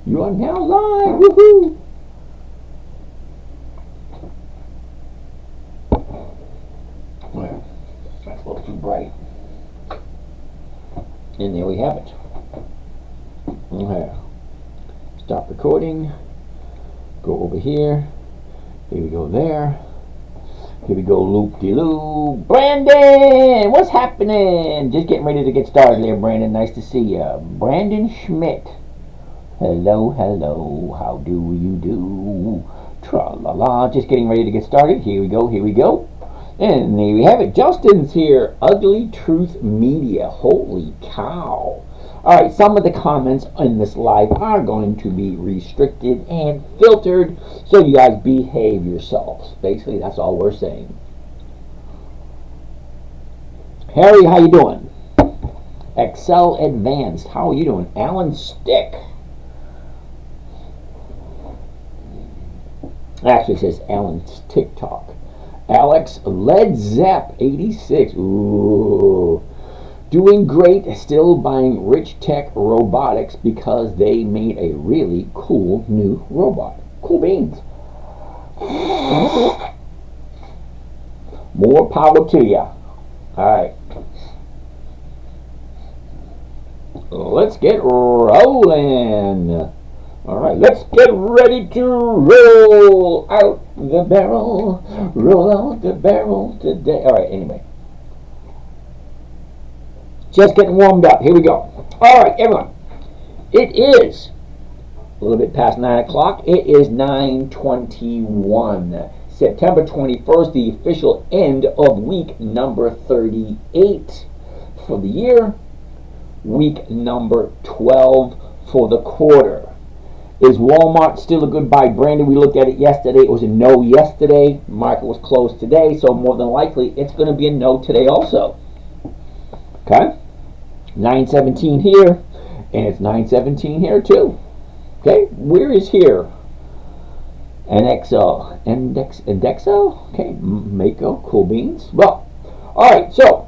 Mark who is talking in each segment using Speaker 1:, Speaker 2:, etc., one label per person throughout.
Speaker 1: You are now live. Woohoo! Well, that's a little too bright. And there we have it. Okay. Stop recording. Go over here. Here we go there. Here we go, loop-de-loop. Brandon, what's happening? Just getting ready to get started there, Brandon. Nice to see you. Brandon Schmidt. Hello, hello. How do you do? Tra-la-la. Just getting ready to get started. Here we go, here we go. And there we have it. Justin's here. Ugly Truth Media. Holy cow. Alright, some of the comments in this live are going to be restricted and filtered, so you guys behave yourselves. Basically, that's all we're saying. Harry, how you doing? Excel Advanced, how are you doing? Alan Stick. Actually, it says Alan's TikTok. Alex Led Zepp 86. Ooh. Doing great, still buying Rich Tech Robotics because they made a really cool new robot. Cool beans. More power to ya. Alright. Let's get rolling. Alright, let's get ready to roll out the barrel. Roll out the barrel today. Alright, anyway. Just getting warmed up. Here we go. Alright, everyone. It is a little bit past 9 o'clock. It is 9:21. September 21st, the official end of week number 38 for the year. Week number 12 for the quarter. Is Walmart still a good buy? Brandon, we looked at it yesterday. It was a no yesterday. Market was closed today, so more than likely it's going to be a no today also. Okay? 9:17 here, and it's 9:17 here too. Okay, where is here? NXO, Indexo, okay, Mako, cool beans. Well, all right, so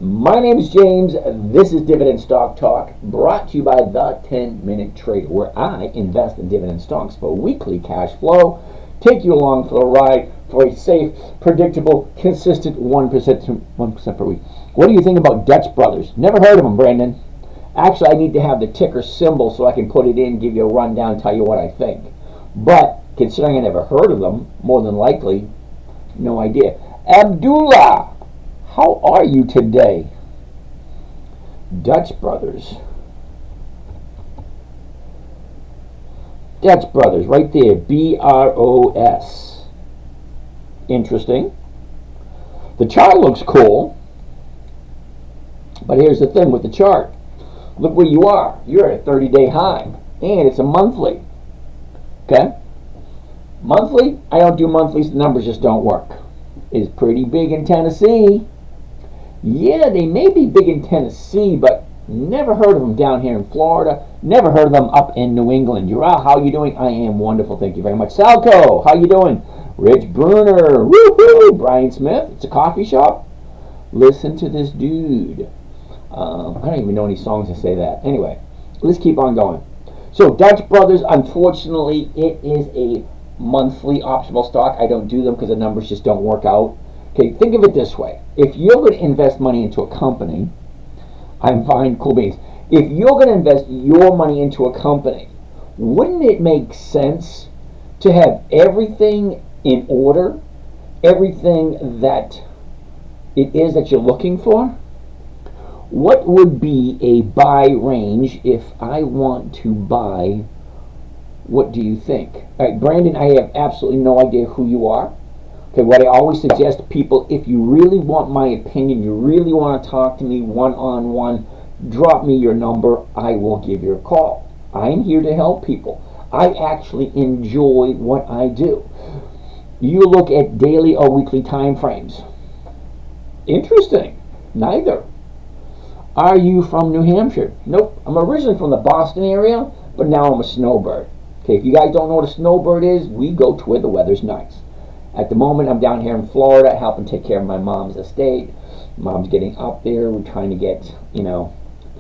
Speaker 1: my name is James. This is Dividend Stock Talk, brought to you by the 10-Minute Trader, where I invest in dividend stocks for weekly cash flow, take you along for the ride for a safe, predictable, consistent 1% per week. What do you think about Dutch Brothers? Never heard of them, Brandon. Actually, I need to have the ticker symbol so I can put it in, give you a rundown, tell you what I think. But, considering I never heard of them, more than likely, no idea. Abdullah, how are you today? Dutch Brothers. Dutch Brothers, right there. BROS. Interesting. The chart looks cool. But here's the thing with the chart. Look where you are. You're at a 30-day high. And it's a monthly. Okay? Monthly, I don't do monthlies. The numbers just don't work. It's pretty big in Tennessee. Yeah, they may be big in Tennessee, but never heard of them down here in Florida. Never heard of them up in New England. Uriah, how are you doing? I am wonderful. Thank you very much. Salco, how you doing? Rich Bruner. Woohoo! Brian Smith. It's a coffee shop. Listen to this dude. I don't even know any songs that say that. Anyway, let's keep on going. So, Dutch Brothers, unfortunately, it is a monthly optional stock. I don't do them because the numbers just don't work out. Okay, think of it this way. If you're going to invest money into a company, I'm fine, cool beans. If you're going to invest your money into a company, wouldn't it make sense to have everything in order? Everything that it is that you're looking for? What would be a buy range if I want to buy? What do you think? All right, Brandon, I have absolutely no idea who you are. Okay, what I always suggest to people, if you really want my opinion, you really want to talk to me one-on-one, drop me your number. I will give you a call. I'm here to help people. I actually enjoy what I do. You look at daily or weekly time frames. Interesting. Neither. Are you from New Hampshire? Nope. I'm originally from the Boston area, but now I'm a snowbird. Okay, if you guys don't know what a snowbird is, we go to where the weather's nice. At the moment, I'm down here in Florida helping take care of my mom's estate. Mom's getting up there. We're trying to get,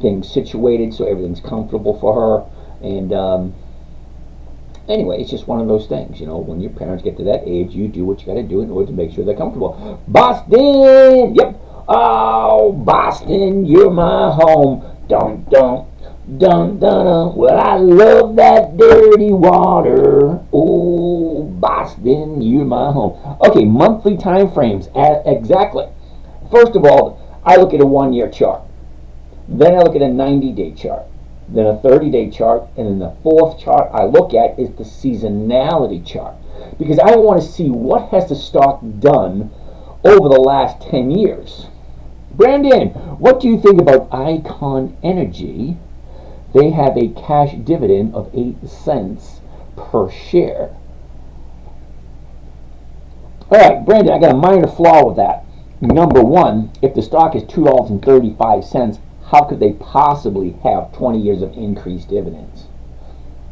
Speaker 1: things situated so everything's comfortable for her. And anyway, it's just one of those things. When your parents get to that age, you do what you got to do in order to make sure they're comfortable. Boston! Yep. Oh, Boston, you're my home. Dun, dun, dun, dun, dun. Well, I love that dirty water. Oh, Boston, you're my home. Okay, monthly time frames. Exactly. First of all, I look at a 1-year chart. Then I look at a 90-day chart. Then a 30-day chart. And then the fourth chart I look at is the seasonality chart. Because I want to see what has the stock done over the last 10 years. Brandon, what do you think about Icon Energy? They have a cash dividend of 8 cents per share. All right, Brandon, I got a minor flaw with that. Number one, if the stock is $2.35, how could they possibly have 20 years of increased dividends?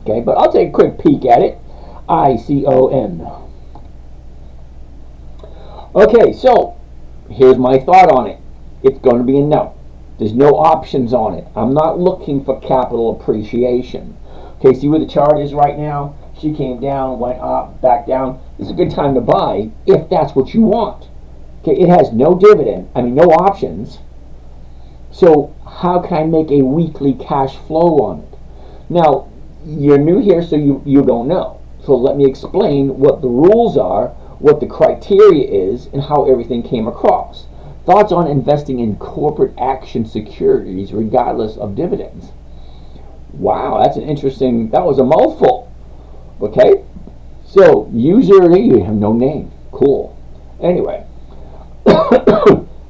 Speaker 1: Okay, but I'll take a quick peek at it. ICON. Okay, so here's my thought on it. It's going to be a no. There's no options on it. I'm not looking for capital appreciation. Okay, see where the chart is right now? She came down, went up, back down. It's a good time to buy if that's what you want. Okay, it has no dividend, no options. So how can I make a weekly cash flow on it? Now, you're new here, so you don't know. So let me explain what the rules are, what the criteria is, and how everything came across. Thoughts on investing in corporate action securities regardless of dividends. Wow, that was a mouthful. Okay, so user, you have no name. Cool. Anyway,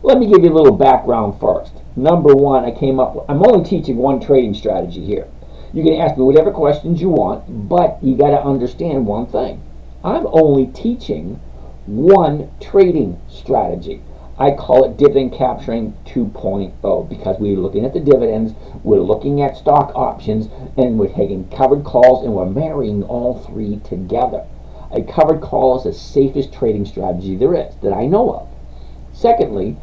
Speaker 1: let me give you a little background first. Number one, I'm only teaching one trading strategy here. You can ask me whatever questions you want, but you got to understand one thing. I'm only teaching one trading strategy. I call it dividend capturing 2.0 because we're looking at the dividends, we're looking at stock options, and we're taking covered calls, and we're marrying all three together. A covered call is the safest trading strategy there is that I know of. Secondly,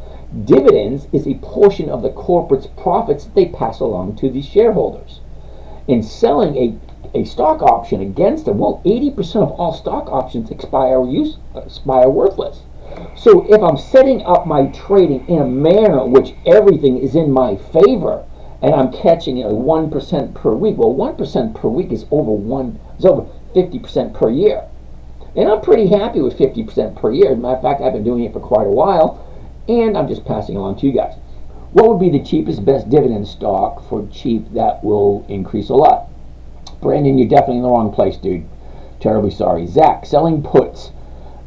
Speaker 1: dividends is a portion of the corporate's profits that they pass along to the shareholders. In selling a stock option against them, 80% of all stock options expire worthless. So if I'm setting up my trading in a manner in which everything is in my favor, and I'm catching 1% per week, 1% per week is over 50% per year. And I'm pretty happy with 50% per year. As a matter of fact, I've been doing it for quite a while, and I'm just passing along to you guys. What would be the cheapest, best dividend stock for cheap that will increase a lot? Brandon, you're definitely in the wrong place, dude. Terribly sorry. Zach, selling puts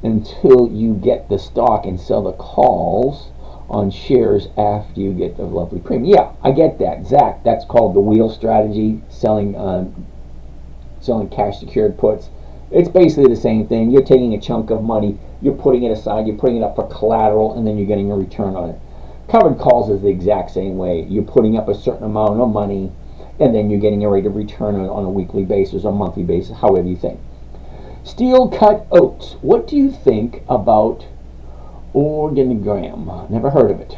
Speaker 1: until you get the stock and sell the calls on shares after you get the lovely premium. Yeah, I get that, Zach. That's called the wheel strategy, selling cash secured puts. It's basically the same thing. You're taking a chunk of money, you're putting it aside, you're putting it up for collateral, and then you're getting a return on it. Covered calls is the exact same way. You're putting up a certain amount of money, and then you're getting a rate of return on a weekly basis or monthly basis, however you think. Steel cut oats. What do you think about Organigram? Never heard of it.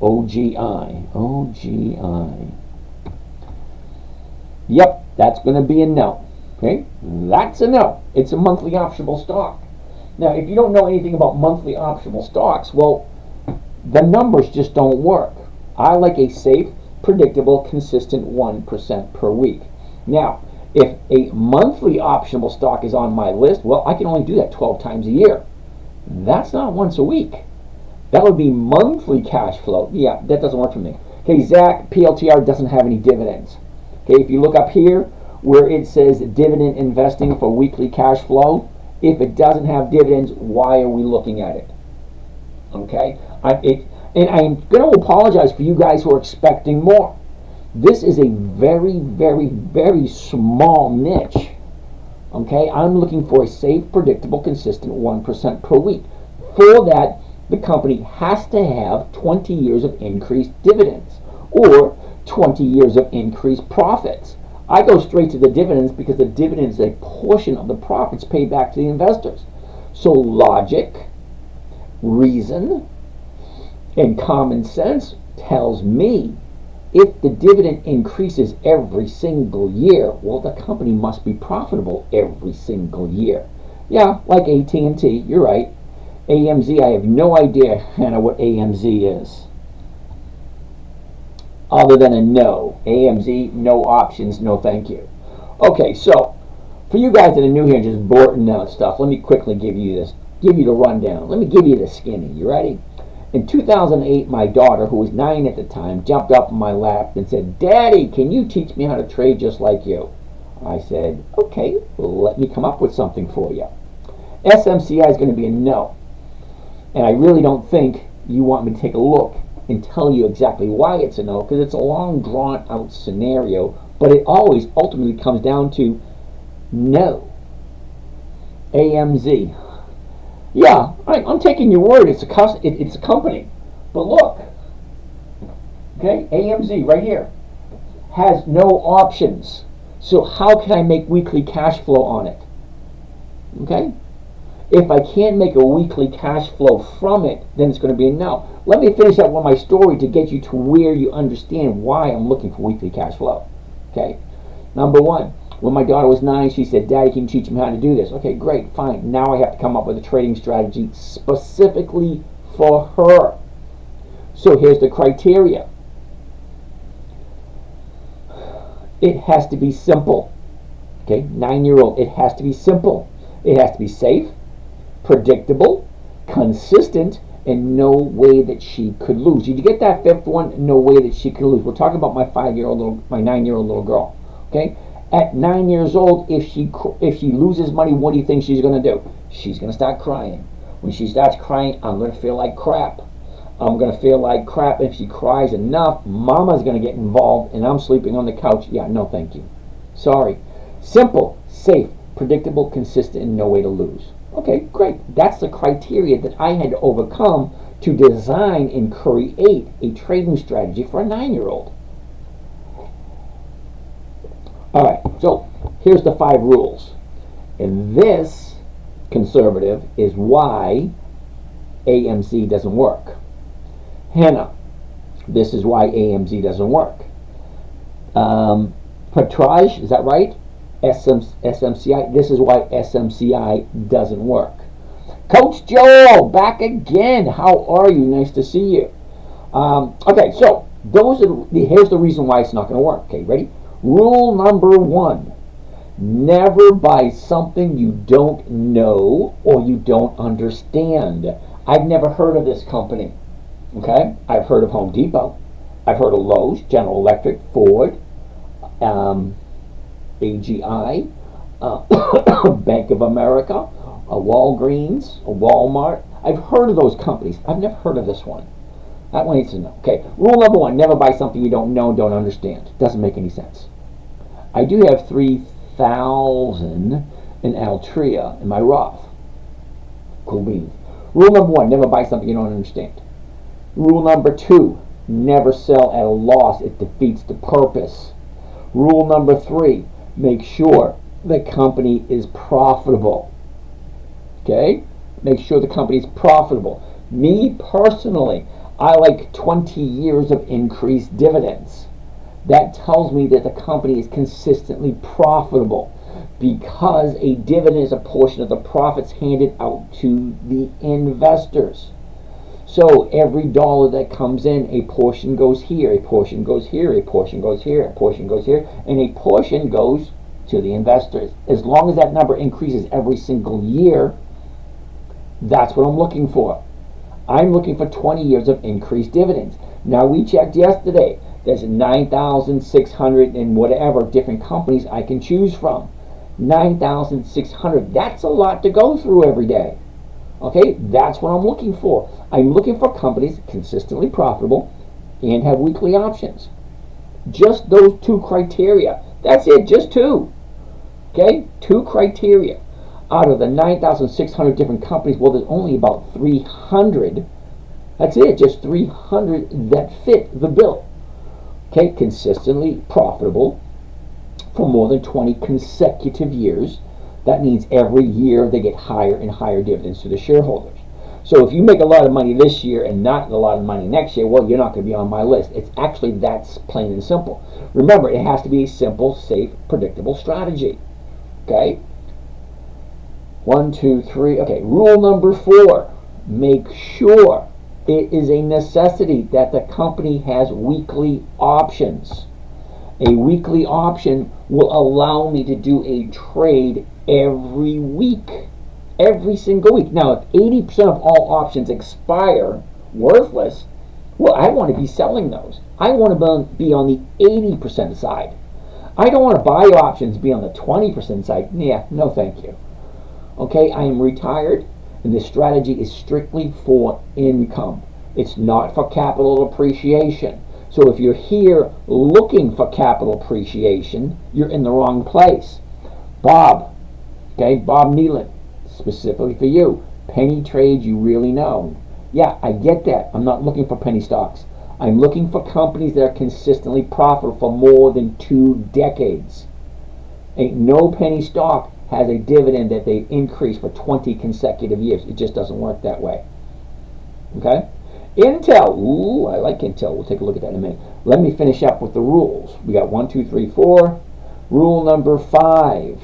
Speaker 1: OGI. OGI. Yep, that's going to be a no. Okay, that's a no. It's a monthly optional stock. Now, if you don't know anything about monthly optional stocks, the numbers just don't work. I like a safe, predictable, consistent 1% per week. Now, if a monthly optional stock is on my list, I can only do that 12 times a year. That's not once a week. That would be monthly cash flow. Yeah, that doesn't work for me. Okay, Zach, PLTR doesn't have any dividends. Okay, if you look up here where it says dividend investing for weekly cash flow, if it doesn't have dividends, why are we looking at it? Okay, and I'm going to apologize for you guys who are expecting more. This is a very, very, very small niche. Okay, I'm looking for a safe, predictable, consistent 1% per week. For that, the company has to have 20 years of increased dividends or 20 years of increased profits. I go straight to the dividends because the dividends is a portion of the profits paid back to the investors. So logic, reason, and common sense tells me If the dividend increases every single year, well, the company must be profitable every single year. Yeah, like AT&T, you're right. AMZ, I have no idea, Hannah, what AMZ is. Other than a no. AMZ, no options, no thank you. Okay, so for you guys that are new here and just blurting out stuff, let me quickly give you the rundown. Let me give you the skinny. You ready? In 2008, my daughter, who was 9 at the time, jumped up in my lap and said, "Daddy, can you teach me how to trade just like you?" I said, "Okay, well, let me come up with something for you." SMCI is going to be a no. And I really don't think you want me to take a look and tell you exactly why it's a no, because it's a long, drawn-out scenario, but it always ultimately comes down to no. AMZ. Yeah, I'm taking your word. It's a company. But look, okay, AMZ right here has no options. So how can I make weekly cash flow on it? Okay? If I can't make a weekly cash flow from it, then it's going to be a no. Let me finish up with my story to get you to where you understand why I'm looking for weekly cash flow. Okay? Number one, when my daughter was 9, she said, "Daddy, can you teach me how to do this?" Okay, great, fine. Now I have to come up with a trading strategy specifically for her. So here's the criteria. It has to be simple. Okay, 9-year-old, it has to be simple. It has to be safe, predictable, consistent, and no way that she could lose. Did you get that fifth one? No way that she could lose. We're talking about my 9-year-old little girl. Okay, at 9 years old, if she loses money, what do you think she's going to do? She's going to start crying. When she starts crying, I'm going to feel like crap. I'm going to feel like crap. If she cries enough, Mama's going to get involved, and I'm sleeping on the couch. Yeah, no, thank you. Sorry. Simple, safe, predictable, consistent, and no way to lose. Okay, great. That's the criteria that I had to overcome to design and create a trading strategy for a 9-year-old. All right, so here's the 5 rules. And this, conservative, is why AMZ doesn't work. Hannah, this is why AMZ doesn't work. Patraj, is that right? SMCI, this is why SMCI doesn't work. Coach Joel, back again. How are you? Nice to see you. Okay, so here's the reason why it's not going to work. Okay, ready? Rule number 1, never buy something you don't know or you don't understand. I've never heard of this company. Okay, I've heard of Home Depot. I've heard of Lowe's, General Electric, Ford, AGI, Bank of America, Walgreens, Walmart. I've heard of those companies. I've never heard of this one. That one needs to know. Okay, rule number 1, never buy something you don't know, don't understand. Doesn't make any sense. I do have 3,000 in Altria in my Roth. Cool beans. Rule number 1, never buy something you don't understand. Rule number 2, never sell at a loss. It defeats the purpose. Rule number 3, make sure the company is profitable. Okay? Make sure the company is profitable. Me personally, I like 20 years of increased dividends. That tells me that the company is consistently profitable because a dividend is a portion of the profits handed out to the investors. So every dollar that comes in, a portion goes here, a portion goes here, a portion goes here, a portion goes here, and a portion goes to the investors. As long as that number increases every single year, that's what I'm looking for. I'm looking for 20 years of increased dividends. Now, we checked yesterday. There's 9,600 and whatever different companies I can choose from. 9,600. That's a lot to go through every day. Okay, that's what I'm looking for. I'm looking for companies consistently profitable and have weekly options. Just those 2 criteria. That's it, just 2. Okay, 2 criteria. Out of the 9,600 different companies, well, there's only about 300. That's it, just 300 that fit the bill. Okay, consistently profitable for more than 20 consecutive years. That means every year they get higher and higher dividends to the shareholders. So if you make a lot of money this year and not a lot of money next year, well, you're not going to be on my list. It's actually that's plain and simple. Remember, it has to be a simple, safe, predictable strategy. Okay? 1, 2, 3. Okay, rule number 4. Make sure it is a necessity that the company has weekly options. A weekly option will allow me to do a trade every week. Every single week. Now, if 80% of all options expire worthless, well, I want to be selling those. I want to be on the 80% side. I don't want to buy options, be on the 20% side. Yeah, no thank you. Okay, I am retired, and this strategy is strictly for income. It's not for capital appreciation. So if you're here looking for capital appreciation, you're in the wrong place. Bob Nealon, specifically for you, penny trades you really know. Yeah, I get that. I'm not looking for penny stocks. I'm looking for companies that are consistently profitable for more than 2 decades. Ain't no penny stock has a dividend that they increase for 20 consecutive years. It just doesn't work that way. Okay? Intel. Ooh, I like Intel. We'll take a look at that in a minute. Let me finish up with the rules. We got 1, 2, 3, 4. Rule number 5.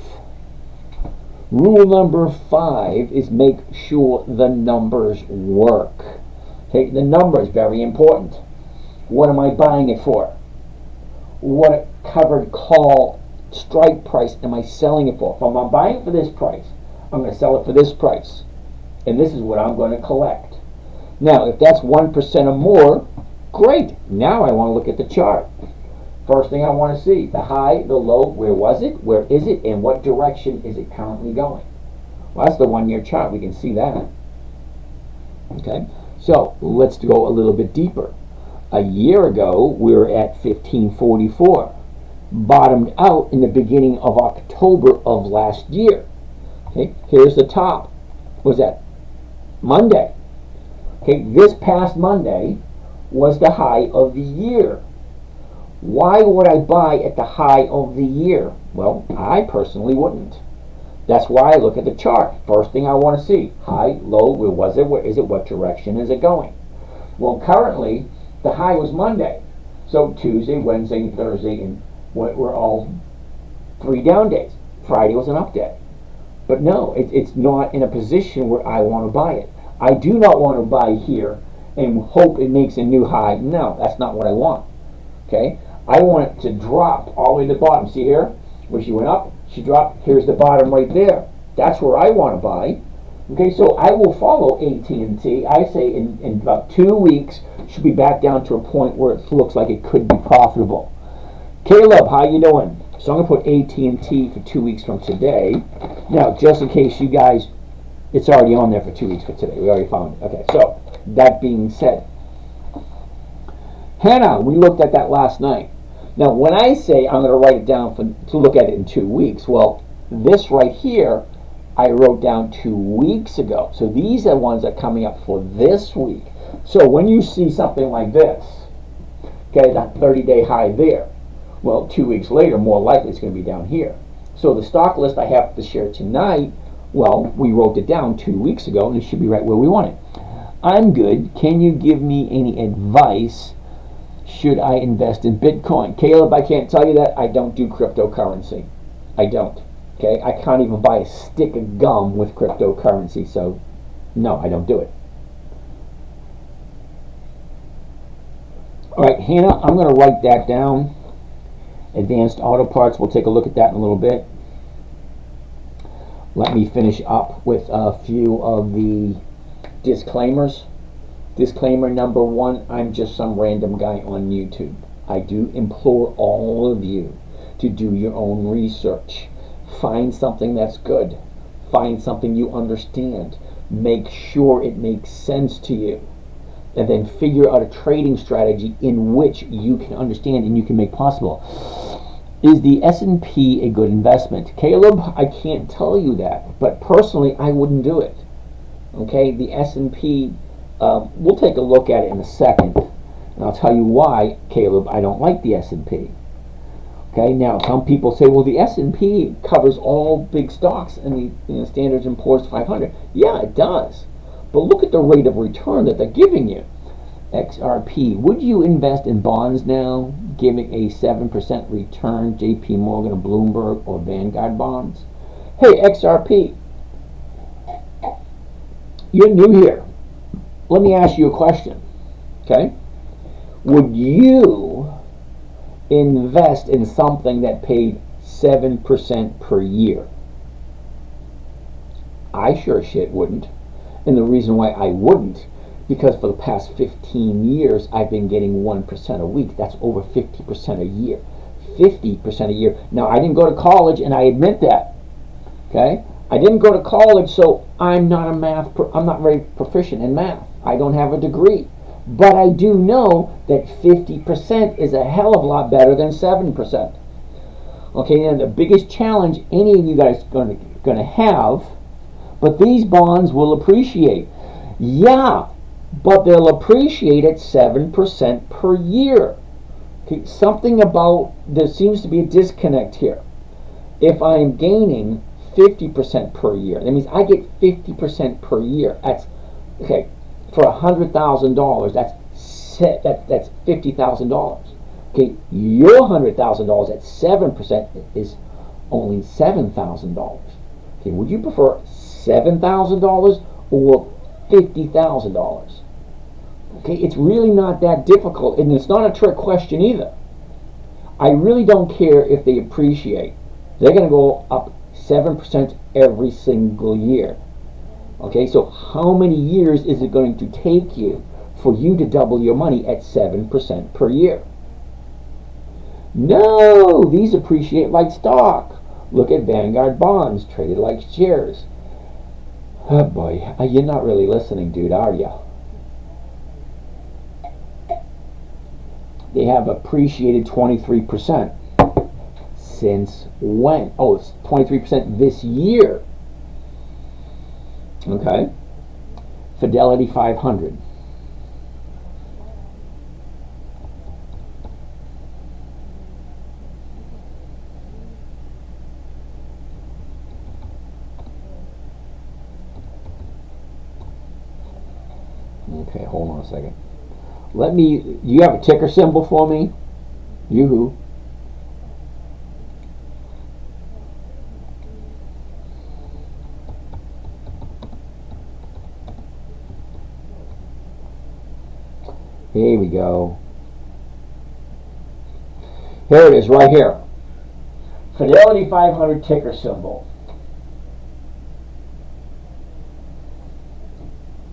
Speaker 1: Rule number 5 is make sure the numbers work. Okay, the number is very important. What am I buying it for? What covered call strike price am I selling it for? If I'm buying it for this price, I'm going to sell it for this price. And this is what I'm going to collect. Now, if that's 1% or more, great. Now I want to look at the chart. First thing I want to see, the high, the low, where was it, where is it, and what direction is it currently going? Well, that's the 1-year chart. We can see that. Okay, so let's go a little bit deeper. A year ago, we were at 1544. Bottomed out in the beginning of October of last year. Okay, here's the top. What was that? Monday. Okay, this past Monday was the high of the year. Why would I buy at the high of the year? Well, I personally wouldn't. That's why I look at the chart. First thing I want to see, high, low, where was it, where is it, what direction is it going? Well, currently, the high was Monday. So Tuesday, Wednesday, Thursday, and were all 3 down days. Friday was an up day. But no, it's not in a position where I want to buy it. I do not want to buy here and hope it makes a new high. No, that's not what I want. Okay? I want it to drop all the way to the bottom. See here? Where she went up, she dropped. Here's the bottom right there. That's where I want to buy. Okay, so I will follow AT&T. I say in about 2 weeks, should be back down to a point where it looks like it could be profitable. Caleb, how you doing? So I'm going to put AT&T for 2 weeks from today. Now, just in case you guys, it's already on there for 2 weeks for today. We already found it. Okay, so that being said, Hannah, we looked at that last night. Now, when I say I'm going to write it down to look at it in 2 weeks, well, this right here, I wrote down 2 weeks ago. So these are ones that are coming up for this week. So when you see something like this, okay, that 30-day high there, well, 2 weeks later, more likely it's going to be down here. So the stock list I have to share tonight, well, we wrote it down 2 weeks ago, and it should be right where we want it. I'm good. Can you give me any advice? Should I invest in Bitcoin? Caleb, I can't tell you that. I don't do cryptocurrency. I don't. Okay? I can't even buy a stick of gum with cryptocurrency. So, no, I don't do it. All right, Hannah, I'm going to write that down. Advanced Auto Parts. We'll take a look at that in a little bit. Let me finish up with a few of the disclaimers. Disclaimer number 1, I'm just some random guy on YouTube. I do implore all of you to do your own research. Find something that's good. Find something you understand. Make sure it makes sense to you. And then figure out a trading strategy in which you can understand and you can make possible. Is the S&P a good investment? Caleb, I can't tell you that. But personally, I wouldn't do it. Okay, the S&P... we'll take a look at it in a second, and I'll tell you why, Caleb, I don't like the S&P. Okay, now some people say, well, the S&P covers all big stocks in the Standard & Poor's 500. Yeah, it does. But look at the rate of return that they're giving you. XRP. Would you invest in bonds now, giving a 7% return, JP Morgan or Bloomberg or Vanguard bonds? Hey, XRP, you're new here. Let me ask you a question, okay? Would you invest in something that paid 7% per year? I sure shit wouldn't. And the reason why I wouldn't, because for the past 15 years, I've been getting 1% a week. That's over 50% a year. 50% a year. Now, I didn't go to college, and I admit that. Okay? I didn't go to college, so I'm not I'm not very proficient in math. I don't have a degree. But I do know that 50% is a hell of a lot better than 7%. Okay, and the biggest challenge any of you guys are going to have, but these bonds will appreciate. Yeah, but they'll appreciate at 7% per year. Okay, something about, there seems to be a disconnect here. If I'm gaining 50% per year, that means I get 50% per year. That's, okay, for $100,000, that's $50,000. Okay, your $100,000 at 7% is only $7,000. Okay, would you prefer $7,000 or $50,000? Okay, it's really not that difficult, and it's not a trick question either. I really don't care if they appreciate. They're going to go up 7% every single year. Okay, so how many years is it going to take you for you to double your money at 7% per year? No, these appreciate like stock. Look at Vanguard bonds, traded like shares. Oh boy, you're not really listening, dude, are you? They have appreciated 23%. Since when? Oh, it's 23% this year. Okay. Fidelity 500. Okay, hold on a second. Do you have a ticker symbol for me? Yoo-hoo. Here we go. Here it is, right here. Fidelity 500 ticker symbol.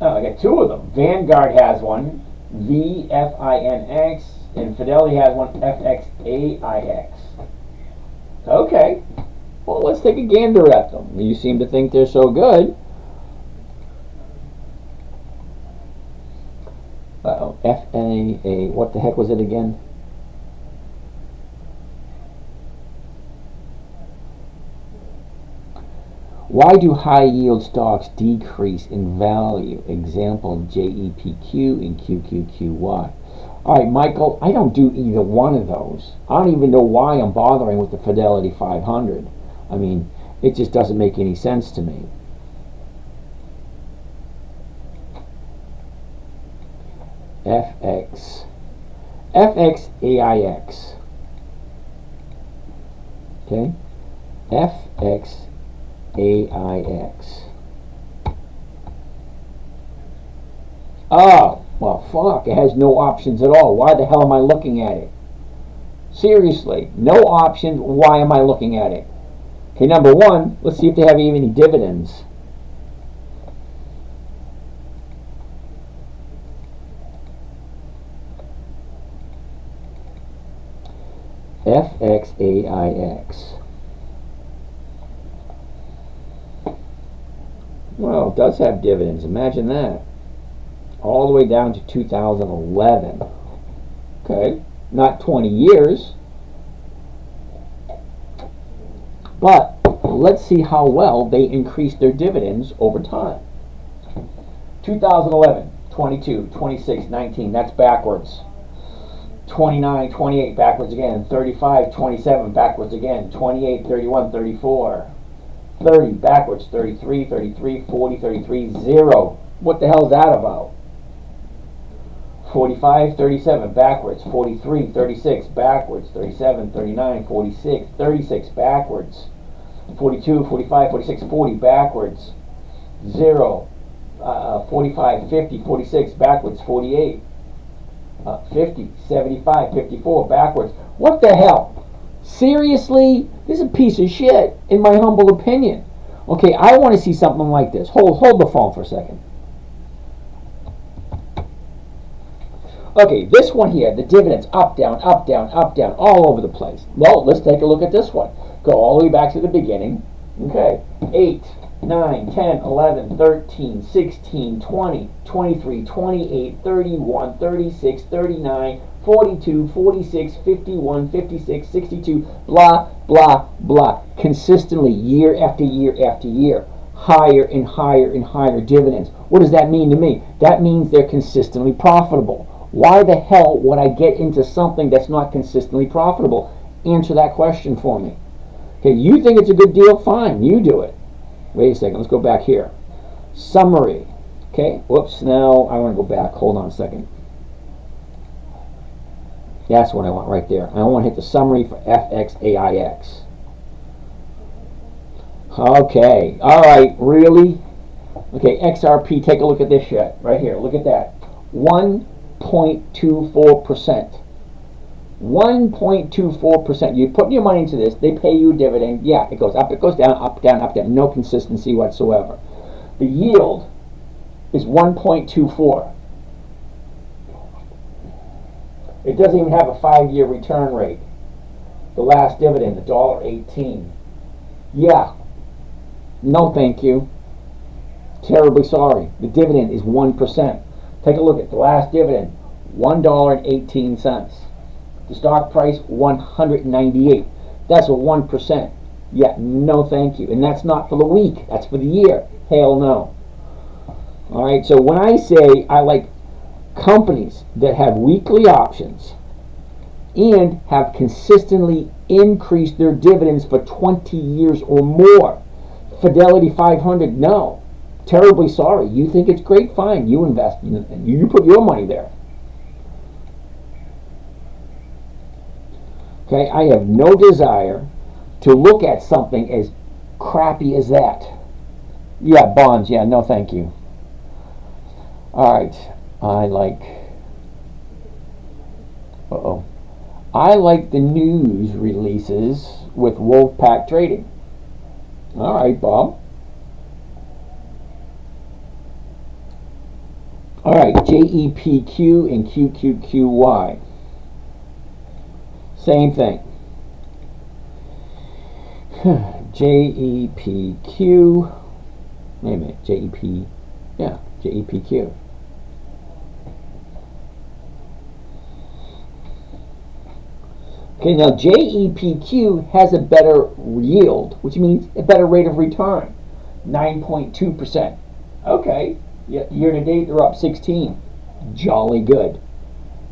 Speaker 1: Oh, I got two of them. Vanguard has one, VFINX, and Fidelity has one, FXAIX. Okay. Well, let's take a gander at them. You seem to think they're so good. Uh-oh, FNA, what the heck was it again? Why do high yield stocks decrease in value? Example, JEPQ and QQQY. Alright, Michael, I don't do either one of those. I don't even know why I'm bothering with the Fidelity 500. I mean, it just doesn't make any sense to me. FXAIX. Okay? FXAIX. Oh, well, fuck. It has no options at all. Why the hell am I looking at it? Seriously, no options. Why am I looking at it? Okay, number one, let's see if they have even any dividends. FXAIX. Well, it does have dividends. Imagine that. All the way down to 2011. Okay, not 20 years. But let's see how well they increase their dividends over time. 2011, 22, 26, 19. That's backwards. 29, 28, backwards again. 35, 27, backwards again. 28, 31, 34. 30, backwards. 33, 33, 40, 33, 0. What the hell is that about? 45, 37, backwards. 43, 36, backwards. 37, 39, 46, 36, backwards. 42, 45, 46, 40, backwards. 0, 45, 50, 46, backwards. 48, 50, 75, 54, backwards. What the hell? Seriously? This is a piece of shit, in my humble opinion. Okay, I want to see something like this. Hold the phone for a second. Okay, this one here, the dividends, up, down, up, down, up, down, all over the place. Well, let's take a look at this one. Go all the way back to the beginning. Okay, 8, 9, 10, 11, 13, 16, 20, 23, 28, 31, 36, 39, 42, 46, 51, 56, 62, blah, blah, blah. Consistently, year after year after year. Higher and higher and higher dividends. What does that mean to me? That means they're consistently profitable. Why the hell would I get into something that's not consistently profitable? Answer that question for me. Okay, you think it's a good deal? Fine, you do it. Wait a second, let's go back here. Summary. Okay, whoops, now I want to go back. Hold on a second. That's what I want right there. I want to hit the summary for FXAIX. Okay, alright, really? Okay, XRP, take a look at this shit. Right here, look at that. 1.24%. 1.24%. You put your money into this, they pay you a dividend. Yeah, it goes up, it goes down, up, down, up, down. No consistency whatsoever. The yield is 1.24. It doesn't even have a 5-year return rate. The last dividend, $1.18. Yeah. No, thank you. Terribly sorry. The dividend is 1%. Take a look at the last dividend, $1.18. The stock price, 198. That's a 1%. Yeah, no thank you. And that's not for the week. That's for the year. Hell no. All right, so when I say I like companies that have weekly options and have consistently increased their dividends for 20 years or more, Fidelity 500, no. Terribly sorry. You think it's great? Fine. You invest. You put your money there. Okay, I have no desire to look at something as crappy as that. Yeah, bonds. Yeah, no thank you. Alright, I like the news releases with Wolfpack Trading. Alright, Bob. Alright, JEPQ and QQQY. Same thing. JEPQ. Wait a minute, JEP. Yeah, JEPQ. Okay, now JEPQ has a better yield, which means a better rate of return, 9.2%. Okay, year to date they're up 16. Jolly good.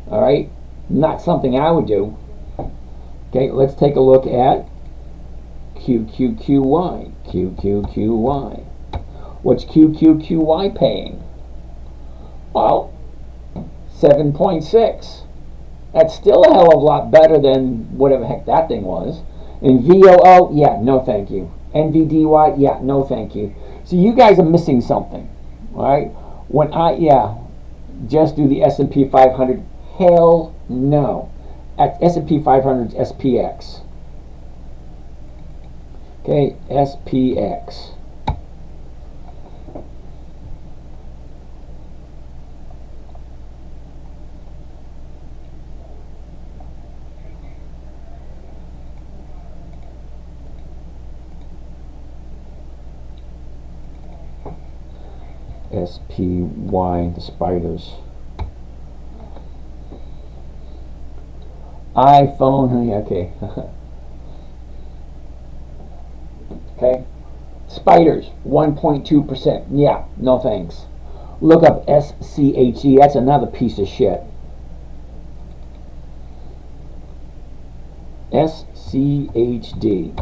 Speaker 1: All right, not something I would do. Okay, let's take a look at QQQY. QQQY. What's QQQY paying? Well, 7.6. That's still a hell of a lot better than whatever the heck that thing was. And VOO, yeah, no thank you. NVDY, yeah, no thank you. So you guys are missing something, all right? When just do the S&P 500. Hell no. At S&P 500 is SPX. Okay, SPX. SPY, the spiders. iPhone, okay. Okay. Spiders, 1.2%. Yeah, no thanks. Look up SCHE, that's another piece of shit. SCHD.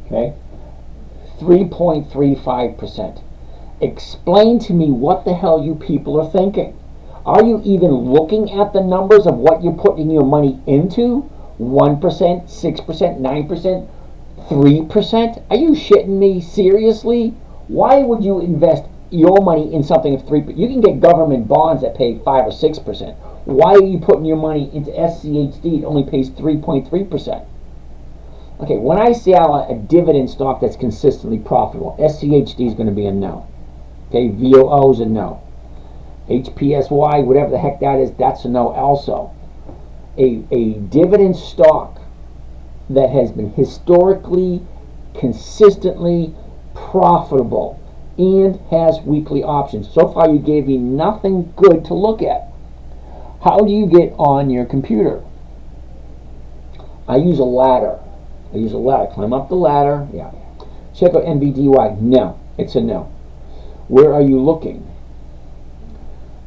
Speaker 1: Okay. 3.35%. Explain to me what the hell you people are thinking. Are you even looking at the numbers of what you're putting your money into? 1%, 6%, 9%, 3%? Are you shitting me? Seriously? Why would you invest your money in something of 3%? You can get government bonds that pay 5 or 6%. Why are you putting your money into SCHD that only pays 3.3%? Okay, when I sell a dividend stock that's consistently profitable, SCHD is going to be a no. Okay, VOO is a no. HPSY, whatever the heck that is, that's a no also. A dividend stock that has been historically, consistently profitable and has weekly options. So far you gave me nothing good to look at. How do you get on your computer? I use a ladder. Climb up the ladder. Yeah. Check out NBDY. No. It's a no. Where are you looking?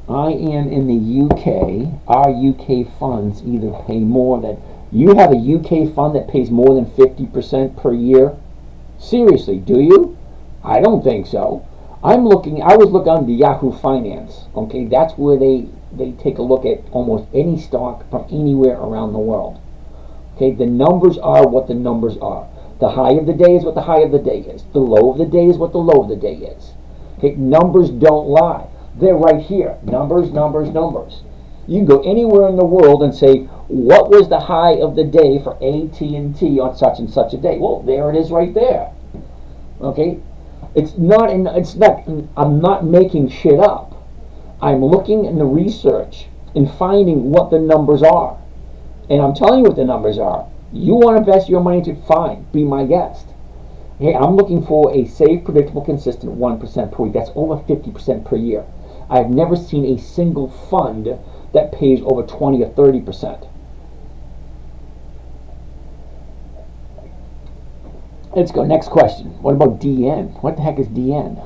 Speaker 1: I am in the UK. Our UK funds either pay more than... You have a UK fund that pays more than 50% per year? Seriously, do you? I don't think so. I was looking on the Yahoo Finance. Okay, that's where they take a look at almost any stock from anywhere around the world. Okay, the numbers are what the numbers are. The high of the day is what the high of the day is. The low of the day is what the low of the day is. Okay, numbers don't lie. They're right here. Numbers, numbers, numbers. You can go anywhere in the world and say, what was the high of the day for AT&T on such and such a day? Well, there it is right there. Okay? I'm not making shit up. I'm looking in the research and finding what the numbers are. And I'm telling you what the numbers are. You want to invest your money to, fine, be my guest. Hey, I'm looking for a safe, predictable, consistent 1% per week. That's over 50% per year. I've never seen a single fund that pays over 20 or 30%. Let's go. Next question. What about DN? What the heck is DN?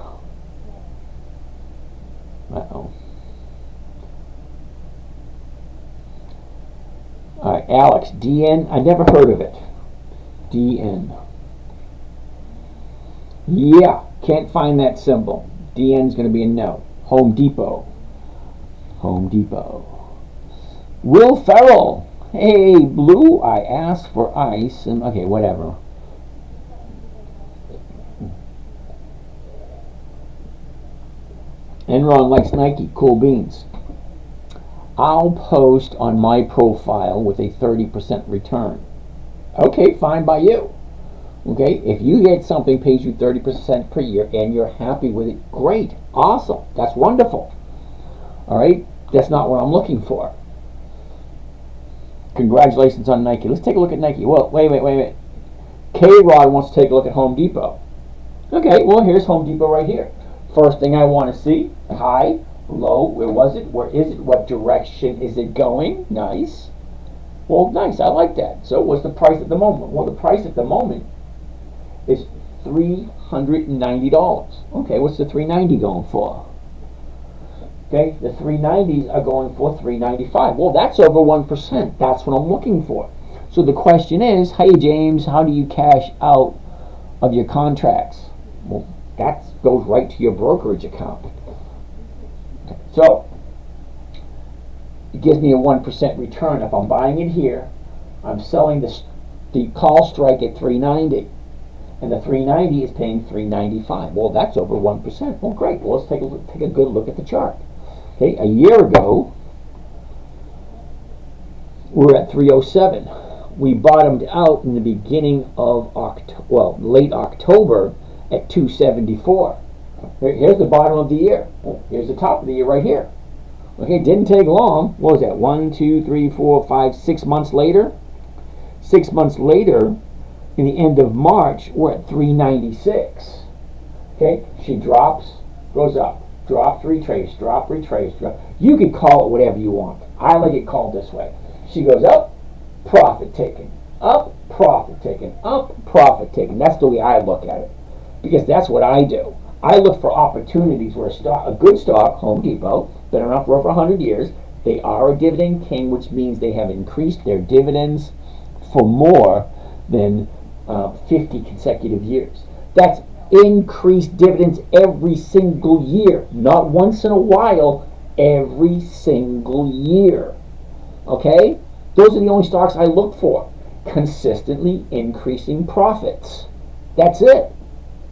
Speaker 1: Uh-oh. All right, Alex, DN. I never heard of it. DN. Yeah, can't find that symbol. DN's going to be a no. Home Depot. Home Depot. Will Ferrell. Hey, Blue, I asked for ice. And okay, whatever. Enron likes Nike. Cool beans. I'll post on my profile with a 30% return. Okay, fine by you. Okay, if you get something pays you 30% per year and you're happy with it, great, awesome, that's wonderful. All right, that's not what I'm looking for. Congratulations on Nike. Let's take a look at Nike. Well, wait. K-Rod wants to take a look at Home Depot. Okay, well, here's Home Depot right here. First thing I want to see, high, low, where was it, where is it, what direction is it going? Nice. Well, nice, I like that. So what's the price at the moment? Well, the price at the moment is $390. Okay, what's the $390 going for? Okay, the $390s are going for $395. Well, that's over 1%. That's what I'm looking for. So the question is, hey James, how do you cash out of your contracts? Well, that goes right to your brokerage account. So it gives me a 1% return. If I'm buying it here, I'm selling the call strike at $390. And the $390 is paying $395. Well, that's over 1%. Well, great. Well, let's take a good look at the chart. Okay, a year ago, we're at 307. We bottomed out in the beginning of late October at 274. Here's the bottom of the year. Well, here's the top of the year right here. Okay, it didn't take long. What was that? 1, 2, 3, 4, 5, 6 months later? 6 months later, in the end of March, we're at 396. Okay, she drops, goes up, drop, retrace, drop, retrace, drop. You could call it whatever you want. I like it called this way. She goes up, profit taken, up, profit taken, up, profit taken. That's the way I look at it, because that's what I do. I look for opportunities where a good stock, Home Depot, been around for over 100 years. They are a dividend king, which means they have increased their dividends for more than 50 consecutive years. That's increase dividends every single year. Not once in a while, every single year. Okay? Those are the only stocks I look for. Consistently increasing profits. That's it.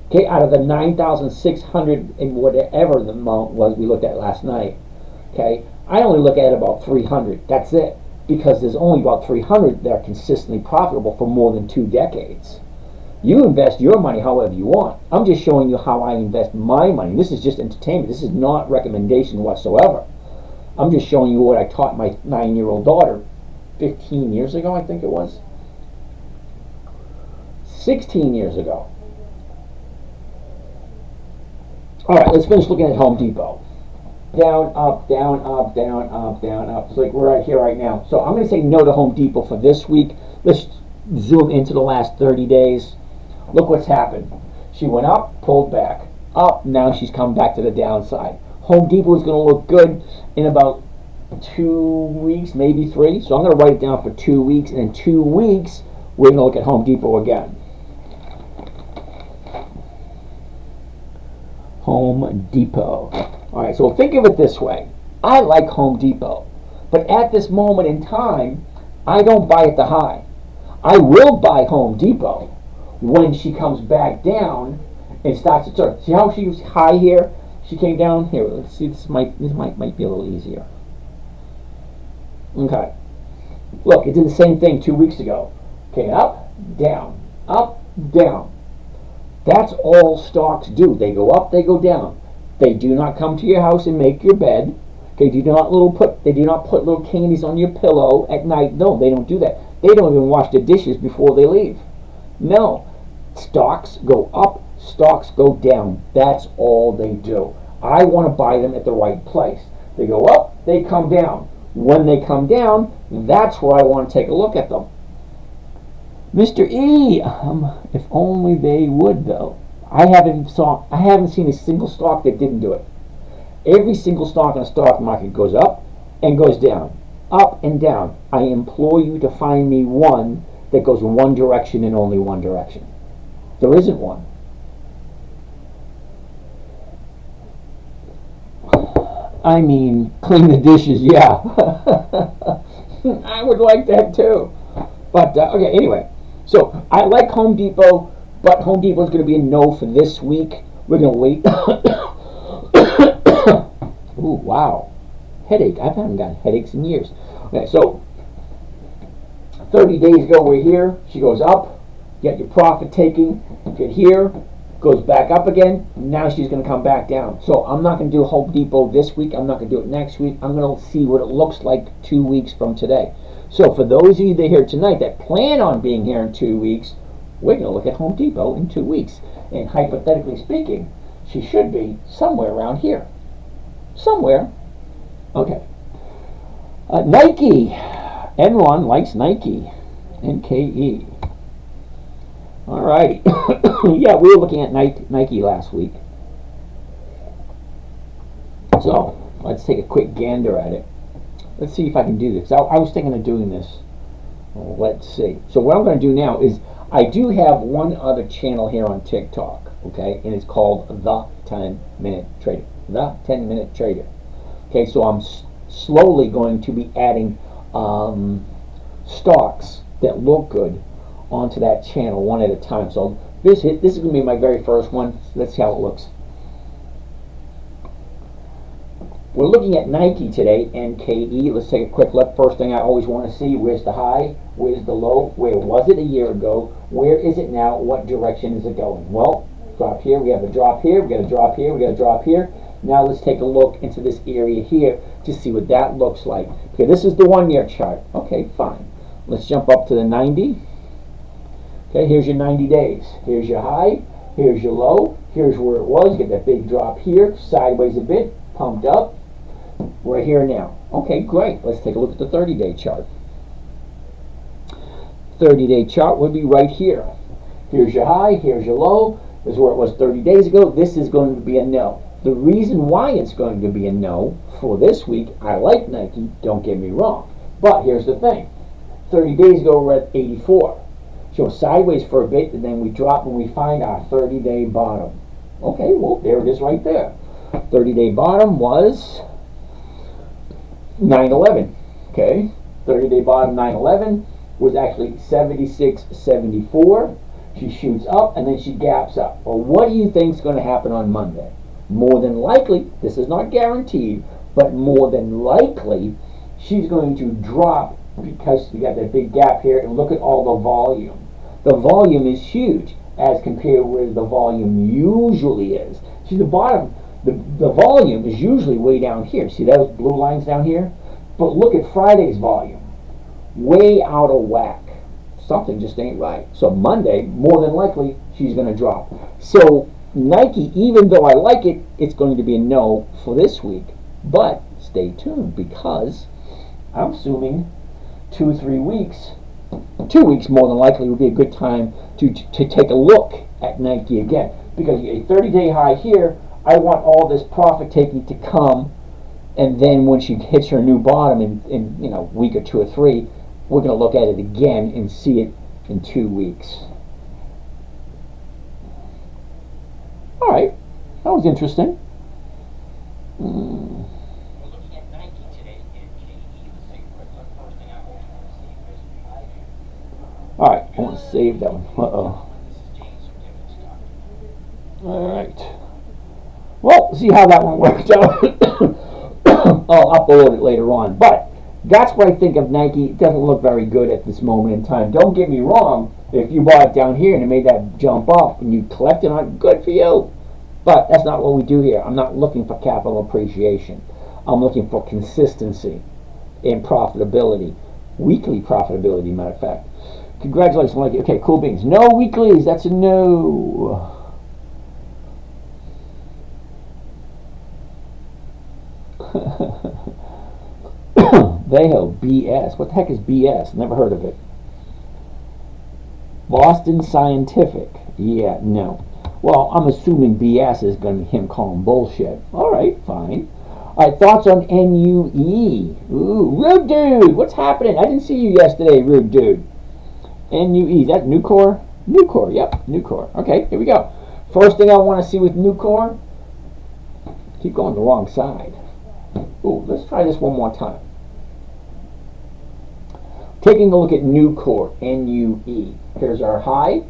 Speaker 1: Okay, out of the 9,600 and whatever the amount was we looked at last night. Okay, I only look at about 300. That's it. Because there's only about 300 that are consistently profitable for more than 2 decades. You invest your money however you want. I'm just showing you how I invest my money. This is just entertainment. This is not recommendation whatsoever. I'm just showing you what I taught my 9-year-old daughter 15 years ago, I think it was. 16 years ago. All right, let's finish looking at Home Depot. Down, up, down, up, down, up, down, up. It's like we're right here right now. So I'm going to say no to Home Depot for this week. Let's zoom into the last 30 days. Look what's happened. She went up, pulled back. Up, now she's come back to the downside. Home Depot is going to look good in about 2 weeks, maybe 3. So I'm going to write it down for 2 weeks. And in 2 weeks, we're going to look at Home Depot again. Home Depot. All right, so think of it this way. I like Home Depot, but at this moment in time, I don't buy at the high. I will buy Home Depot when she comes back down and starts to turn. See how she was high here? She came down here. Let's see. This might be a little easier. Okay. Look, it did the same thing 2 weeks ago. Okay, up, down, up, down. That's all stocks do. They go up, they go down. They do not come to your house and make your bed. Okay, they do not put little candies on your pillow at night. No, they don't do that. They don't even wash the dishes before they leave. No. Stocks go up, stocks go down. That's all they do. I want to buy them at the right place. They go up, they come down. When they come down, that's where I want to take a look at them. Mr. E, if only they would, though. I haven't seen a single stock that didn't do it. Every single stock in the stock market goes up and goes down, up and down. I implore you to find me one that goes in one direction and only one direction. There isn't one. I mean, clean the dishes, yeah. I would like that too. But, okay, anyway. So, I like Home Depot, but Home Depot is going to be a no for this week. We're going to wait. Ooh, wow. Headache. I haven't gotten headaches in years. Okay, so, 30 days ago, we're here. She goes up. Get your profit taking. Get here. Goes back up again. Now she's going to come back down. So, I'm not going to do Home Depot this week. I'm not going to do it next week. I'm going to see what it looks like 2 weeks from today. So for those of you that are here tonight that plan on being here in 2 weeks, we're going to look at Home Depot in 2 weeks. And hypothetically speaking, she should be somewhere around here. Somewhere. Okay. Nike. Enron likes Nike. NKE. All right. Yeah, we were looking at Nike last week. So let's take a quick gander at it. Let's see if I can do this. I was thinking of doing this. Let's see. So what I'm going to do now is I do have one other channel here on TikTok, okay, and it's called The 10-Minute Trader. The 10-Minute Trader. Okay, so I'm slowly going to be adding stocks that look good onto that channel one at a time. So this is going to be my very first one. Let's see how it looks. We're looking at Nike today, NKE. Let's take a quick look. First thing I always want to see, where's the high? Where's the low? Where was it a year ago? Where is it now? What direction is it going? Well, drop here. We have a drop here. We got a drop here. We got a drop here. Now let's take a look into this area here to see what that looks like. Okay, this is the 1-year chart. Okay, fine. Let's jump up to the 90. Okay, here's your 90 days. Here's your high. Here's your low. Here's where it was. Get that big drop here. Sideways a bit. Pumped up. We're here now. Okay, great. Let's take a look at the 30-day chart. 30-day chart would be right here. Here's your high, here's your low. This is where it was 30 days ago. This is going to be a no. The reason why it's going to be a no for this week, I like Nike, don't get me wrong. But here's the thing. 30 days ago, we're at 84. She was sideways for a bit, and then we drop and we find our 30-day bottom. Okay, well, there it is right there. 30-day bottom was 911. Okay, 30-day bottom 911 was actually 76.74. She shoots up and then she gaps up. Well, what do you think is going to happen on Monday? More than likely, this is not guaranteed, but more than likely, she's going to drop because we got that big gap here. And look at all the volume. The volume is huge as compared with the volume usually is. See, the bottom, the volume is usually way down here. See those blue lines down here? But look at Friday's volume. Way out of whack. Something just ain't right. So Monday, more than likely, she's going to drop. So Nike, even though I like it, it's going to be a no for this week. But stay tuned, because I'm assuming 2 or 3 weeks, 2 weeks more than likely would be a good time to take a look at Nike again. Because a 30-day high here, I want all this profit taking to come, and then when she hits her new bottom in a week or 2 or 3, we're going to look at it again and see it in 2 weeks. All right, that was interesting.
Speaker 2: We're looking at Nike today, and KE was saying quick look. First thing I want to see if there's a high here.
Speaker 1: All right, I want to save that one.
Speaker 2: This is James from Dividend Stock.
Speaker 1: All right. Well, see how that one worked out. I'll upload it later on. But that's what I think of Nike. It doesn't look very good at this moment in time. Don't get me wrong. If you bought it down here and it made that jump up and you collected on it, good for you. But that's not what we do here. I'm not looking for capital appreciation. I'm looking for consistency in profitability. Weekly profitability, matter of fact. Congratulations, Nike. Okay, cool beans. No weeklies. That's a no. Vail, BS. What the heck is BS? Never heard of it. Boston Scientific. Yeah, no. Well, I'm assuming BS is going to be him calling bullshit. Alright, fine. Alright, thoughts on NUE. Ooh, Rude Dude. What's happening? I didn't see you yesterday, Rude Dude. NUE. Is that Nucor? Nucor, yep, Nucor. Okay, here we go. First thing I want to see with Nucor. Keep going the wrong side. Ooh, let's try this one more time. Taking a look at Nucor, N-U-E. Here's our high.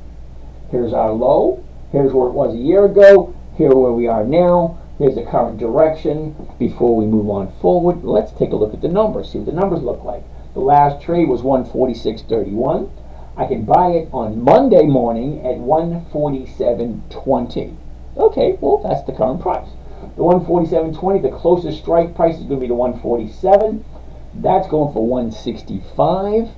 Speaker 1: Here's our low. Here's where it was a year ago. Here where we are now. Here's the current direction. Before we move on forward, let's take a look at the numbers. See what the numbers look like. The last trade was 146.31. I can buy it on Monday morning at 147.20. Okay, well, that's the current price. The 147.20, the closest strike price is going to be the 147. That's going for 165,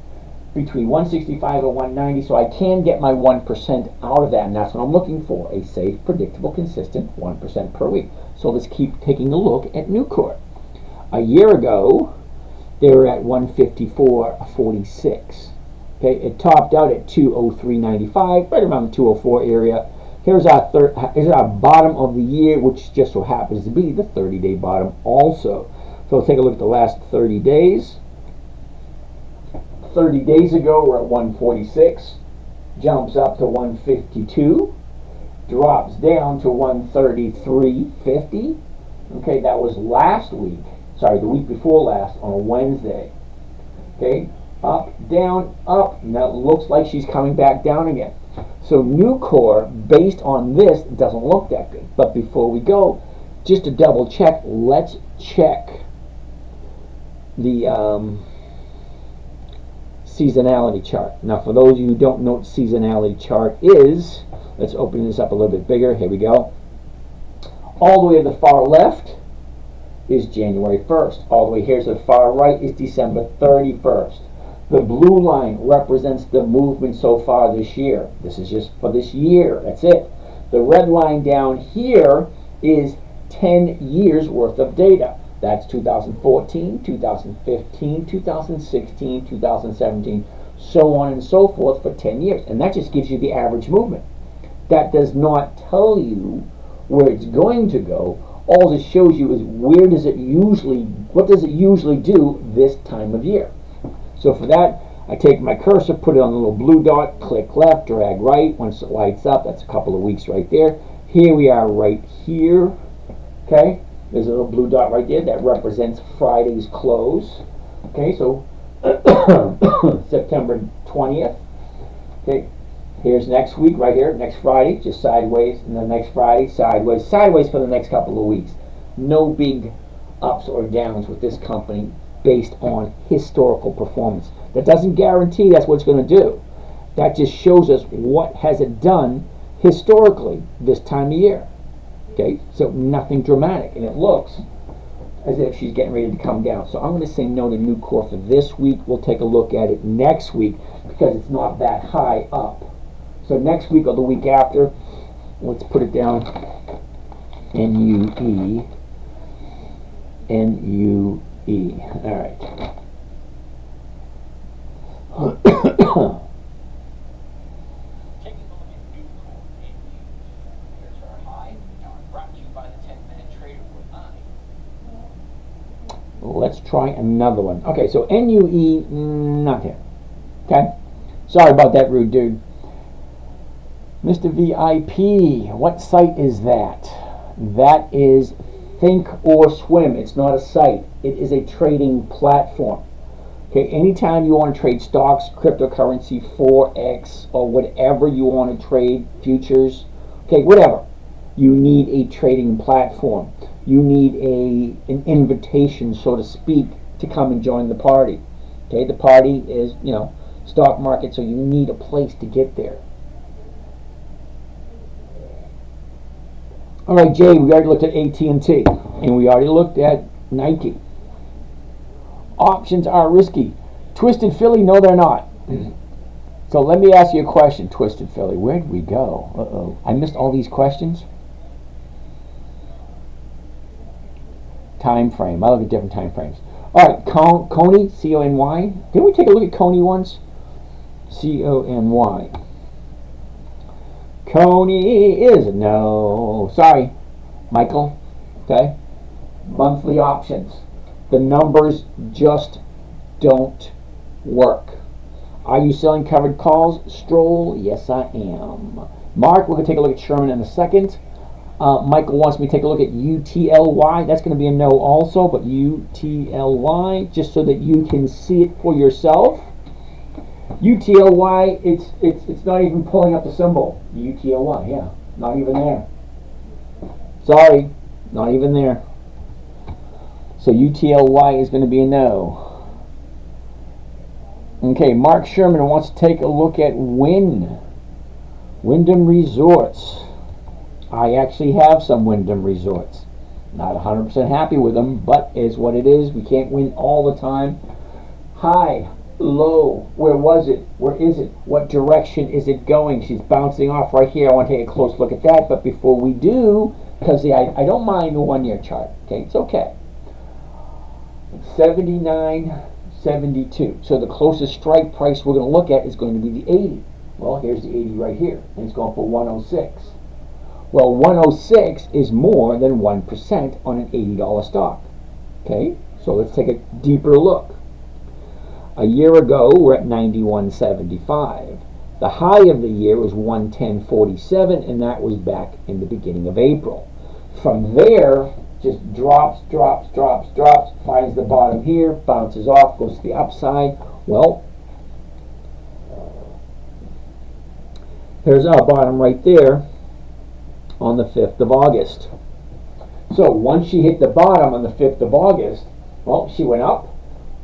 Speaker 1: between 165 and 190, so I can get my 1% out of that, and that's what I'm looking for, a safe, predictable, consistent 1% per week. So let's keep taking a look at Nucor. A year ago, they were at 154.46. Okay, it topped out at 203.95, right around the 204 area. Here's our bottom of the year, which just so happens to be the 30-day bottom also. So let's take a look at the last 30 days. 30 days ago, we're at 146, jumps up to 152, drops down to 133.50. Okay, that was last week. Sorry, the week before last on a Wednesday. Okay, up, down, up. Now it looks like she's coming back down again. So Nucor, based on this, doesn't look that good. But before we go, just to double check, let's check the seasonality chart. Now, for those of you who don't know what seasonality chart is, let's open this up a little bit bigger. Here we go. All the way to the far left is January 1st. All the way here to the far right is December 31st. The blue line represents the movement so far this year. This is just for this year. That's it. The red line down here is 10 years worth of data. That's 2014, 2015, 2016, 2017, so on and so forth for 10 years. And that just gives you the average movement. That does not tell you where it's going to go. All this shows you is what does it usually do this time of year. So for that, I take my cursor, put it on the little blue dot, click left, drag right. Once it lights up, that's a couple of weeks right there. Here we are right here. Okay, there's a little blue dot right there that represents Friday's close. Okay, so September 20th. Okay, here's next week right here, next Friday, just sideways, and then next Friday, sideways, sideways for the next couple of weeks. No big ups or downs with this company based on historical performance. That doesn't guarantee that's what it's going to do. That just shows us what has it done historically this time of year. Okay, so nothing dramatic, and it looks as if she's getting ready to come down. So I'm going to say no to Nucor for this week. We'll take a look at it next week because it's not that high up. So next week or the week after, let's put it down. NUE. NUE. All right.
Speaker 2: Taking a look at Nucor in use. Here's our high. Brought to you by the 10-minute trader with I.
Speaker 1: Let's try another one. Okay, so NUE, not here. Okay? Sorry about that, rude dude. Mr. VIP, what site is that? That is Think or Swim. It's not a site. It is a trading platform. Okay, anytime you want to trade stocks, cryptocurrency, Forex, or whatever you want to trade, futures, okay, whatever, you need a trading platform. You need an invitation, so to speak, to come and join the party. Okay, the party is, stock market, so you need a place to get there. All right, Jay, we already looked at AT&T, and we already looked at Nike. Options are risky. Twisted Philly, no, they're not. So let me ask you a question, Twisted Philly. Where did we go? Uh-oh. I missed all these questions. Time frame. I look at different time frames. All right, Coney, C-O-N-Y. Didn't we take a look at Coney once? C-O-N-Y. Coney is no. Sorry, Michael. Okay. Monthly options. The numbers just don't work. Are you selling covered calls? Stroll? Yes, I am. Mark, we're going to take a look at Sherman in a second. Michael wants me to take a look at UTLY. That's going to be a no also, but UTLY, just so that you can see it for yourself. UTLY, it's not even pulling up the symbol. UTLY, yeah, not even there. Sorry, not even there. So UTLY is going to be a no. Okay, Mark Sherman wants to take a look at Wyndham Resorts. I actually have some Wyndham Resorts. Not 100% happy with them, but is what it is. We can't win all the time. High, low, where was it? Where is it? What direction is it going? She's bouncing off right here. I want to take a close look at that, but before we do, because I don't mind the 1 year chart. Okay, it's okay. 79.72. So the closest strike price we're going to look at is going to be the 80. Well, here's the 80 right here, and it's going for 106. Well, 106 is more than 1% on an $80 stock. Okay, so let's take a deeper look. A year ago, we're at 91.75. The high of the year was 110.47, and that was back in the beginning of April. From there, just drops, finds the bottom here, bounces off, goes to the upside. Well, there's our bottom right there on the 5th of August. So once she hit the bottom on the 5th of August, well, she went up,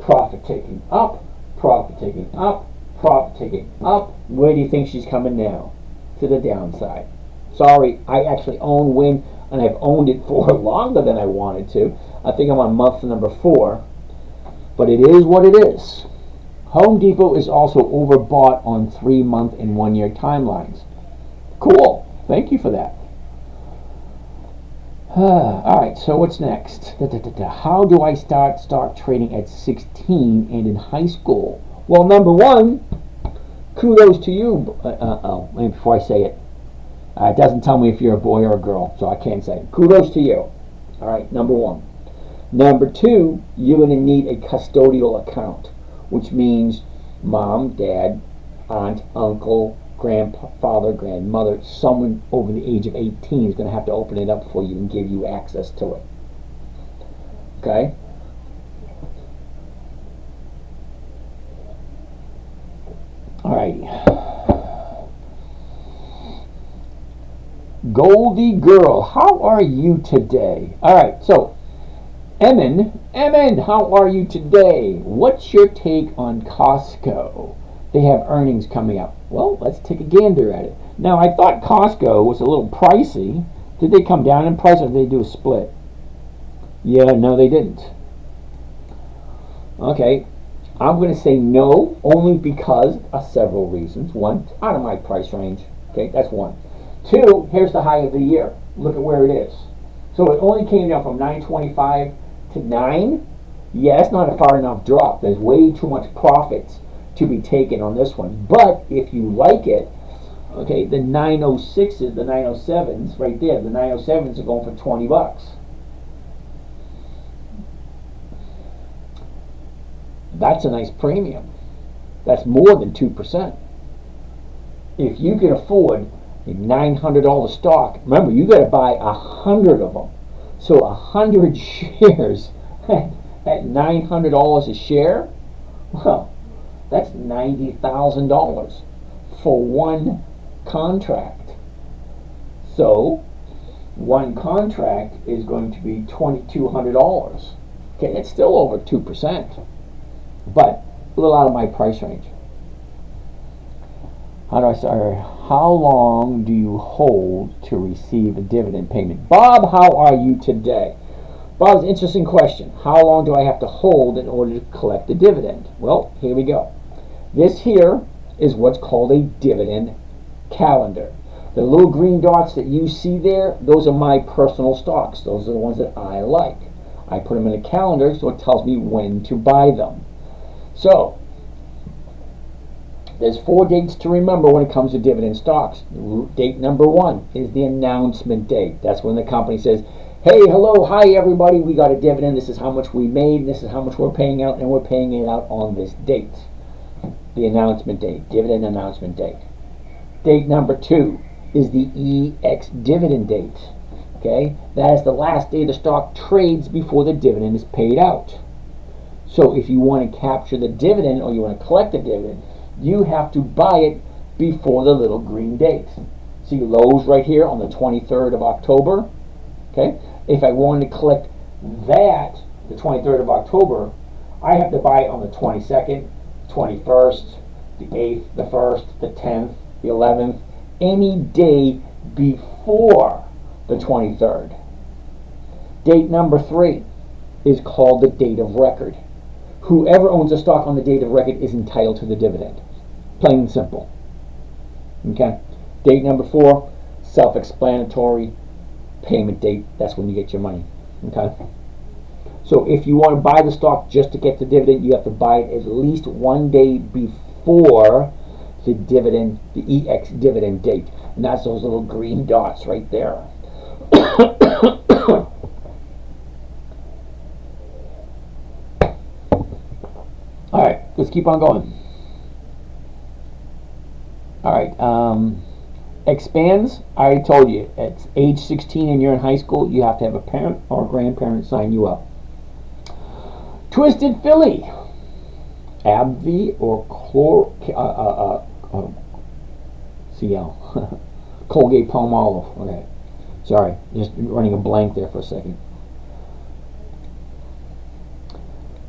Speaker 1: profit taking up, profit taking up, profit taking up. Where do you think she's coming now? To the downside. Sorry, I actually own Wynn, and I've owned it for longer than I wanted to. I think I'm on month number 4. But it is what it is. Home Depot is also overbought on 3-month and 1 year timelines. Cool. Thank you for that. Alright, so what's next? How do I start trading at 16 and in high school? Well, number one, kudos to you. Before I say it, it doesn't tell me if you're a boy or a girl, so I can't say it. Kudos to you. Alright, number one. Number two, you're going to need a custodial account, which means mom, dad, aunt, uncle, grandfather, grandmother, someone over the age of 18 is going to have to open it up for you and give you access to it. Okay? Alrighty. Goldie girl, how are you today? Alright, so Emin, how are you today? What's your take on Costco? They have earnings coming up. Well, let's take a gander at it. Now, I thought Costco was a little pricey. Did they come down in price, or did they do a split? Yeah, no, they didn't. Okay, I'm going to say no, only because of several reasons. One, out of my price range. Okay, that's one. Two, here's the high of the year. Look at where it is. So it only came down from 925 to 9. Yeah, it's not a far enough drop. There's way too much profits to be taken on this one. But if you like it, okay, the 906s, the 907s, right there, the 907s are going for 20 bucks. That's a nice premium. That's more than 2%. If you can afford a $900 stock, remember, you got to buy 100 of them. So 100 shares at $900 a share, well, that's $90,000 for one contract. So one contract is going to be $2,200. Okay, it's still over 2%, but a little out of my price range. How do I start? How long do you hold to receive a dividend payment? Bob, how are you today? Bob's interesting question. How long do I have to hold in order to collect the dividend? Well, here we go. This here is what's called a dividend calendar. The little green dots that you see there, those are my personal stocks. Those are the ones that I like. I put them in a calendar so it tells me when to buy them. So, there's 4 dates to remember when it comes to dividend stocks. Date number 1 is the announcement date. That's when the company says, hey, hello, hi everybody, we got a dividend, this is how much we made, this is how much we're paying out, and we're paying it out on this date. The announcement date, dividend announcement date. Date number 2 is the EX dividend date. Okay, that is the last day the stock trades before the dividend is paid out. So if you want to capture the dividend or you want to collect the dividend, you have to buy it before the little green date. See Lowe's right here on the 23rd of October. Okay, if I wanted to collect that, the 23rd of October, I have to buy it on the 22nd, 21st, the 8th, the 1st, the 10th, the 11th, any day before the 23rd. Date number 3 is called the date of record. Whoever owns a stock on the date of record is entitled to the dividend. Plain and simple. Okay. Date number 4, self-explanatory. Payment date, that's when you get your money. Okay. So if you want to buy the stock just to get the dividend, you have to buy it at least 1 day before the dividend, the EX dividend date. And that's those little green dots right there. All right, let's keep on going. All right, expands, I already told you, at age 16 and you're in high school, you have to have a parent or a grandparent sign you up. Twisted Philly, AbbVie or CL, Colgate Palmolive. Okay, sorry, just running a blank there for a second.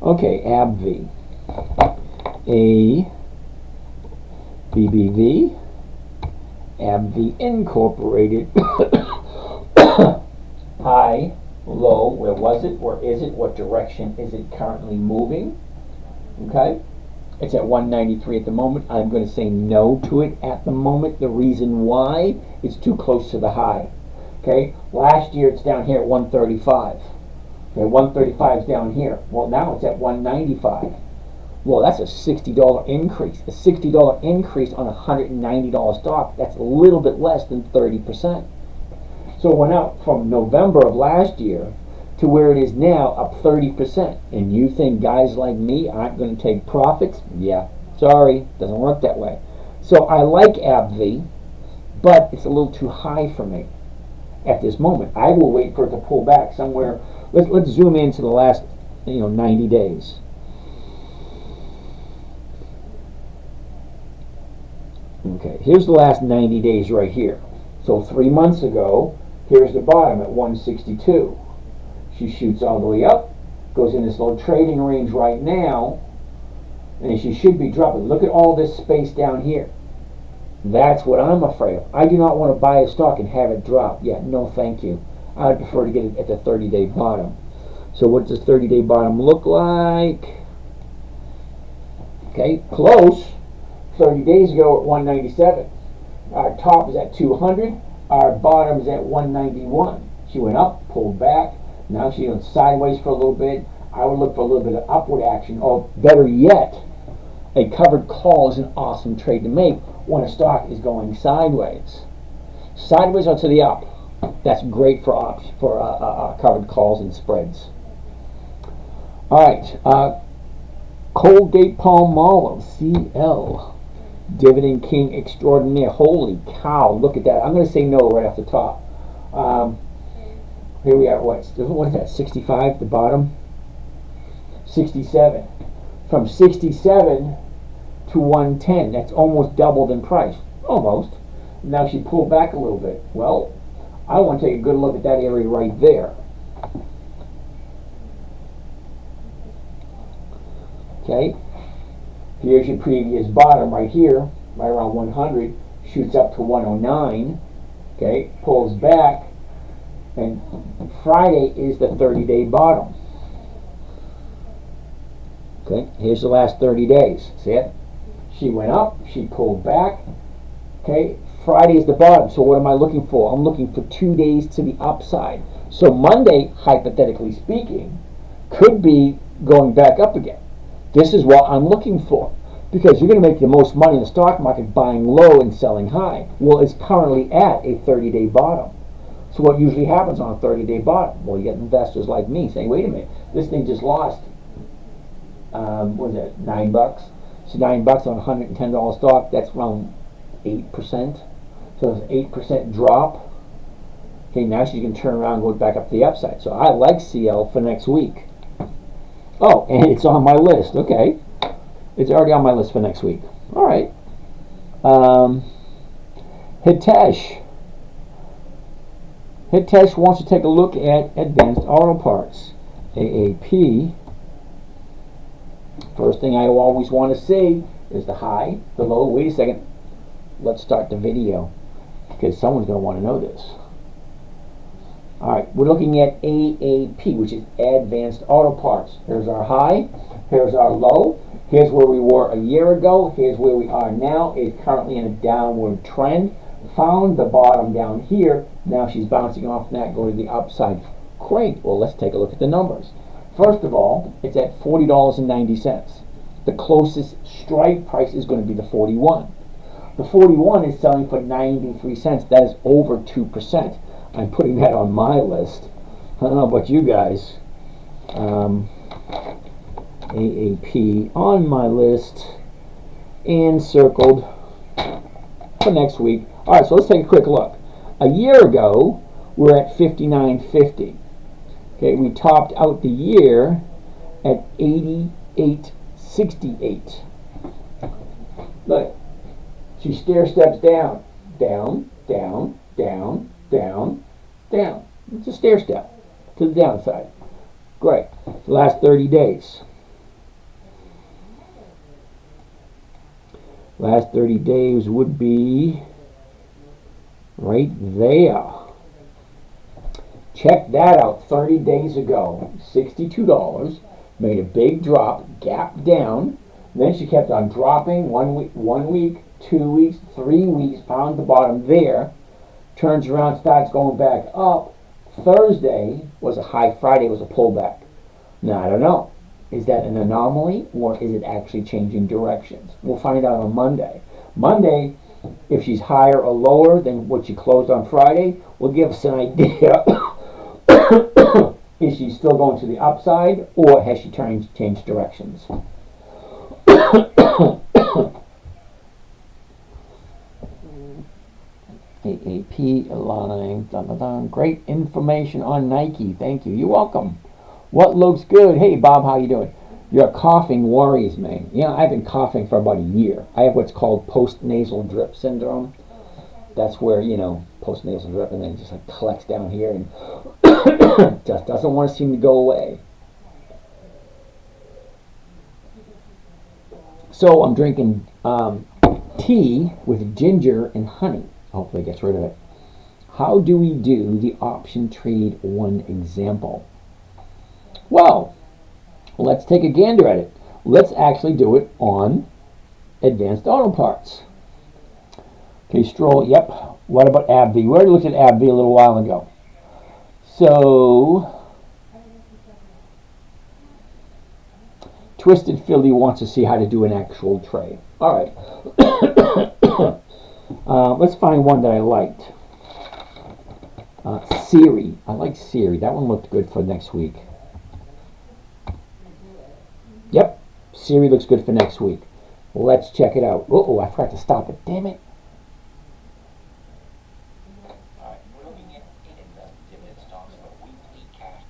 Speaker 1: Okay, AbbVie, ABBV, AbbVie Incorporated. High, low, where was it, where is it, what direction is it currently moving? Okay, it's at 193 at the moment. I'm going to say no to it at the moment. The reason why, it's too close to the high. Okay, last year it's down here at 135. Okay, 135 is down here. Well, now it's at 195. Well, that's a $60 increase. A $60 increase on a $190 stock, that's a little bit less than 30%. So it went out from November of last year to where it is now, up 30%. And you think guys like me aren't going to take profits? Yeah, Sorry, doesn't work that way. So I like AbbVie, but it's a little too high for me at this moment. I will wait for it to pull back somewhere. Let's zoom into the last 90 days. Okay, here's the last 90 days right here. So 3 months ago, here's the bottom at 162. She shoots all the way up, goes in this little trading range right now, and she should be dropping. Look at all this space down here. That's what I'm afraid of. I do not want to buy a stock and have it drop. Yeah, no thank you. I'd prefer to get it at the 30-day bottom. So what does 30-day bottom look like? Okay, close. 30 days ago at 197. Our top is at 200. Our bottom is at 191. She went up, pulled back. Now she went sideways for a little bit. I would look for a little bit of upward action. Or better yet, a covered call is an awesome trade to make when a stock is going sideways. Sideways or to the up. That's great for covered calls and spreads. All right. Colgate-Palmolive, CL. Dividend King Extraordinaire. Holy cow, look at that. I'm going to say no right off the top. Here we are, what is that, 65, the bottom? 67. From 67 to 110, that's almost doubled in price. Almost. Now she pulled back a little bit. Well, I want to take a good look at that area right there. Okay. Here's your previous bottom right here, right around 100, shoots up to 109, okay, pulls back, and Friday is the 30-day bottom. Okay, here's the last 30 days. See it? She went up, she pulled back, okay, Friday is the bottom. So what am I looking for? I'm looking for 2 days to the upside. So Monday, hypothetically speaking, could be going back up again. This is what I'm looking for, because you're going to make the most money in the stock market buying low and selling high. Well, it's currently at a 30-day bottom. So what usually happens on a 30-day bottom? Well, you get investors like me saying, wait a minute, this thing just lost, what is it, $9? So $9 on a $110 stock, that's around 8%. So it's an 8% drop. Okay, now she's going to turn around and go back up to the upside. So I like CL for next week. Oh, and it's on my list. Okay. It's already on my list for next week. All right. Hitesh. Hitesh wants to take a look at Advanced Auto Parts. AAP. First thing I always want to see is the high, the low. Wait a second. Let's start the video, because someone's going to want to know this. Alright, we're looking at AAP, which is Advanced Auto Parts. Here's our high, here's our low, here's where we were a year ago, here's where we are now. It's currently in a downward trend. Found the bottom down here, now she's bouncing off that, going to the upside. Great, well let's take a look at the numbers. First of all, it's at $40.90. The closest strike price is going to be the 41. The 41 is selling for 93 cents. That is over 2%. I'm putting that on my list. I don't know about you guys. AAP on my list and circled for next week. All right, so let's take a quick look. A year ago, we're at $59.50. Okay, we topped out the year at $88.68. Look, she stair steps down, down, down, down, down, down. It's a stair step to the downside. Great. The last 30 days. Last 30 days would be right there. Check that out. 30 days ago, $62. Made a big drop, gap down. Then she kept on dropping 1 week, 2 weeks, 3 weeks, found the bottom there. Turns around, starts going back up. Thursday was a high, Friday was a pullback. Now, I don't know. Is that an anomaly, or is it actually changing directions? We'll find out on Monday. Monday, if she's higher or lower than what she closed on Friday, will give us an idea. Is she still going to the upside, or has she changed directions? AAP Align. Dun, dun, dun. Great information on Nike. Thank you. You're welcome. What looks good? Hey, Bob, how you doing? Your coughing worries me. You know, I've been coughing for about a year. I have what's called post-nasal drip syndrome. That's where, you know, post-nasal drip, and then it just like collects down here and just doesn't want to seem to go away. So I'm drinking tea with ginger and honey. Hopefully it gets rid of it. How do we do the option trade one example? Well, let's take a gander at it. Let's actually do it on Advanced Auto Parts. Okay, Stroll, yep. What about AbbVie? We already looked at AbbVie a little while ago. So, Twisted Philly wants to see how to do an actual trade. All right. Let's find one that I liked. Siri. I like Siri. That one looked good for next week. Yep. Siri looks good for next week. Let's check it out. Uh-oh, I forgot to stop it. Damn it.
Speaker 2: Alright, we're looking at investment dividend stocks for weekly cash.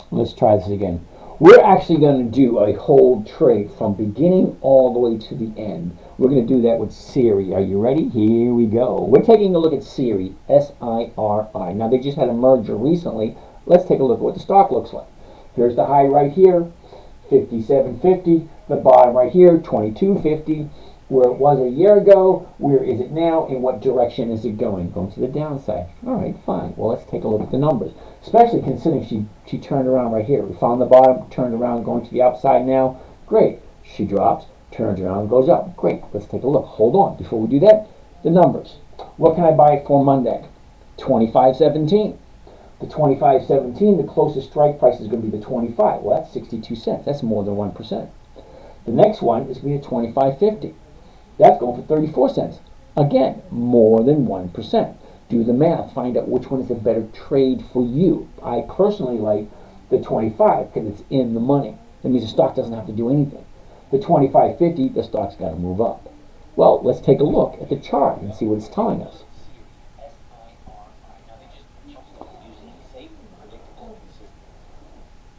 Speaker 1: Let's try this again. We're actually going to do a whole trade from beginning all the way to the end. We're going to do that with Siri. Are you ready? Here we go. We're taking a look at Siri, S-I-R-I. Now, they just had a merger recently. Let's take a look at what the stock looks like. Here's the high right here, 57.50. The bottom right here, 22.50. Where it was a year ago, where is it now, and what direction is it going? Going to the downside. All right, fine. Well, let's take a look at the numbers, especially considering she turned around right here. We found the bottom, turned around, going to the upside now. Great. She drops, turns around, goes up. Great. Let's take a look. Hold on. Before we do that, the numbers. What can I buy for Monday? 25.17. The 25.17, the closest strike price is going to be the 25. Well, that's 62 cents. That's more than 1%. The next one is going to be a 25.50. That's going for 34 cents. Again, more than 1%. Do the math. Find out which one is a better trade for you. I personally like the 25 because it's in the money. That means the stock doesn't have to do anything. The 25.50, the stock's got to move up. Well, let's take a look at the chart and see what it's telling us.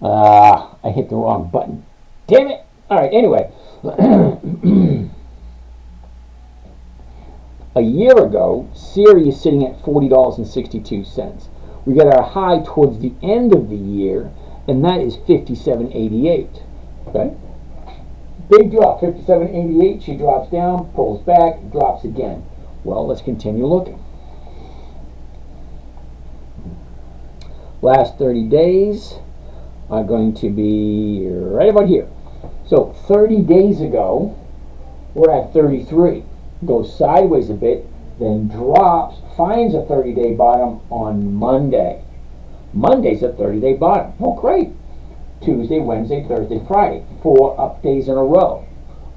Speaker 1: I hit the wrong button. Damn it! All right, anyway. A year ago, Siri is sitting at $40.62. We got our high towards the end of the year, and that is $57.88. Okay? Big drop, $57.88. She drops down, pulls back, drops again. Well, let's continue looking. Last 30 days are going to be right about here. So 30 days ago, we're at 33. Goes sideways a bit, then drops, finds a 30-day bottom on Monday. Monday's a 30-day bottom. Oh, great. Tuesday, Wednesday, Thursday, Friday. 4 up days in a row.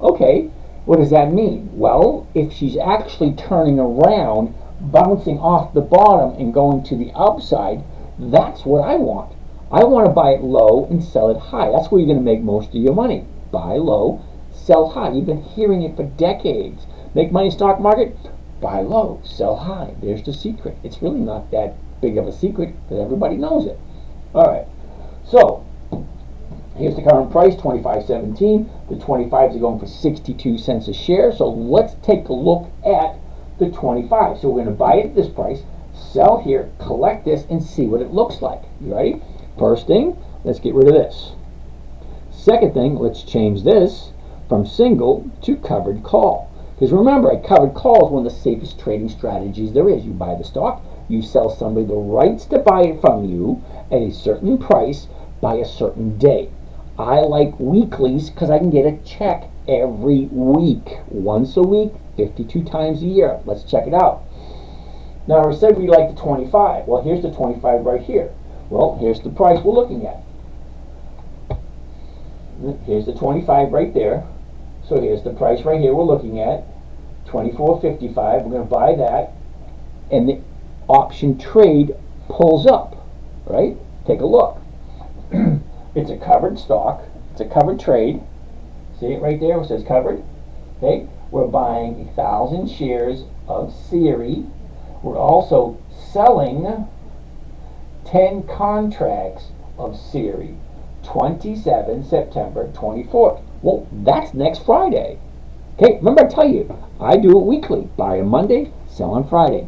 Speaker 1: Okay, what does that mean? Well, if she's actually turning around, bouncing off the bottom and going to the upside, that's what I want. I want to buy it low and sell it high. That's where you're going to make most of your money. Buy low, sell high. You've been hearing it for decades. Make money stock market, buy low, sell high. There's the secret. It's really not that big of a secret because everybody knows it. All right. So here's the current price, $25.17. The 25s are going for 62 cents a share. So let's take a look at the 25. So we're going to buy it at this price, sell here, collect this, and see what it looks like. You ready? First thing, let's get rid of this. Second thing, let's change this from single to covered call. Because remember, a covered call is one of the safest trading strategies there is. You buy the stock, you sell somebody the rights to buy it from you at a certain price by a certain day. I like weeklies because I can get a check every week. Once a week, 52 times a year. Let's check it out. Now, we said we like the 25. Well, here's the 25 right here. Well, here's the price we're looking at. Here's the 25 right there. So here's the price right here we're looking at, $24.55. We're going to buy that, and the option trade pulls up, right? Take a look. It's a covered stock. It's a covered trade. See it right there? It says covered. Okay, we're buying 1,000 shares of Siri. We're also selling 10 contracts of Siri. 27 September 24th. Well, that's next Friday. Okay, remember I tell you, I do it weekly. Buy on Monday, sell on Friday.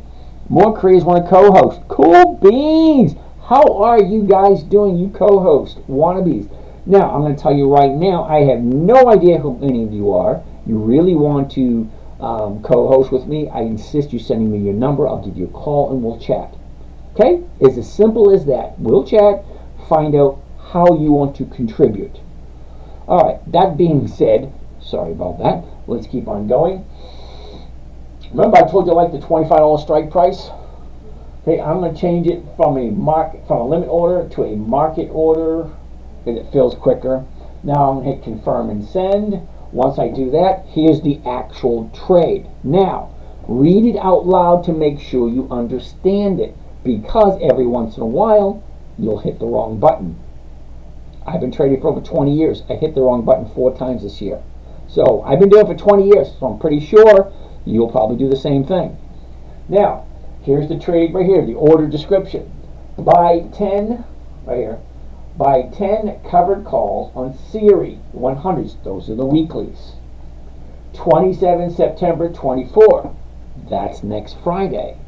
Speaker 1: More creators want to co-host. Cool beans! How are you guys doing, you co-host wannabes? Now, I'm going to tell you right now, I have no idea who any of you are. You really want to co-host with me, I insist you sending me your number. I'll give you a call and we'll chat. Okay? It's as simple as that. We'll chat, find out how you want to contribute. Alright, that being said, sorry about that. Let's keep on going. Remember I told you I like the $25 strike price? Okay, I'm going to change it from a limit order to a market order because it feels quicker. Now I'm going to hit confirm and send. Once I do that, here's the actual trade. Now, read it out loud to make sure you understand it, because every once in a while you'll hit the wrong button. I've been trading for over 20 years. I hit the wrong button 4 times this year. So I've been doing it for 20 years, so I'm pretty sure you'll probably do the same thing. Now, here's the trade right here, the order description. Buy 10, right here, buy 10 covered calls on Siri 100s. Those are the weeklies. 27 September 24. That's next Friday.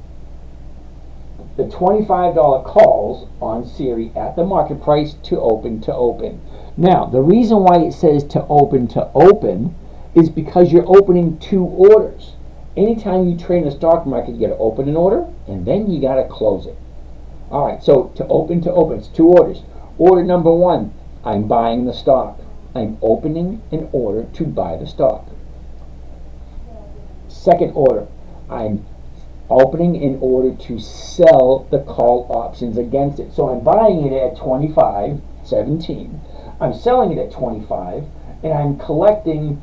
Speaker 1: The $25 calls on Siri at the market price to open to open. Now, the reason why it says to open is because you're opening 2 orders. Anytime you trade in the stock market, you got to open an order and then you got to close it. All right, so to open, it's 2 orders. Order number 1, I'm buying the stock. I'm opening an order to buy the stock. Second order, I'm opening in order to sell the call options against it. So I'm buying it at 25.17. I'm selling it at 25, and I'm collecting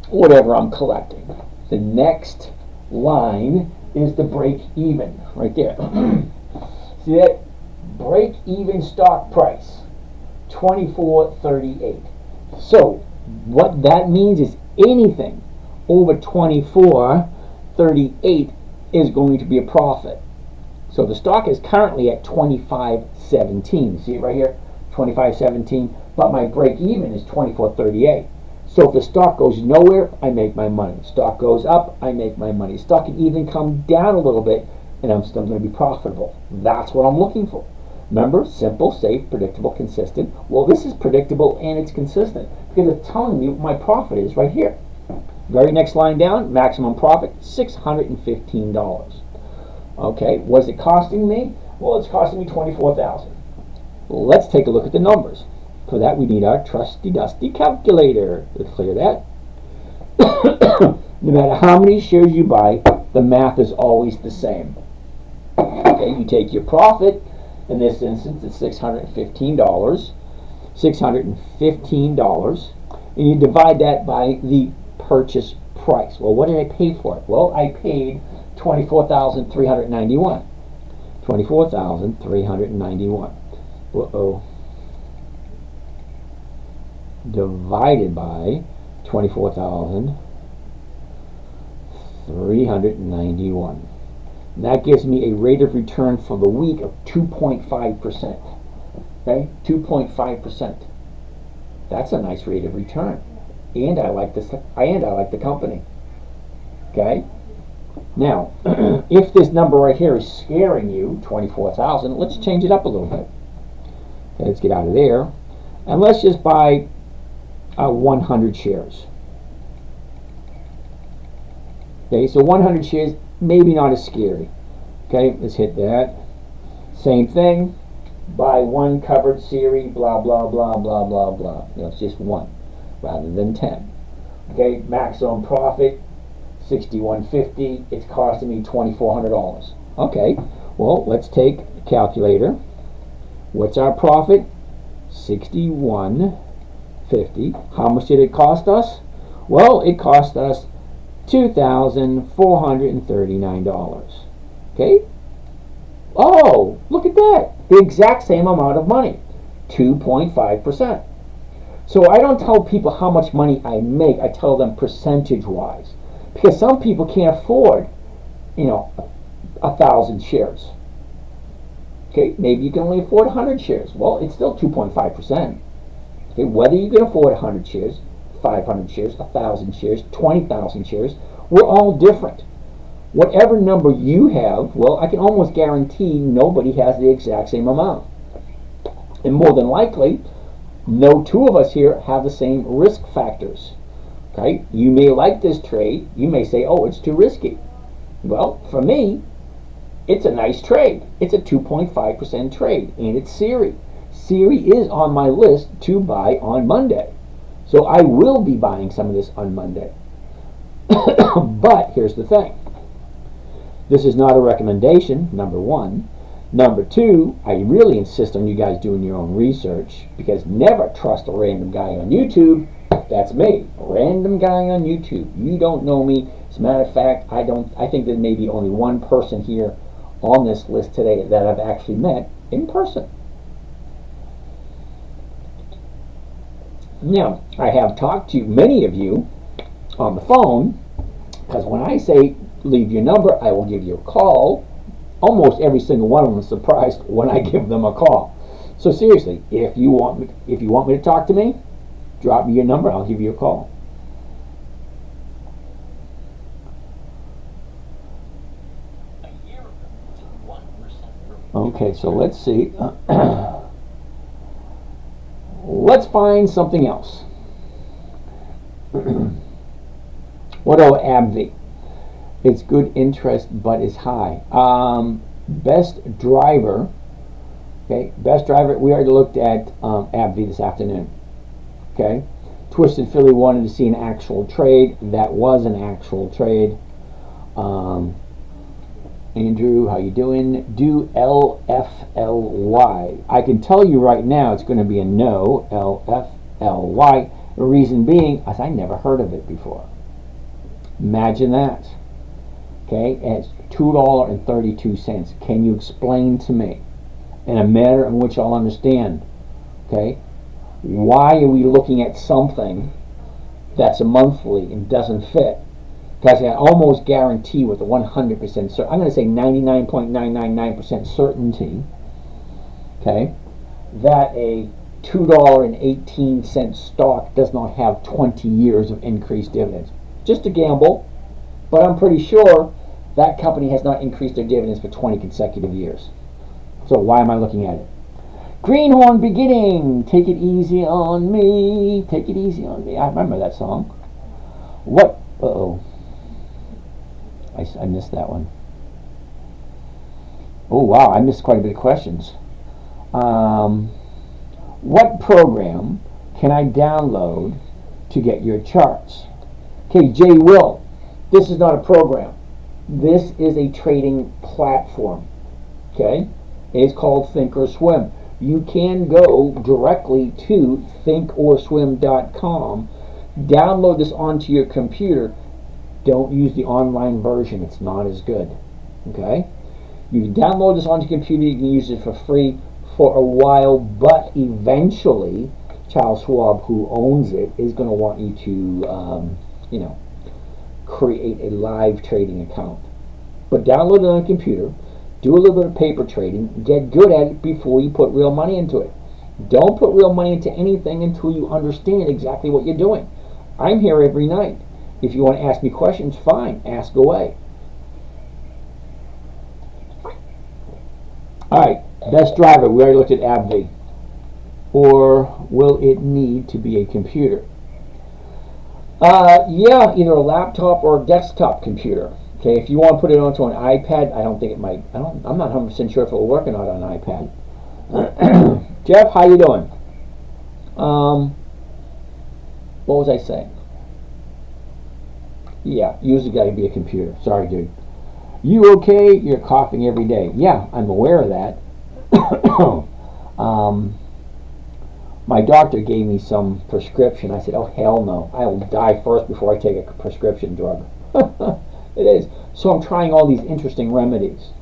Speaker 1: whatever I'm collecting. The next line is the break even right there. See that? Break even stock price, $24.38. So what that means is anything over $24.38 is going to be a profit. So the stock is currently at $25.17. See it right here? $25.17. But my break even is $24.38. So if the stock goes nowhere, I make my money. Stock goes up, I make my money. Stock can even come down a little bit, and I'm still going to be profitable. That's what I'm looking for. Remember, simple, safe, predictable, consistent. Well, this is predictable and it's consistent because it's telling me what my profit is right here. Very next line down, maximum profit, $615. Okay, what is it costing me? Well, it's costing me $24,000. Let's take a look at the numbers. For that, we need our trusty dusty calculator. Let's clear that. No matter how many shares you buy, the math is always the same. Okay, you take your profit. In this instance, it's $615. $615. And you divide that by the purchase price. Well, what did I pay for it? Well, I paid $24,391. $24,391. Uh-oh. Divided by 24,391. That gives me a rate of return for the week of 2.5%. Okay, 2.5%. That's a nice rate of return, and I like this. And I like the company. Okay. Now, if this number right here is scaring you, 24,000, let's change it up a little bit. Okay, let's get out of there, and let's just buy 100 shares. Okay, so 100 shares, maybe not as scary. Okay, let's hit that. Same thing. Buy 1 covered Siri, blah, blah, blah, blah, blah, blah. You know, it's just 1 rather than 10. Okay, maximum profit, $61.50. It's costing me $2,400. Okay, well, let's take a calculator. What's our profit? $61.50. How much did it cost us? Well, it cost us $2,439. Okay? Oh, look at that. The exact same amount of money. 2.5%. So I don't tell people how much money I make. I tell them percentage-wise, because some people can't afford, 1,000 shares. Okay, maybe you can only afford 100 shares. Well, it's still 2.5%. Okay, whether you can afford 100 shares, 500 shares, 1,000 shares, 20,000 shares, we're all different. Whatever number you have, well, I can almost guarantee nobody has the exact same amount. And more than likely, no two of us here have the same risk factors. Okay, you may like this trade. You may say, oh, it's too risky. Well, for me, it's a nice trade. It's a 2.5% trade, and it's Siri. Siri is on my list to buy on Monday. So I will be buying some of this on Monday. But here's the thing. This is not a recommendation, number one. Number two, I really insist on you guys doing your own research, because never trust a random guy on YouTube. That's me, a random guy on YouTube. You don't know me. As a matter of fact, I think there may be only one person here on this list today that I've actually met in person. Now, I have talked to many of you on the phone, because when I say leave your number, I will give you a call. Almost every single one of them is surprised when I give them a call. So seriously, if you want me to talk to me, drop me your number. I'll give you a call.
Speaker 2: A year ago, 1%
Speaker 1: Okay, so let's see. Let's find something else. What about AbbVie? It's good interest, but is high. Best driver. Okay, best driver. We already looked at AbbVie this afternoon. Okay, Twisted Philly wanted to see an actual trade. That was an actual trade. Andrew, how you doing? Do LFLY. I can tell you right now it's going to be a no, LFLY. The reason being, as I never heard of it before. Imagine that. Okay, it's $2.32. Can you explain to me, in a manner in which I'll understand, okay, why are we looking at something that's a monthly and doesn't fit? Because I almost guarantee with a 100%, I'm going to say 99.999% certainty, okay, that a $2.18 stock does not have 20 years of increased dividends. Just a gamble, but I'm pretty sure that company has not increased their dividends for 20 consecutive years. So why am I looking at it? Greenhorn Beginning, take it easy on me, take it easy on me. I remember that song. What? Uh-oh. I missed that one. Oh wow, I missed quite a bit of questions. What program can I download to get your charts? Okay, Jay Will, this is not a program. This is a trading platform. Okay, it's called Thinkorswim. You can go directly to thinkorswim.com, download this onto your computer. Don't use the online version, it's not as good. Okay, you can download this onto your computer. You can use it for free for a while, but eventually Charles Schwab, who owns it, is going to want you to create a live trading account. But download it on a computer, do a little bit of paper trading, get good at it before you put real money into it. Don't put real money into anything until you understand exactly what you're doing. I'm here every night. If you want to ask me questions, fine, ask away. Alright, best driver, we already looked at AbbVie. Or will it need to be a computer? Yeah, either a laptop or a desktop computer. Okay, if you want to put it onto an iPad, I don't think it might. I'm not 100% sure if it will work or not on an iPad. Jeff, how you doing? What was I saying? Yeah, usually got to be a computer. Sorry, dude. You okay? You're coughing every day. Yeah, I'm aware of that. My doctor gave me some prescription. I said, oh, hell no. I will die first before I take a prescription drug. It is. So I'm trying all these interesting remedies.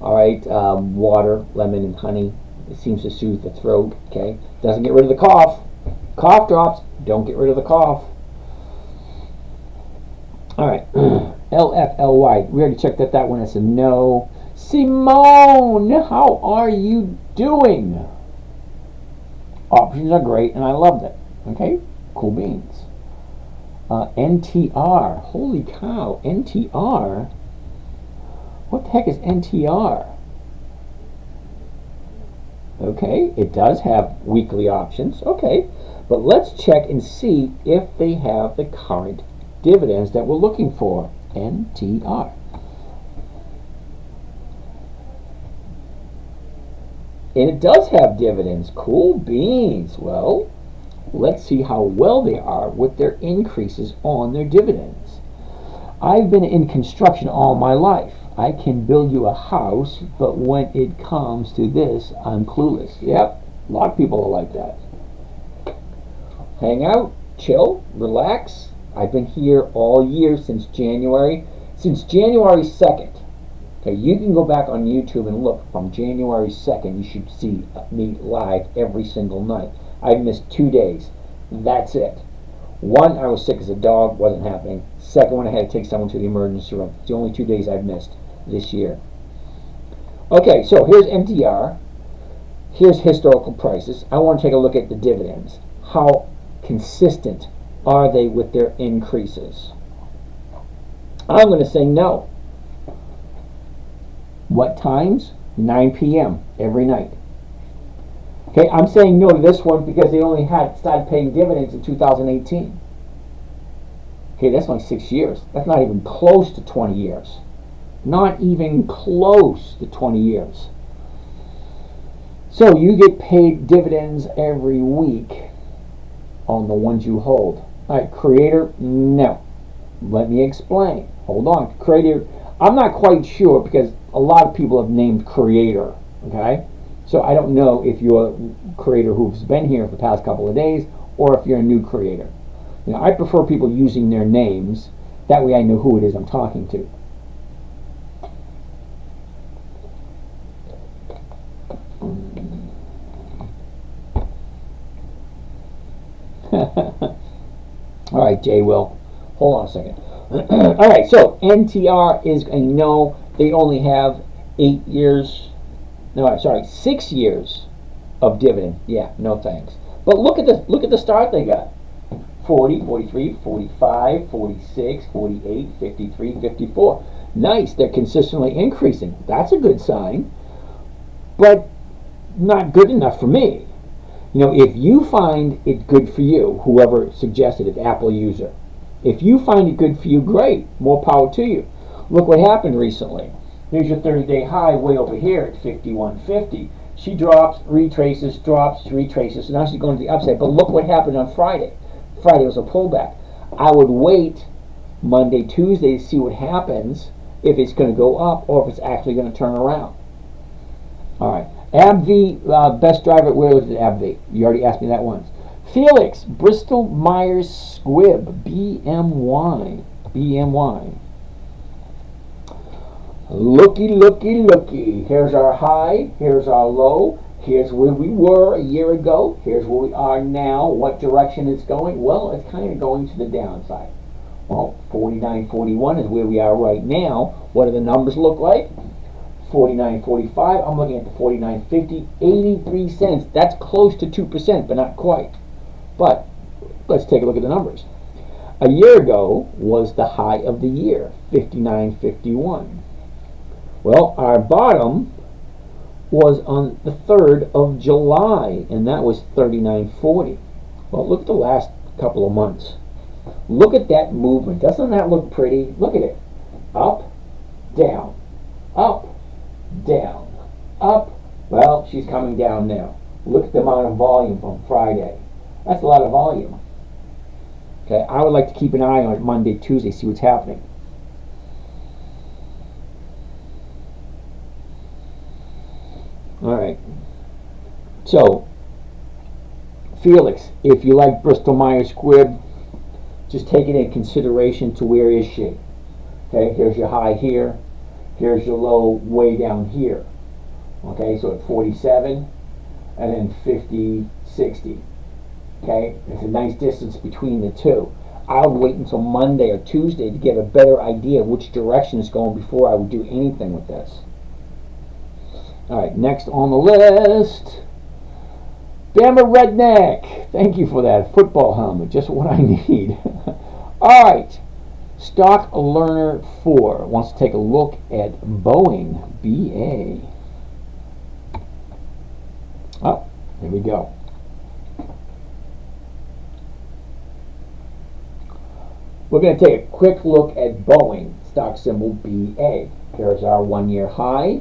Speaker 1: All right, water, lemon, and honey. It seems to soothe the throat. Okay, doesn't get rid of the cough. Cough drops, don't get rid of the cough. All right, LFLY. We already checked that one. That's a no. Simone, how are you doing? Options are great, and I loved it. Okay, cool beans. NTR. Holy cow, NTR? What the heck is NTR? Okay, it does have weekly options. Okay, but let's check and see if they have the current dividends that we're looking for. NTR. And it does have dividends. Cool beans. Well, let's see how well they are with their increases on their dividends. I've been in construction all my life. I can build you a house, but when it comes to this, I'm clueless. Yep, a lot of people are like that. Hang out, chill, relax. I've been here all year since January 2nd. Okay, you can go back on YouTube and look from January 2nd. You should see me live every single night. I've missed 2 days. That's it. One, I was sick as a dog, wasn't happening. Second one, I had to take someone to the emergency room. It's the only 2 days I've missed this year. Okay, so here's NTR. Here's historical prices. I want to take a look at the dividends. How consistent are they with their increases? I'm going to say no. What times? 9 p.m. every night. Okay, I'm saying no to this one because they only started paying dividends in 2018. Okay, that's only 6 years. That's not even close to 20 years. Not even close to 20 years. So you get paid dividends every week on the ones you hold. All right, Creator, no. Let me explain. Hold on, Creator. I'm not quite sure because a lot of people have named Creator. Okay, so I don't know if you're a creator who's been here for the past couple of days or if you're a new creator. You know, I prefer people using their names. That way I know who it is I'm talking to. All right, Jay Will. Hold on a second. All right, so NTR is a no. They only have 8 years. No, sorry, 6 years of dividend. Yeah, no thanks. But look at the start they got. 40, 43, 45, 46, 48, 53, 54. Nice, they're consistently increasing. That's a good sign. But not good enough for me. You know, if you find it good for you, whoever suggested it, Apple user, if you find it good for you, great. More power to you. Look what happened recently. Here's your 30-day high way over here at 51.50. She drops, retraces, drops, retraces. So now she's going to the upside. But look what happened on Friday. Friday was a pullback. I would wait Monday, Tuesday to see what happens, if it's going to go up or if it's actually going to turn around. All right. AbbVie, best driver, where was it, AbbVie? You already asked me that once. Felix, Bristol Myers Squibb, BMY. BMY. Looky, looky, looky. Here's our high. Here's our low. Here's where we were a year ago. Here's where we are now. What direction it's going? Well, it's kind of going to the downside. Well, 49.41 is where we are right now. What do the numbers look like? 49.45. I'm looking at the 49.50. 83 cents. That's close to 2%, but not quite. But let's take a look at the numbers. A year ago was the high of the year, 59.51. Well, our bottom was on the 3rd of July, and that was 39.40. Well, look at the last couple of months. Look at that movement. Doesn't that look pretty? Look at it. Up, down, up, down, up. Well, she's coming down now. Look at the amount of volume from Friday. That's a lot of volume. Okay, I would like to keep an eye on it Monday, Tuesday, see what's happening. All right. So, Felix, if you like Bristol Myers Squibb, just take it in consideration to where is she. Okay, here's your high here. Here's your low way down here. Okay, so at 47 and then 50, 60. Okay, there's a nice distance between the two. I would wait until Monday or Tuesday to get a better idea of which direction it's going before I would do anything with this. All right, next on the list, Bama Redneck. Thank you for that football helmet, just what I need. All right, Stock Learner 4 wants to take a look at Boeing BA. Oh, here we go. We're going to take a quick look at Boeing, stock symbol BA. Here's our 1 year high.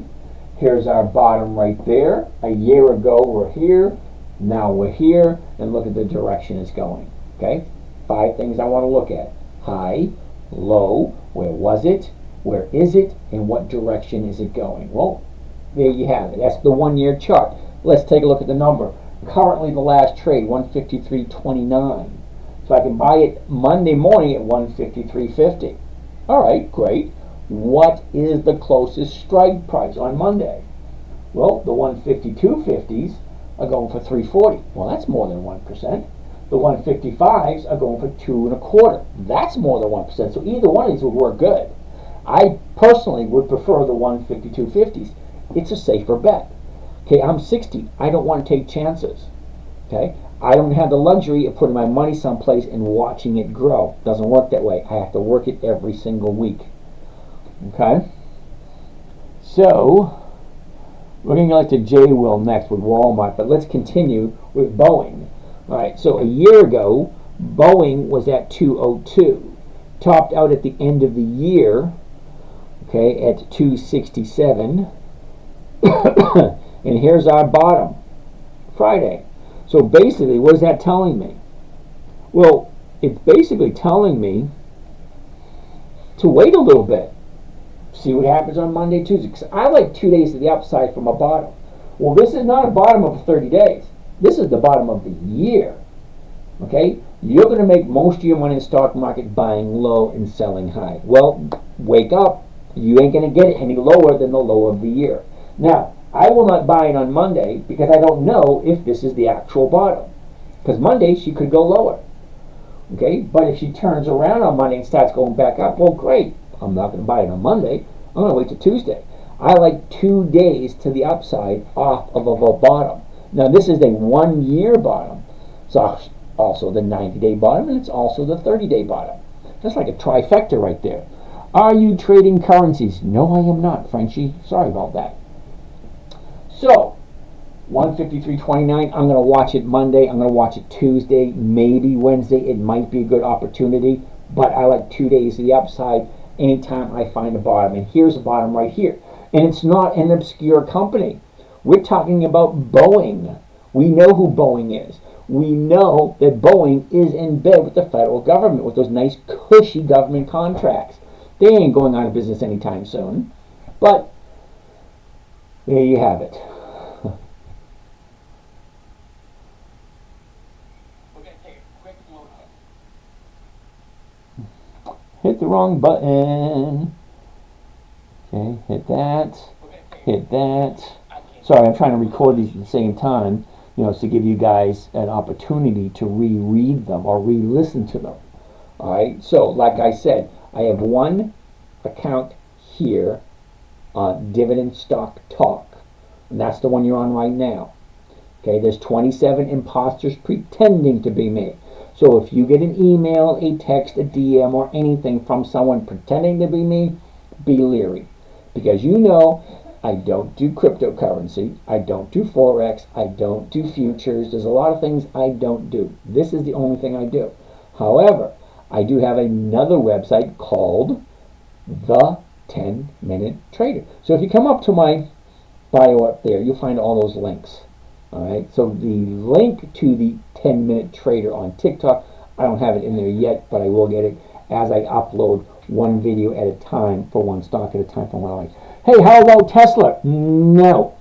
Speaker 1: Here's our bottom right there. A year ago we're here. Now we're here. And look at the direction it's going. Okay? 5 things I want to look at. High, low, where was it, where is it, and what direction is it going? Well, there you have it. That's the 1 year chart. Let's take a look at the number. Currently the last trade, 153.29. So I can buy it Monday morning at 153.50. All right, great. What is the closest strike price on Monday? Well, the 152.50s are going for 340. Well, that's more than 1%. The 155s are going for 2.25. That's more than 1%. So either one of these would work good. I personally would prefer the 152.50s. It's a safer bet. Okay, I'm 60. I don't want to take chances. Okay, I don't have the luxury of putting my money someplace and watching it grow. Doesn't work that way. I have to work it every single week. Okay, so we're going to go to J-Will next with Walmart, but let's continue with Boeing. All right, so a year ago, Boeing was at 202, topped out at the end of the year, okay, at 267, and here's our bottom, Friday. So basically, what is that telling me? Well, it's basically telling me to wait a little bit. See what happens on Monday, Tuesday. Because I like 2 days to the upside from a bottom. Well, this is not a bottom of 30 days. This is the bottom of the year. Okay? You're going to make most of your money in the stock market buying low and selling high. Well, wake up. You ain't going to get it any lower than the low of the year. Now, I will not buy it on Monday because I don't know if this is the actual bottom. Because Monday she could go lower. Okay, but if she turns around on Monday and starts going back up, well, great. I'm not going to buy it on Monday. I'm going to wait till Tuesday. I like 2 days to the upside off of a bottom. Now, this is a 1 year bottom. It's also the 90-day bottom, and it's also the 30-day bottom. That's like a trifecta right there. Are you trading currencies? No, I am not, Frenchie. Sorry about that. So, 153.29, I'm going to watch it Monday, I'm going to watch it Tuesday, maybe Wednesday. It might be a good opportunity, but I like 2 days to the upside anytime I find a bottom. And here's a bottom right here. And it's not an obscure company. We're talking about Boeing. We know who Boeing is. We know that Boeing is in bed with the federal government with those nice cushy government contracts. They ain't going out of business anytime soon. But there you have it. Hit the wrong button. Okay, hit that. Hit that. Sorry, I'm trying to record these at the same time, to give you guys an opportunity to reread them or re-listen to them. All right, so like I said, I have one account here on Dividend Stock Talk, and that's the one you're on right now. Okay, there's 27 imposters pretending to be me. So if you get an email, a text, a DM, or anything from someone pretending to be me, be leery. Because I don't do cryptocurrency, I don't do Forex, I don't do futures. There's a lot of things I don't do. This is the only thing I do. However, I do have another website called The 10-Minute Trader. So if you come up to my bio up there, you'll find all those links. All right, so the link to the 10-Minute Trader on TikTok, I don't have it in there yet, but I will get it as I upload one video at a time for one stock at a time for my life. Hey, how about Tesla? No.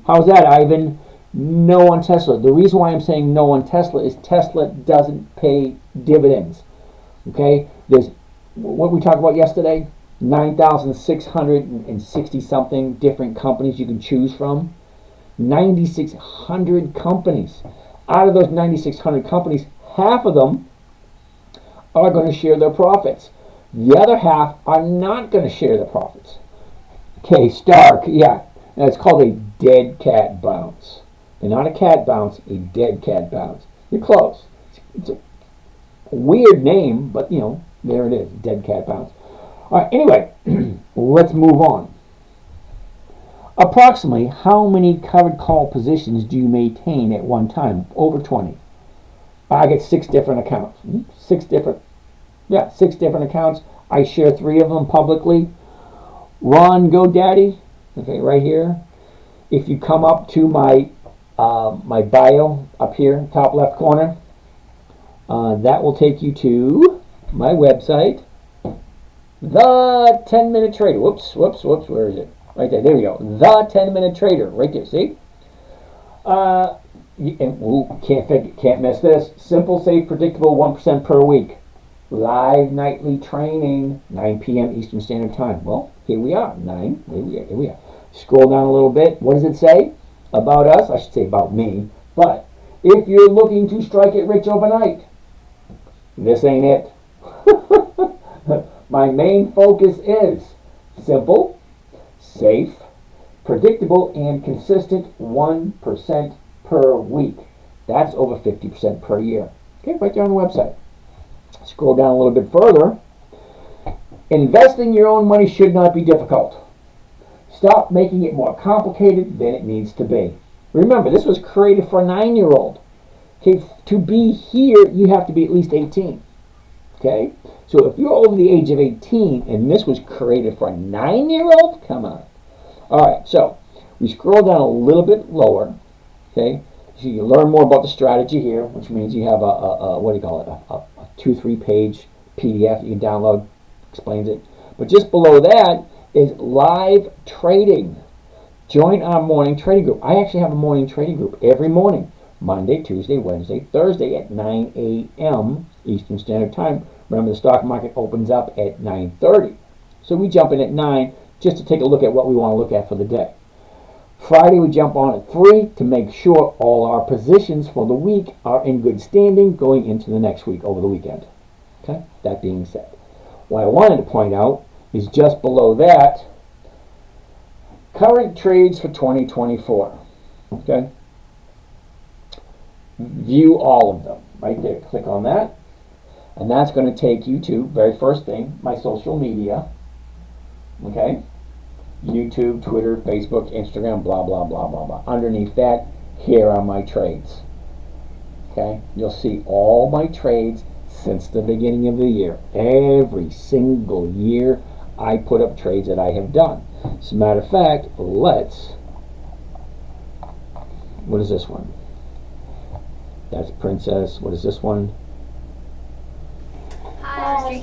Speaker 1: How's that, Ivan? No on Tesla. The reason why I'm saying no on Tesla is Tesla doesn't pay dividends. Okay, there's what we talked about yesterday, 9,660 something different companies you can choose from. 9,600 companies. Out of those 9,600 companies, half of them are going to share their profits. The other half are not going to share their profits. Okay, Stark, yeah. And it's called a dead cat bounce. And not a cat bounce, a dead cat bounce. You're close. It's a weird name, but you know, there it is, dead cat bounce. All right, anyway, let's move on. Approximately how many covered call positions do you maintain at one time? Over 20. I get 6 different accounts. 6 different accounts. I share 3 of them publicly. Ron GoDaddy, okay, right here. If you come up to my my bio up here, top left corner, that will take you to my website, The 10-Minute Trader. Whoops, where is it? Right there, we go. The 10-Minute Trader, right there, see? Can't miss this. Simple, safe, predictable, 1% per week. Live nightly training, 9 p.m. Eastern Standard Time. Well, here we are, here we are. Scroll down a little bit. What does it say about us? I should say about me. But if you're looking to strike it rich overnight, this ain't it. My main focus is simple, safe, predictable, and consistent 1% per week. That's over 50% per year. Okay, right there on the website. Scroll down a little bit further. Investing your own money should not be difficult. Stop making it more complicated than it needs to be. Remember, this was created for a 9-year-old. Okay, to be here, you have to be at least 18. Okay, so if you're over the age of 18 and this was created for a 9-year-old, come on. All right, so we scroll down a little bit lower. Okay, so you learn more about the strategy here, which means you have a 2-3 page PDF you can download, explains it. But just below that is live trading. Join our morning trading group. I actually have a morning trading group every morning, Monday, Tuesday, Wednesday, Thursday at 9 a.m. Eastern Standard Time. Remember, the stock market opens up at 9:30. So we jump in at 9 just to take a look at what we want to look at for the day. Friday, we jump on at 3 to make sure all our positions for the week are in good standing going into the next week over the weekend. Okay, that being said, what I wanted to point out is just below that, current trades for 2024. Okay, view all of them right there. Click on that, and that's going to take you to, very first thing, my social media. Okay, YouTube, Twitter, Facebook, Instagram, blah, blah, blah, blah, blah. Underneath that, here are my trades. Okay, you'll see all my trades since the beginning of the year. Every single year, I put up trades that I have done. As a matter of fact, what is this one? That's Princess. What is this one?
Speaker 3: Hi, and you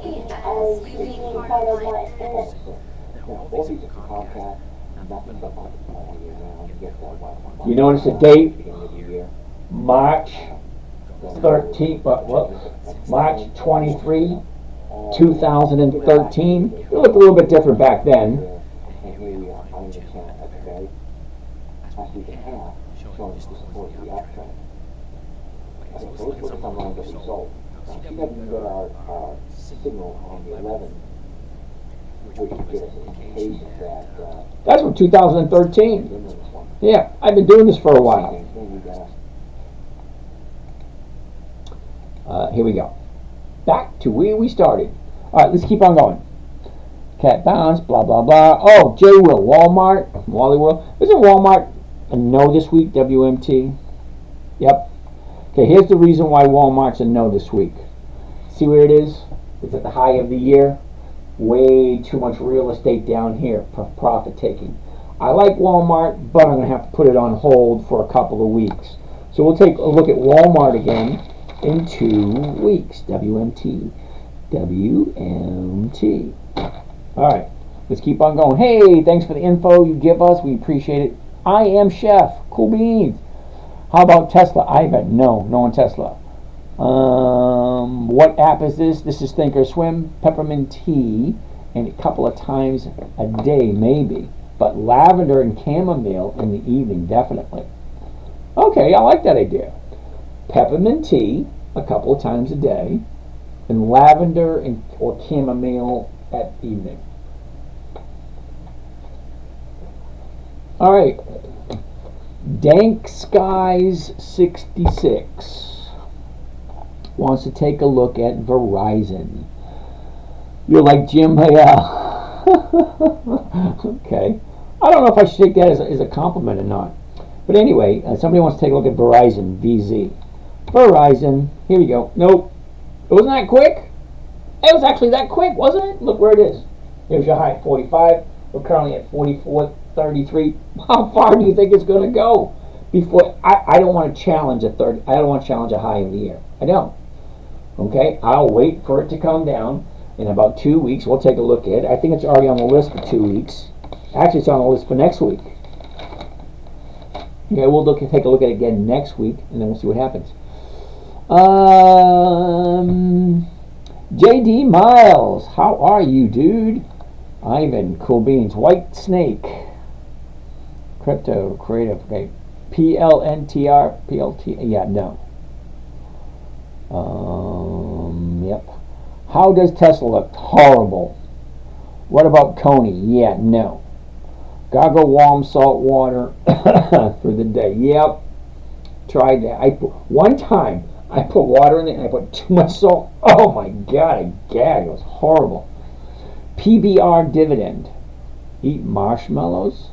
Speaker 3: being part of my
Speaker 1: You notice the date? March 13th, March 23, 2013. It looked a little bit different back then. That's from 2013. Yeah, I've been doing this for a while. Here we go. Back to where we started. All right, let's keep on going. Cat bounce, blah, blah, blah. Oh, J. Will, Walmart, Wally World. Isn't Walmart a no this week, WMT? Yep. Okay, here's the reason why Walmart's a no this week. See where it is? It's at the high of the year. Way too much real estate down here for profit taking. I like Walmart, but I'm going to have to put it on hold for a couple of weeks. So we'll take a look at Walmart again in 2 weeks. WMT. WMT. All right, let's keep on going. Hey, thanks for the info you give us. We appreciate it. I am Chef. Cool beans. How about Tesla? I bet no on Tesla. What app is this? This is Thinkorswim. Peppermint tea, and a couple of times a day maybe. But lavender and chamomile in the evening, definitely. Okay, I like that idea. Peppermint tea a couple of times a day, and lavender or chamomile at evening. All right. Dank Skies 66 wants to take a look at Verizon. You're like, Jim, yeah. Okay. I don't know if I should take that as a compliment or not. But anyway, somebody wants to take a look at Verizon, VZ. Verizon, here we go. Nope. It wasn't that quick. It was actually that quick, wasn't it? Look where it is. Here's your high, 45. We're currently at 44.33. How far do you think it's going to go? Before I don't want to challenge a 30. I don't want to challenge a high of the year. I don't. Okay, I'll wait for it to come down. In about 2 weeks, we'll take a look at it. I think it's already on the list for 2 weeks. Actually, it's on the list for next week. Okay, we'll take a look at it again next week, and then we'll see what happens. JD Miles, how are you, dude? Ivan, cool beans. White Snake, crypto creative. Okay, PLNTR, PLT. Yeah, no. Yep. How does Tesla look? Horrible. What about Coney? Yeah, no. Gaga warm salt water for the day. Yep. Tried that. One time I put water in it and I put too much salt. Oh my god, I gagged. It was horrible. PBR dividend. Eat marshmallows?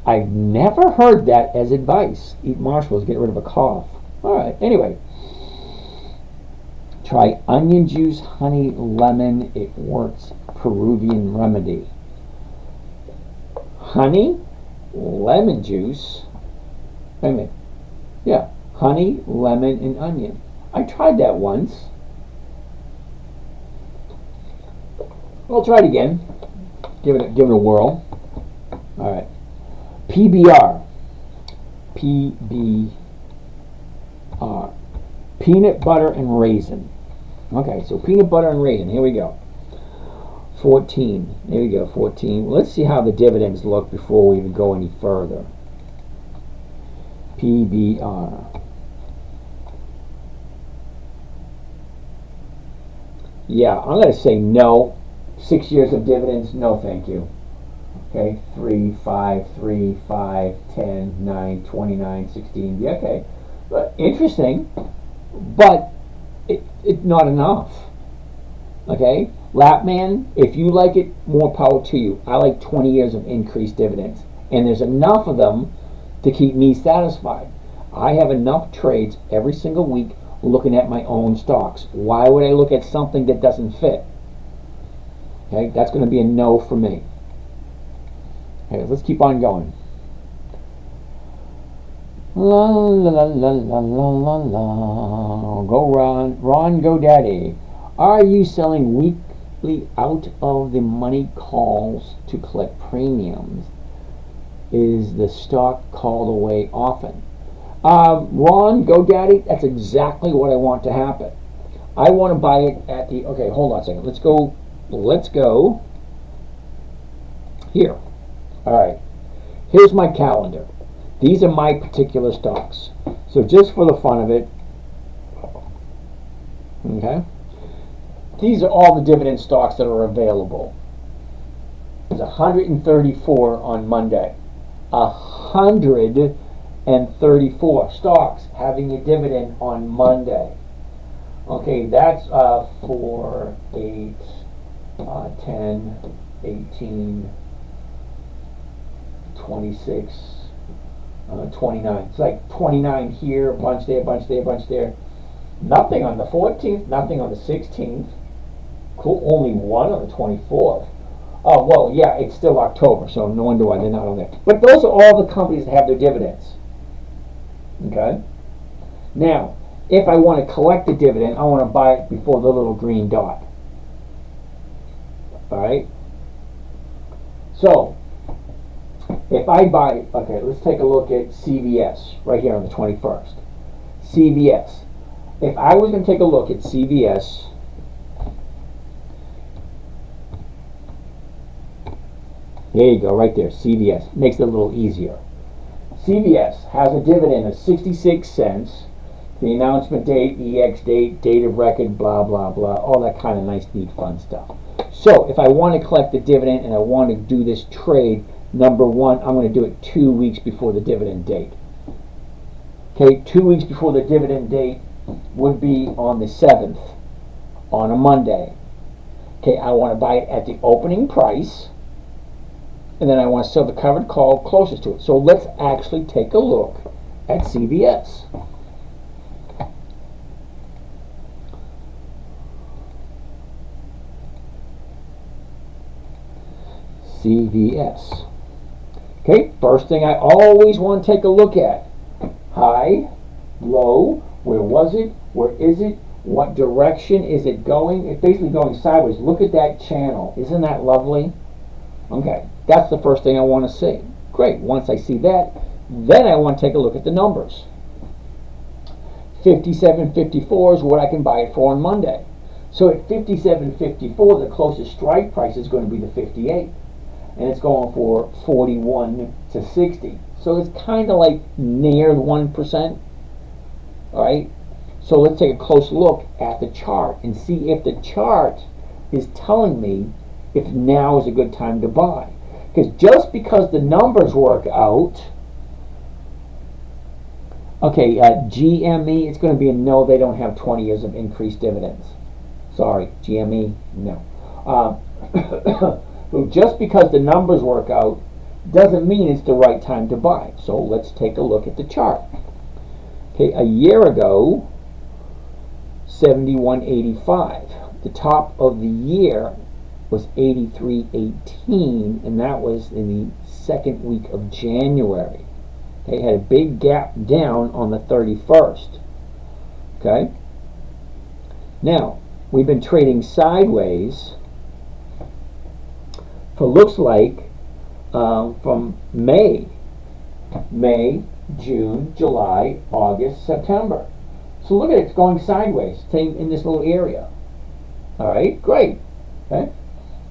Speaker 1: I've never heard that as advice. Eat marshmallows, get rid of a cough. Alright, anyway. Try onion juice, honey, lemon. It works. Peruvian remedy. Honey, lemon juice. Wait a minute. Yeah, honey, lemon, and onion. I tried that once. I'll try it again. Give it a whirl. All right. PBR. PBR. Peanut butter and raisin. Okay, so peanut butter and raisin. Here we go. 14. There we go, 14. Let's see how the dividends look before we even go any further. PBR. Yeah, I'm going to say no. 6 years of dividends, no thank you. Okay, 3, 5, 3, 5, 10, 9, 29, 16. Yeah, okay. But interesting, but it's not enough. Okay? Lapman, if you like it, more power to you. I like 20 years of increased dividends. And there's enough of them to keep me satisfied. I have enough trades every single week looking at my own stocks. Why would I look at something that doesn't fit? Okay, that's going to be a no for me. Okay, let's keep on going. La la la la la la la. Go Ron GoDaddy. Are you selling weekly out of the money calls to collect premiums? Is the stock called away often? Ron GoDaddy, that's exactly what I want to happen. I want to buy it at the, okay, hold on a second. Let's go here. All right. Here's my calendar. These are my particular stocks. So just for the fun of it, okay, these are all the dividend stocks that are available. There's 134 on Monday. 134 stocks having a dividend on Monday. Okay, that's 4, 8, 10, 18, 26, 29. It's like 29 here, a bunch there, a bunch there, a bunch there. Nothing on the 14th, nothing on the 16th. Cool, only one on the 24th. Oh, well, yeah, it's still October, so no wonder why they're not on there. But those are all the companies that have their dividends. Okay? Now, if I want to collect the dividend, I want to buy it before the little green dot. Alright? So, if I buy, okay, let's take a look at CVS right here on the 21st. CVS. If I was going to take a look at CVS, there you go, right there, CVS. Makes it a little easier. CVS has a dividend of 66 cents. The announcement date, EX date, date of record, blah, blah, blah, all that kind of nice, neat, fun stuff. So if I want to collect the dividend and I want to do this trade, number one, I'm going to do it 2 weeks before the dividend date. Okay, 2 weeks before the dividend date would be on the 7th, on a Monday. Okay, I want to buy it at the opening price, and then I want to sell the covered call closest to it. So let's actually take a look at CVS. CVS. Okay, first thing I always want to take a look at. High, low, where was it? Where is it? What direction is it going? It's basically going sideways. Look at that channel. Isn't that lovely? Okay, that's the first thing I want to see. Great, once I see that, then I want to take a look at the numbers. 57.54 is what I can buy it for on Monday. So at 57.54, the closest strike price is going to be the 58. And it's going for 41 to 60. So it's kind of like near 1%. All right. So let's take a close look at the chart and see if the chart is telling me if now is a good time to buy. Because just because the numbers work out, okay, GME, it's going to be a no. They don't have 20 years of increased dividends. Sorry, GME, no. Just because the numbers work out doesn't mean it's the right time to buy. So let's take a look at the chart. Okay, a year ago, 71.85. The top of the year was 83.18, and that was in the second week of January. Okay, had a big gap down on the 31st. Okay. Now, we've been trading sideways for looks like from May, June, July, August, September. So look at it, it's going sideways, same in this little area. All right, great. Okay,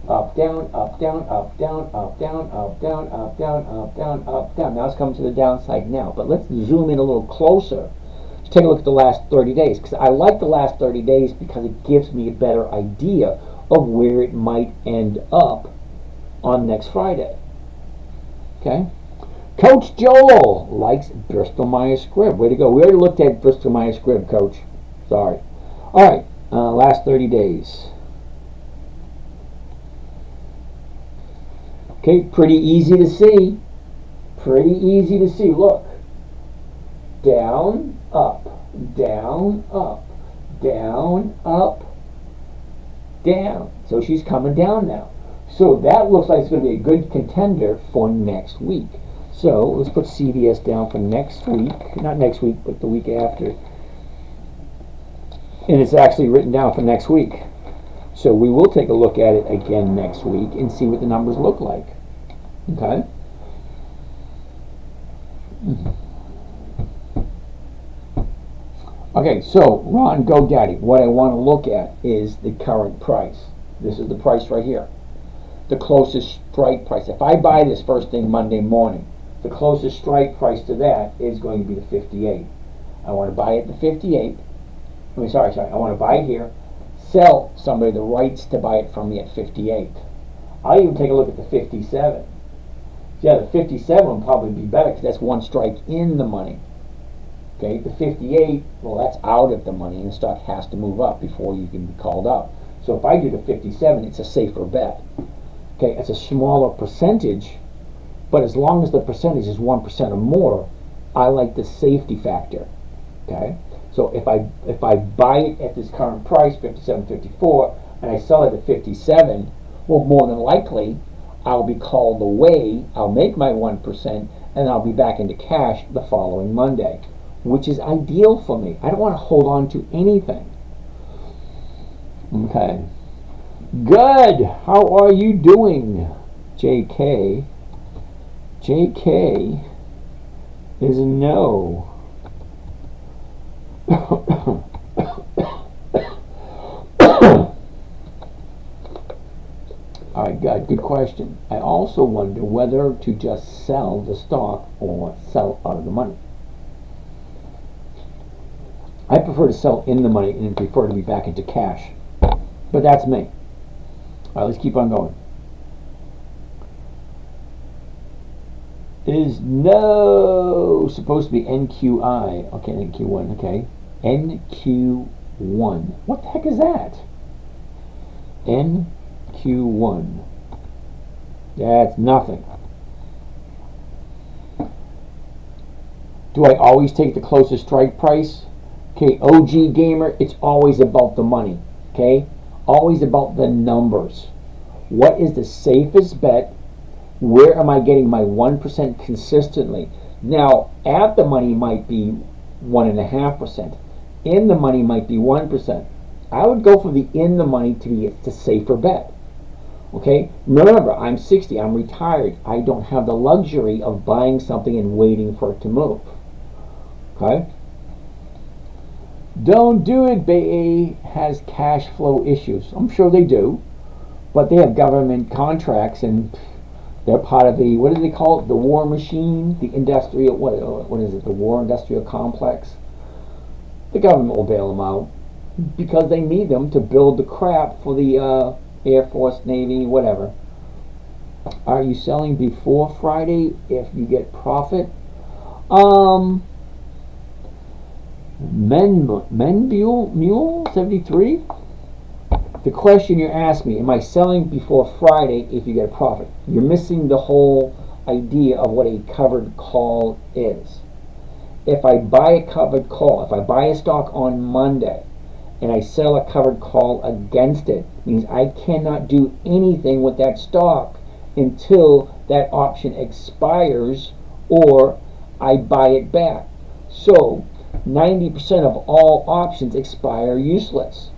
Speaker 1: up, down, up, down, up, down, up, down, up, down, up, down, up, down, up, down. Now it's coming to the downside now, but let's zoom in a little closer. Let's take a look at the last 30 days, because I like the last 30 days because it gives me a better idea of where it might end up on next Friday. Okay. Coach Joel likes Bristol Myers Squibb. Way to go. We already looked at Bristol Myers Squibb, Coach. Sorry. All right. Last 30 days. Okay. Pretty easy to see. Pretty easy to see. Look. Down, up, down, up, down, up, down. So she's coming down now. So that looks like it's going to be a good contender for next week. So let's put CVS down for next week. Not next week, but the week after. And it's actually written down for next week. So we will take a look at it again next week and see what the numbers look like. Okay? Okay, so Ron GoDaddy, what I want to look at is the current price. This is the price right here. The closest strike price. If I buy this first thing Monday morning, the closest strike price to that is going to be the 58. I want to buy it at the 58. I want to buy it here, sell somebody the rights to buy it from me at 58. I'll even take a look at the 57. Yeah, the 57 will probably be better because that's one strike in the money. Okay, the 58, well, that's out of the money, and the stock has to move up before you can be called up. So if I do the 57, it's a safer bet. Okay, it's a smaller percentage, but as long as the percentage is 1% or more, I like the safety factor. Okay, so if I buy it at this current price, 57.54, and I sell it at 57, well, more than likely, I'll be called away. I'll make my 1%, and I'll be back into cash the following Monday, which is ideal for me. I don't want to hold on to anything. Okay. Good. How are you doing, JK? JK is a no. All right, good question. I also wonder whether to just sell the stock or sell out of the money. I prefer to sell in the money and prefer to be back into cash. But that's me. All right, let's keep on going. Is no supposed to be NQI. Okay, NQ1, okay. NQ1. What the heck is that? NQ1. That's nothing. Do I always take the closest strike price? Okay, OG gamer, it's always about the money. Okay? Always about the numbers. What is the safest bet? Where am I getting my 1% consistently? Now, at the money might be 1.5%. In the money might be 1%. I would go for the in the money to be the safer bet. Okay? Remember, I'm 60, I'm retired. I don't have the luxury of buying something and waiting for it to move. Okay? Don't do it. BA has cash flow issues. I'm sure they do. But they have government contracts and they're part of the, what do they call it? The war machine? The industrial, what is it? The war industrial complex? The government will bail them out because they need them to build the crap for the Air Force, Navy, whatever. Are you selling before Friday if you get profit? Mule 73? The question you asked me, am I selling before Friday if you get a profit? You're missing the whole idea of what a covered call is. If I buy a covered call, if I buy a stock on Monday and I sell a covered call against it, means I cannot do anything with that stock until that option expires or I buy it back. So 90% of all options expire useless.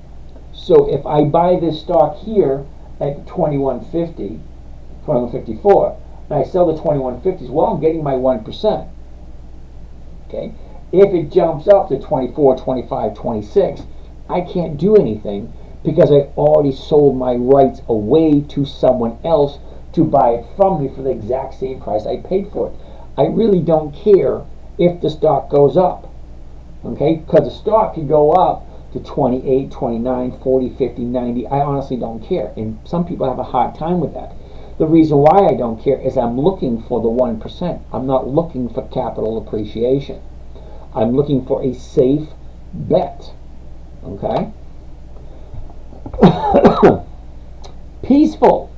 Speaker 1: So if I buy this stock here at 2154, and I sell the 2150s, well, I'm getting my 1%. Okay? If it jumps up to 24, 25, 26, I can't do anything because I already sold my rights away to someone else to buy it from me for the exact same price I paid for it. I really don't care if the stock goes up. Okay? Because the stock could go up to 28, 29, 40, 50, 90. I honestly don't care. And some people have a hard time with that. The reason why I don't care is I'm looking for the 1%. I'm not looking for capital appreciation. I'm looking for a safe bet. Okay? Peaceful.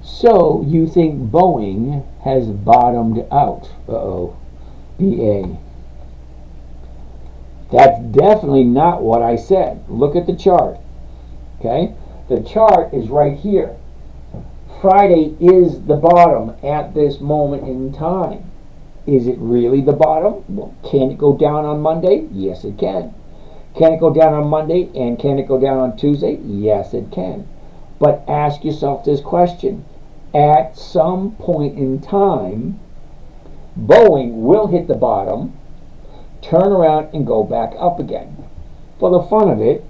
Speaker 1: So you think Boeing has bottomed out? Uh-oh. BA. That's definitely not what I said. Look at the chart. Okay? The chart is right here. Friday is the bottom at this moment in time. Is it really the bottom? Well, can it go down on Monday? Yes, it can. Can it go down on Monday and can it go down on Tuesday? Yes, it can. But ask yourself this question. At some point in time, Boeing will hit the bottom, turn around and go back up again. For the fun of it,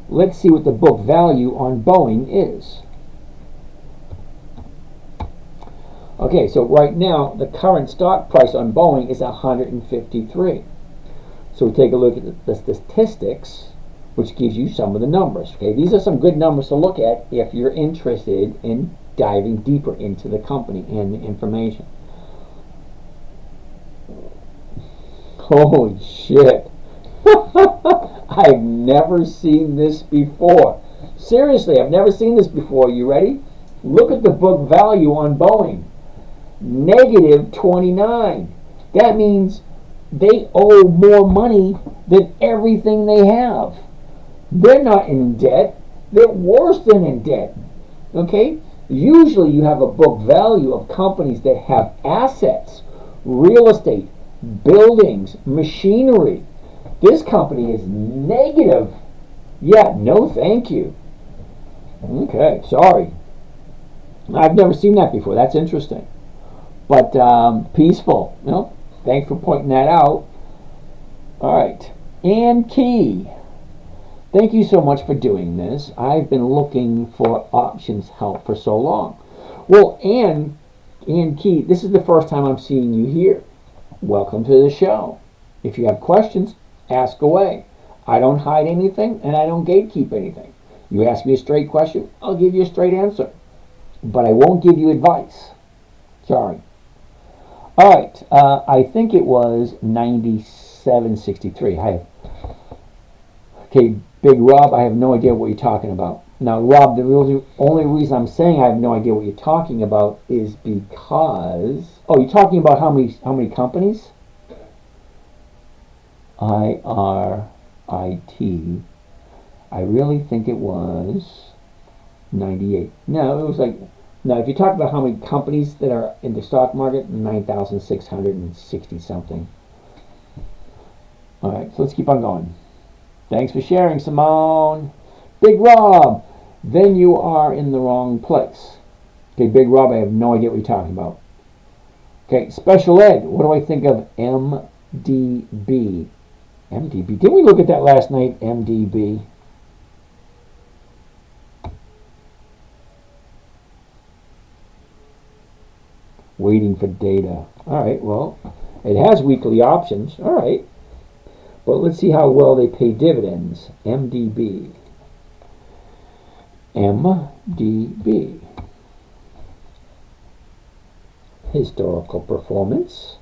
Speaker 1: let's see what the book value on Boeing is. Okay, so right now the current stock price on Boeing is 153. So we take a look at the statistics, which gives you some of the numbers. Okay, these are some good numbers to look at if you're interested in diving deeper into the company and the information. Holy shit. I've never seen this before. Seriously, I've never seen this before. You ready? Look at the book value on Boeing. Negative 29. That means they owe more money than everything they have. They're not in debt. They're worse than in debt. Okay? Usually you have a book value of companies that have assets, real estate, buildings, machinery. This company is negative. Yeah, no thank you. Okay, sorry. I've never seen that before. That's interesting. But peaceful. You know, thanks for pointing that out. All right. And Key. Thank you so much for doing this. I've been looking for options help for so long. Well, Ann Key, this is the first time I'm seeing you here. Welcome to the show. If you have questions, ask away. I don't hide anything and I don't gatekeep anything. You ask me a straight question, I'll give you a straight answer. But I won't give you advice. Sorry. All right. I think it was 9763. Hi. Okay, Big Rob, I have no idea what you're talking about. Now, Rob, the only reason I'm saying I have no idea what you're talking about is because... Oh, you're talking about how many companies? IRIT. I really think it was 98. No, it was like... No, if you talk about how many companies that are in the stock market, 9,660 something. All right, so let's keep on going. Thanks for sharing, Simone. Big Rob, then you are in the wrong place. Okay, Big Rob, I have no idea what you're talking about. Okay, special ed, what do I think of MDB? MDB, didn't we look at that last night, MDB? Waiting for data. All right, well, it has weekly options. All right. But let's see how well they pay dividends. MDB. MDB. Historical performance.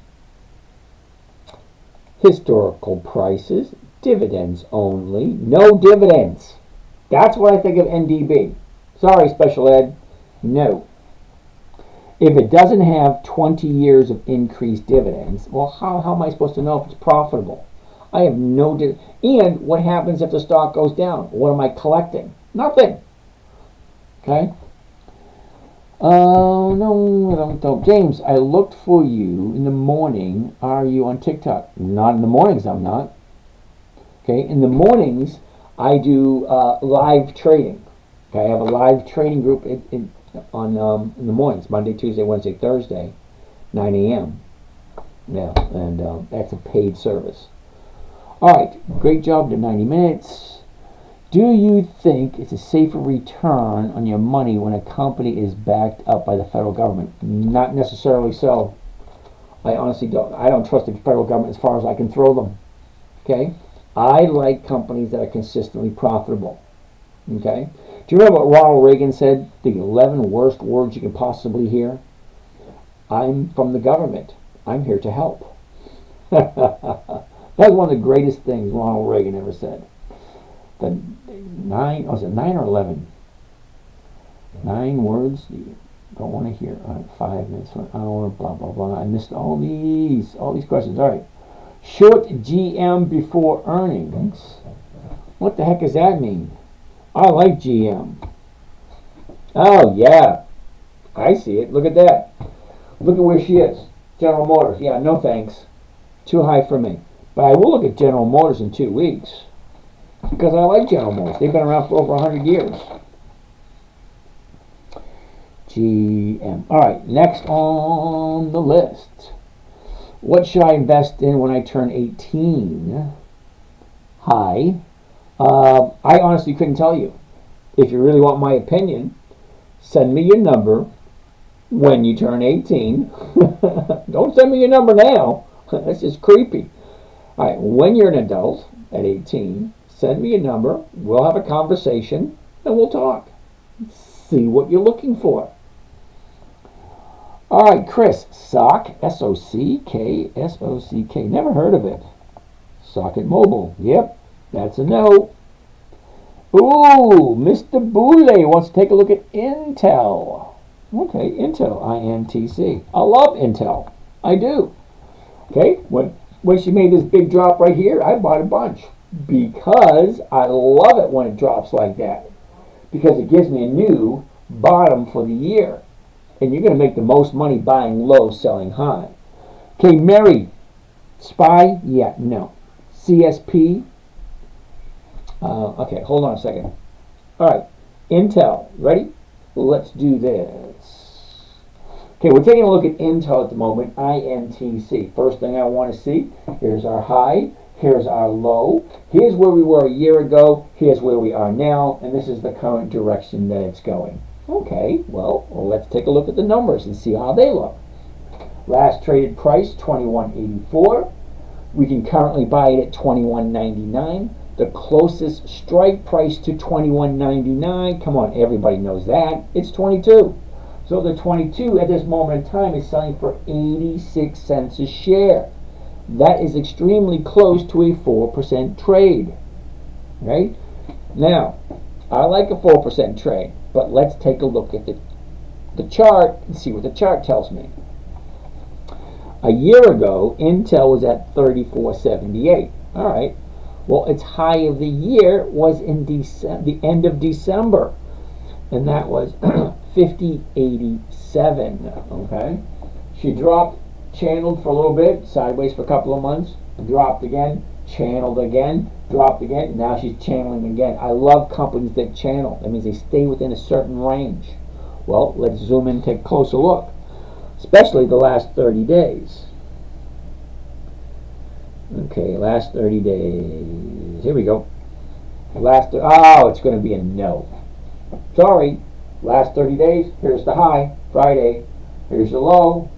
Speaker 1: Historical prices. Dividends only. No dividends. That's what I think of MDB. Sorry, special ed. No. If it doesn't have 20 years of increased dividends, well, how am I supposed to know if it's profitable? I have no... And what happens if the stock goes down? What am I collecting? Nothing. Okay? No. James, I looked for you in the morning. Are you on TikTok? Not in the mornings, I'm not. Okay? In the mornings, I do live trading. Okay? I have a live trading group in the mornings, Monday, Tuesday, Wednesday, Thursday, 9 a.m. Yeah, and that's a paid service. All right, great job to 90 minutes. Do you think it's a safer return on your money when a company is backed up by the federal government? Not necessarily so. I honestly don't. I don't trust the federal government as far as I can throw them. Okay? I like companies that are consistently profitable. Okay? Do you remember what Ronald Reagan said? The 11 worst words you can possibly hear? I'm from the government. I'm here to help. That's one of the greatest things Ronald Reagan ever said. The 9 or 11? 9 words you don't want to hear. All right, 5 minutes, 1 hour, blah, blah, blah. I missed all these questions. All right. Short GM before earnings. What the heck does that mean? I like GM. Oh, yeah. I see it. Look at that. Look at where she is. General Motors. Yeah, no thanks. Too high for me. But I will look at General Motors in 2 weeks. Because I like General Motors. They've been around for over 100 years. GM. All right, next on the list. What should I invest in when I turn 18? Hi. I honestly couldn't tell you. If you really want my opinion, send me your number when you turn 18. Don't send me your number now. That's just creepy. All right, when you're an adult at 18, send me your number. We'll have a conversation and we'll talk. See what you're looking for. All right, Chris, SOCK, S-O-C-K, S-O-C-K. Never heard of it. Socket Mobile. Yep, that's a no. Ooh, Mr. Boulay wants to take a look at Intel. Okay, Intel, I-N-T-C. I love Intel. I do. Okay, when she made this big drop right here, I bought a bunch. Because I love it when it drops like that. Because it gives me a new bottom for the year. And you're going to make the most money buying low, selling high. Okay, Mary. SPY? Yeah, no. CSP? Okay, hold on a second. All right, Intel. Ready? Let's do this. Okay, we're taking a look at Intel at the moment, INTC. First thing I want to see, here's our high, Here's our low. Here's where we were a year ago. Here's where we are now. And this is the current direction that it's going. Okay, well, let's take a look at the numbers and see how they look. Last traded price, $21.84. We can currently buy it at $21.99. The closest strike price to $21.99, come on, everybody knows that, it's 22. So the 22 at this moment in time is selling for 86 cents a share. That is extremely close to a 4% trade. Right? Now, I like a 4% trade, but let's take a look at the chart and see what the chart tells me. A year ago, Intel was at 34.78. All right. Well, its high of the year was in the end of December, and that was 50.87. Okay. She dropped, channeled for a little bit, sideways for a couple of months, dropped again, channeled again, dropped again. Now she's channeling again. I love companies that channel. That means they stay within a certain range. Well, let's zoom in and take a closer look. Especially the last 30 days. Okay, last 30 days. Here we go. It's going to be a no. Sorry. Last 30 days, here's the high, Friday. Here's the low.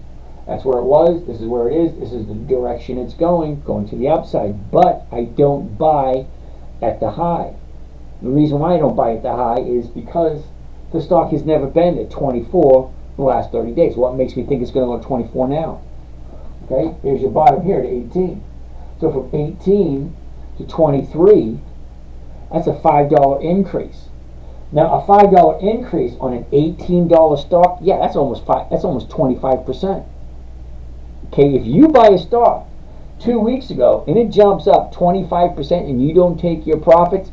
Speaker 1: That's where it was. This is where it is. This is the direction it's going to the upside. But I don't buy at the high. The reason why I don't buy at the high is because the stock has never been at 24 the last 30 days. What makes me think it's going to go to 24 now? Okay, here's your bottom here to 18. So from 18 to 23, that's a $5 increase. Now a $5 increase on an $18 stock, yeah, that's almost 25%. Okay, if you buy a stock 2 weeks ago and it jumps up 25% and you don't take your profits,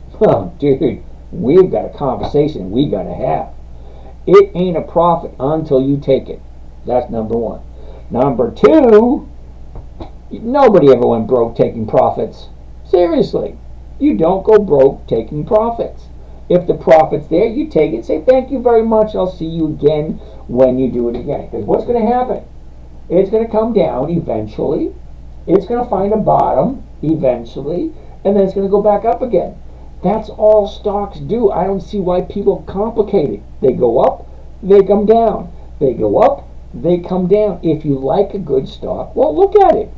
Speaker 1: dude, we've got a conversation we got to have. It ain't a profit until you take it. That's number one. Number two, nobody ever went broke taking profits. Seriously. You don't go broke taking profits. If the profit's there, you take it. Say, thank you very much. I'll see you again when you do it again. Because what's going to happen? It's going to come down eventually. It's going to find a bottom eventually. And then it's going to go back up again. That's all stocks do. I don't see why people complicate it. They go up, they come down. They go up, they come down. If you like a good stock, well, look at it.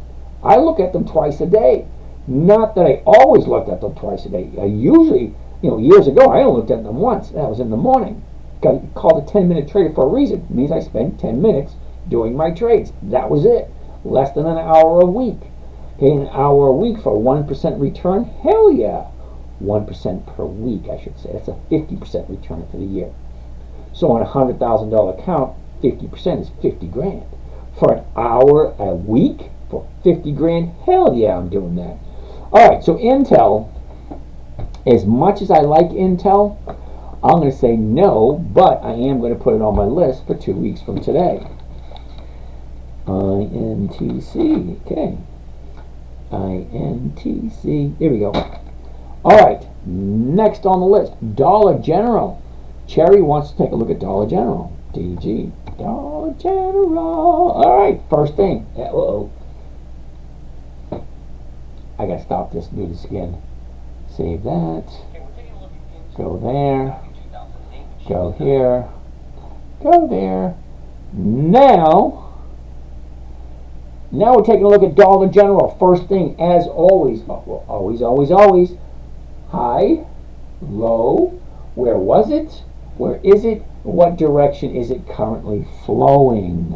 Speaker 1: I look at them twice a day. Not that I always looked at them twice a day. I usually, years ago, I only looked at them once. That was in the morning. Got called a 10-minute trader for a reason. It means I spent 10 minutes doing my trades. That was it. Less than an hour a week. Okay, an hour a week for a 1% return? Hell yeah. 1% per week, I should say. That's a 50% return for the year. So on a $100,000 account, 50% is 50 grand. For an hour a week for 50 grand, hell yeah, I'm doing that. All right, so Intel, as much as I like Intel, I'm going to say no, but I am going to put it on my list for 2 weeks from today. INTC, okay. INTC, here we go. All right, next on the list, Dollar General. Cherry wants to take a look at Dollar General. DG, Dollar General. All right, first thing. Uh-oh. I got to stop this and do this again. Save that.
Speaker 2: Okay, we're taking a look at
Speaker 1: Go there.
Speaker 2: 2008.
Speaker 1: Go here. Go there. Now we're taking a look at Dollar General. First thing, as always, always, high, low, where was it? Where is it? What direction is it currently flowing?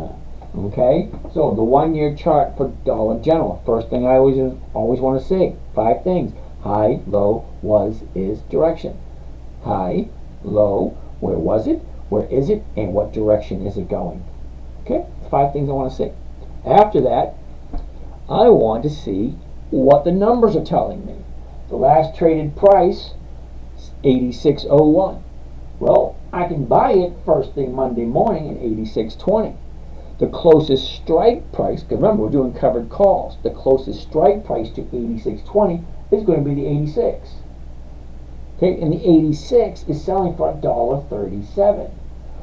Speaker 1: Okay, so the 1 year chart for Dollar General. First thing I always want to say, 5 things. High, low, was, is, direction. High, low, where was it? Where is it? And what direction is it going? Okay, 5 things I want to say. After that, I want to see what the numbers are telling me. The last traded price is 86.01. Well, I can buy it first thing Monday morning at 86.20. The closest strike price, because remember we're doing covered calls, the closest strike price to 86.20 is going to be the 86. Okay, and the 86 is selling for $1.37.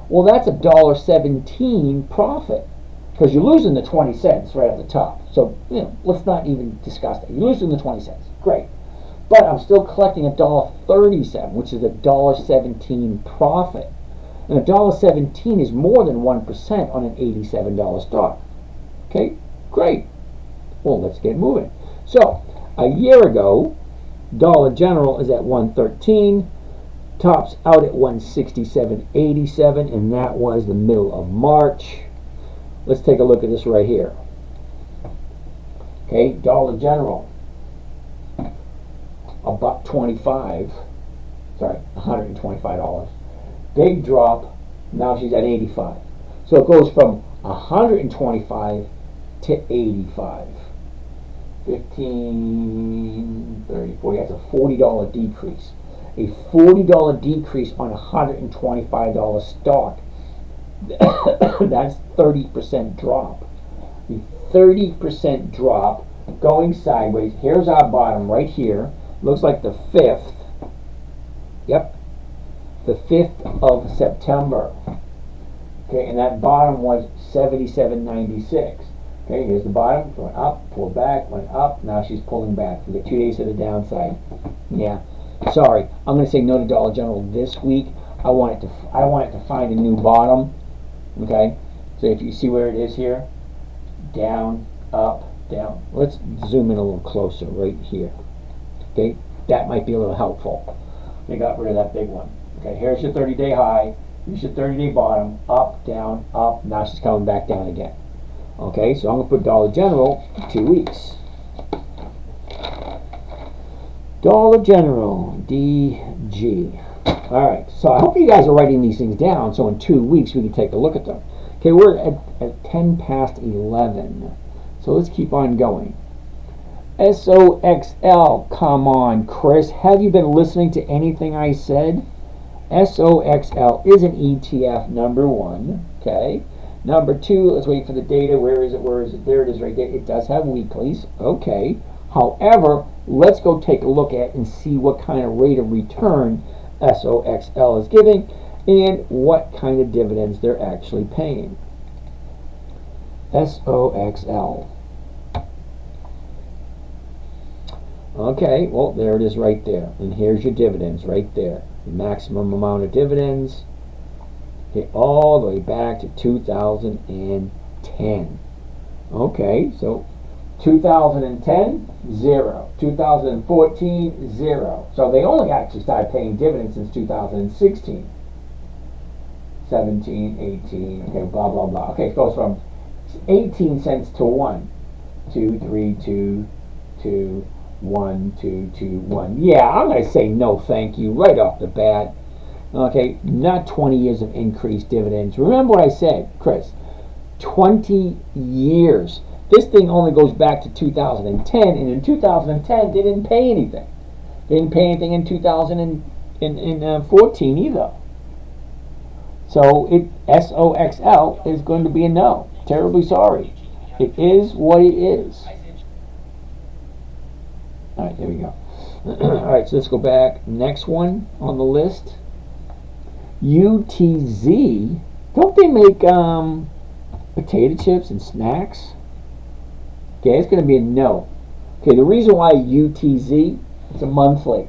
Speaker 1: Well, that's $1.17 profit. because you're losing the 20 cents right at the top. So, let's not even discuss that. You're losing the 20 cents. Great. But I'm still collecting $1.37, which is $1.17 profit. And $1.17 is more than 1% on an $87 stock. Okay, great. Well, let's get moving. So, a year ago, Dollar General is at 113, tops out at 167.87, and that was the middle of March. Let's take a look at this right here. Okay, Dollar General, $125. Sorry, $125. Big drop. Now she's at 85. So it goes from 125 to 85. 15, 30, 40. That's a $40 decrease. A $40 decrease on a $125 stock. That's 30% drop. The 30% drop going sideways. Here's our bottom right here. Looks like the 5th. Yep. The 5th of September. Okay, and that bottom was 77.96. Okay, here's the bottom. Went up, pulled back, went up. Now she's pulling back. We get 2 days to the downside. Yeah. Sorry, I'm going to say no to Dollar General this week. I want it to find a new bottom. Okay, so if you see where it is here, down, up, down. Let's zoom in a little closer right here. Okay, that might be a little helpful. They got rid of that big one. Okay, here's your 30-day high. Here's your 30-day bottom. Up, down, up. Now she's coming back down again. Okay, so I'm going to put Dollar General 2 weeks. Dollar General, DG. Alright, so I hope you guys are writing these things down so in 2 weeks we can take a look at them. Okay, we're at 10 past 11. So let's keep on going. SOXL, come on, Chris. Have you been listening to anything I said? SOXL is an ETF, number one. Okay. Number two, let's wait for the data. Where is it? Where is it? There it is right there. It does have weeklies. Okay. However, let's go take a look at and see what kind of rate of return SOXL is giving and what kind of dividends they're actually paying. SOXL. Okay, well, there it is right there. And here's your dividends right there. The maximum amount of dividends. Okay, all the way back to 2010. Okay, so 2010, 0. 2014, 0. So they only actually started paying dividends since 2016. 17, 18, okay, blah, blah, blah. Okay, it goes from 18 cents to 1. 2, 3, 2, 2, 1, 2, 2, 1. Yeah, I'm going to say no thank you right off the bat. Okay, not 20 years of increased dividends. Remember what I said, Chris. 20 years. This thing only goes back to 2010, and in 2010 they didn't pay anything. They didn't pay anything in 2014 either. So SOXL is going to be a no. Terribly sorry. It is what it is. All right, there we go. All right, so let's go back. Next one on the list. UTZ. Don't they make potato chips and snacks? Okay, it's going to be a no. Okay, the reason why UTZ, it's a monthly.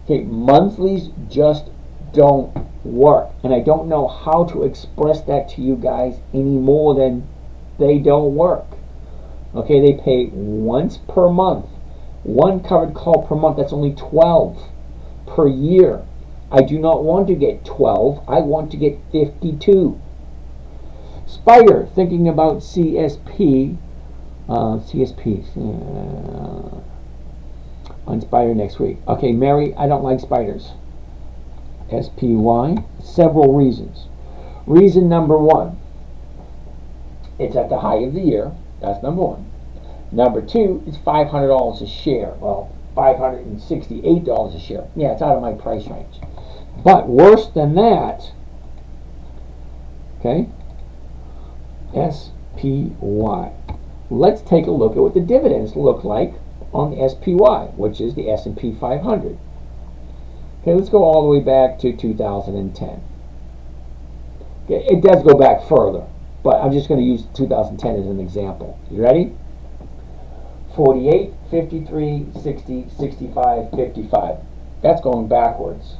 Speaker 1: Okay, monthlies just don't work. And I don't know how to express that to you guys any more than they don't work. Okay, they pay once per month. One covered call per month, that's only 12 per year. I do not want to get 12, I want to get 52. Spider, thinking about CSP, on Spider next week. Okay, Mary, I don't like spiders. SPY, several reasons. Reason number one, it's at the high of the year. That's number one. Number two, it's $500 a share. Well, $568 a share. Yeah, it's out of my price range. But worse than that, okay, SPY. Let's take a look at what the dividends look like on the SPY, which is the S&P 500. Okay, let's go all the way back to 2010. Okay, it does go back further, but I'm just going to use 2010 as an example. You ready? 48, 53, 60, 65, 55. That's going backwards.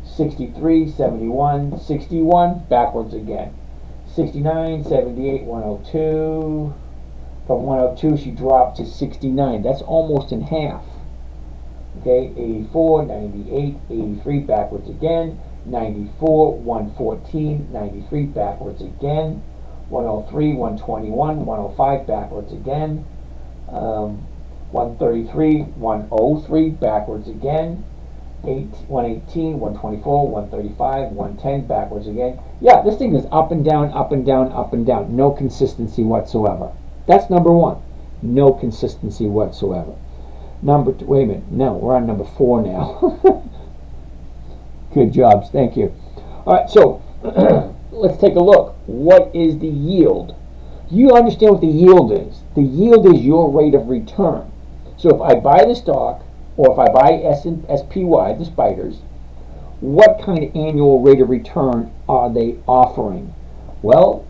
Speaker 1: 63, 71, 61, backwards again. 69, 78, 102. From 102, she dropped to 69. That's almost in half. Okay, 84, 98, 83, backwards again. 94, 114, 93, backwards again. 103, 121, 105, backwards again. 133, 103, backwards again. 118, 124, 135, 110, backwards again. Yeah, this thing is up and down, up and down, up and down. No consistency whatsoever. That's number one. No consistency whatsoever. Number two, wait a minute. No, we're on number 4 now. Good jobs. Thank you. All right, so let's take a look. What is the yield? You understand what the yield is. The yield is your rate of return. So if I buy the stock, or if I buy SPY, the spiders, what kind of annual rate of return are they offering? Well,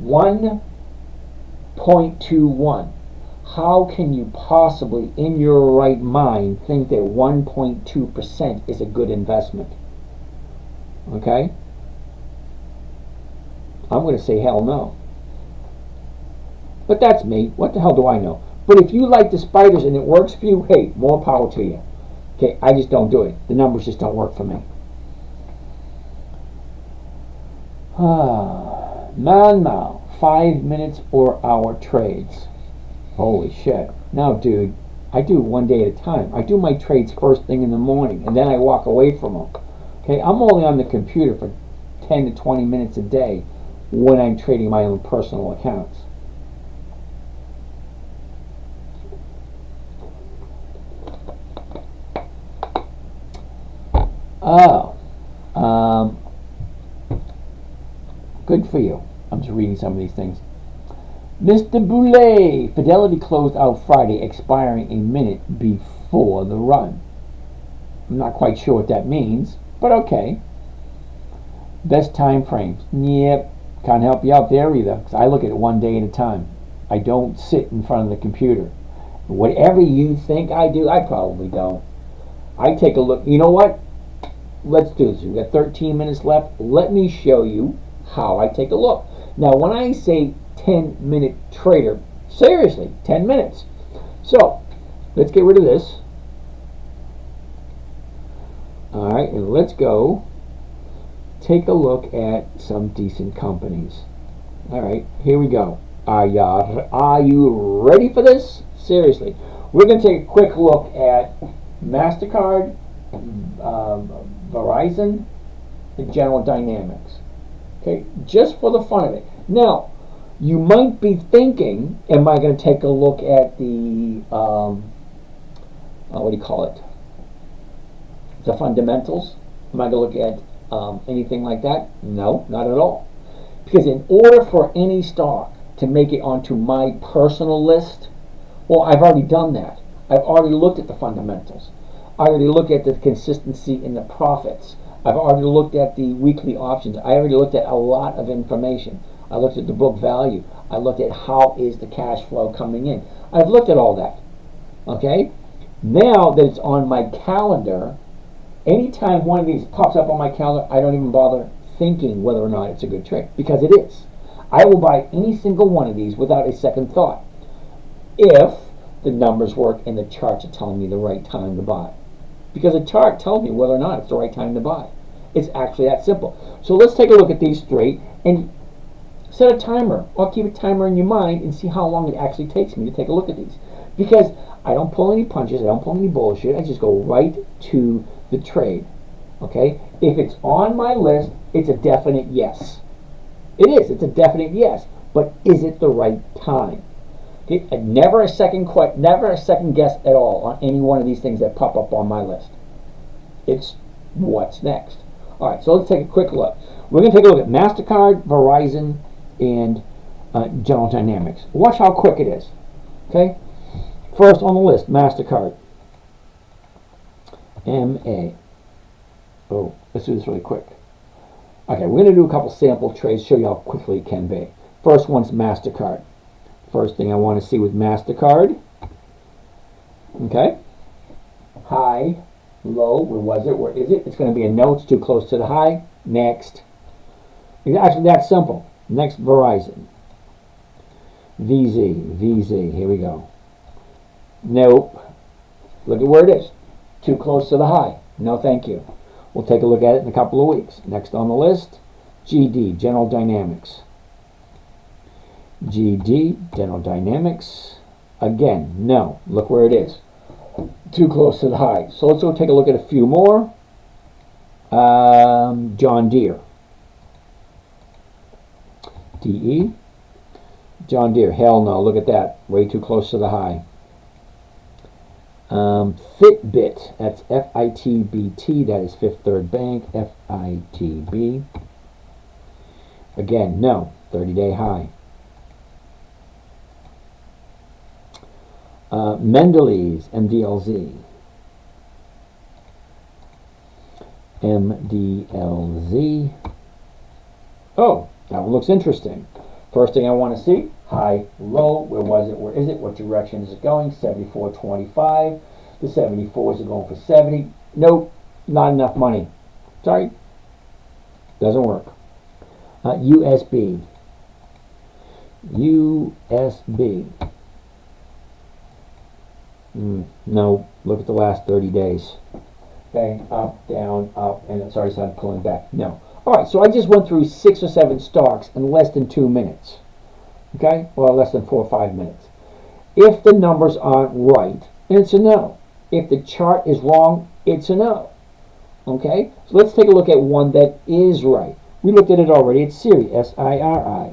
Speaker 1: 1.21. How can you possibly, in your right mind, think that 1.2% is a good investment? Okay? I'm going to say hell no. But that's me. What the hell do I know? But if you like the spiders and it works for you, hey, more power to you. Okay, I just don't do it. The numbers just don't work for me. Now, 5 minutes or hour trades. Holy shit. Now, dude, I do one day at a time. I do my trades first thing in the morning, and then I walk away from them. Okay, I'm only on the computer for 10 to 20 minutes a day when I'm trading my own personal accounts. Oh, good for you. I'm just reading some of these things. Mr. Boulay, Fidelity closed out Friday, expiring a minute before the run. I'm not quite sure what that means, but okay. Best time frames. Yep, can't help you out there either, because I look at it one day at a time. I don't sit in front of the computer. Whatever you think I do, I probably don't. I take a look. You know what? Let's do this. We've got 13 minutes left. Let me show you how I take a look. Now, when I say 10-minute trader, seriously, 10 minutes. So, let's get rid of this. All right, and let's go take a look at some decent companies. All right, here we go. Are you ready for this? Seriously. We're going to take a quick look at MasterCard, Verizon, and General Dynamics. Okay, just for the fun of it. Now, you might be thinking, am I going to take a look at the, what do you call it? The fundamentals? Am I going to look at anything like that? No, not at all. Because in order for any stock to make it onto my personal list, well, I've already done that. I've already looked at the fundamentals. I already looked at the consistency in the profits. I've already looked at the weekly options. I already looked at a lot of information. I looked at the book value. I looked at how is the cash flow coming in. I've looked at all that. Okay? Now that it's on my calendar, anytime one of these pops up on my calendar, I don't even bother thinking whether or not it's a good trade, because it is. I will buy any single one of these without a second thought if the numbers work and the charts are telling me the right time to buy. Because a chart tells me whether or not it's the right time to buy. It's actually that simple. So let's take a look at these three and set a timer, or keep a timer in your mind and see how long it actually takes me to take a look at these. Because I don't pull any punches, I don't pull any bullshit, I just go right to the trade. Okay? If it's on my list, it's a definite yes. It is, it's a definite yes. But is it the right time? Okay? And never a second guess at all on any one of these things that pop up on my list. It's what's next. Alright, so let's take a quick look. We're going to take a look at MasterCard, Verizon, and General Dynamics. Watch how quick it is. Okay? First on the list, MasterCard. MA. Oh, let's do this really quick. Okay, we're going to do a couple sample trades, show you how quickly it can be. First one's MasterCard. First thing I want to see with MasterCard. Okay. High, low, where was it? Where is it? It's going to be a no. It's too close to the high. Next. It's actually that simple. Next, Verizon. VZ. Here we go. Nope. Look at where it is. Too close to the high. No, thank you. We'll take a look at it in a couple of weeks. Next on the list, GD, General Dynamics. GD, General Dynamics. Again, no. Look where it is. Too close to the high. So let's go take a look at a few more. John Deere. DE. John Deere. Hell no. Look at that. Way too close to the high. Fitbit. That's FITBT. That is Fifth Third Bank. FITB. Again, no. 30-day high. Mendeley's. MDLZ. MDLZ. Oh, that one looks interesting. First thing I want to see, high, low, where was it, where is it, what direction is it going, 74.25, the 74s are going for 70, nope, not enough money, sorry, doesn't work. USB, no, look at the last 30 days, okay, up, down, up, and it's already started pulling back, no. Alright, so I just went through 6 or 7 stocks in less than 2 minutes. Okay? Well, less than 4 or 5 minutes. If the numbers aren't right, it's a no. If the chart is wrong, it's a no. Okay? So let's take a look at one that is right. We looked at it already. It's Siri, S-I-R-I.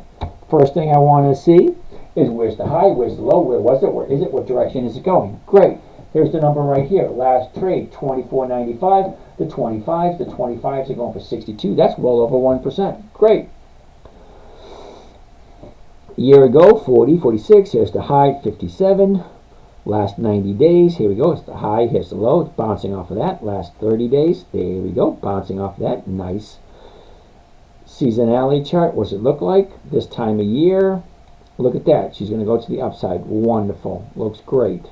Speaker 1: First thing I want to see is where's the high, where's the low, where was it, where is it, what direction is it going? Great. Here's the number right here. Last trade, 24.95. The 25s are going for 62. That's well over 1%. Great. A year ago, 40, 46. Here's the high, 57. Last 90 days, here we go. It's the high, here's the low. It's bouncing off of that. Last 30 days, there we go. Bouncing off of that. Nice seasonality chart. What does it look like this time of year? Look at that. She's going to go to the upside. Wonderful. Looks great.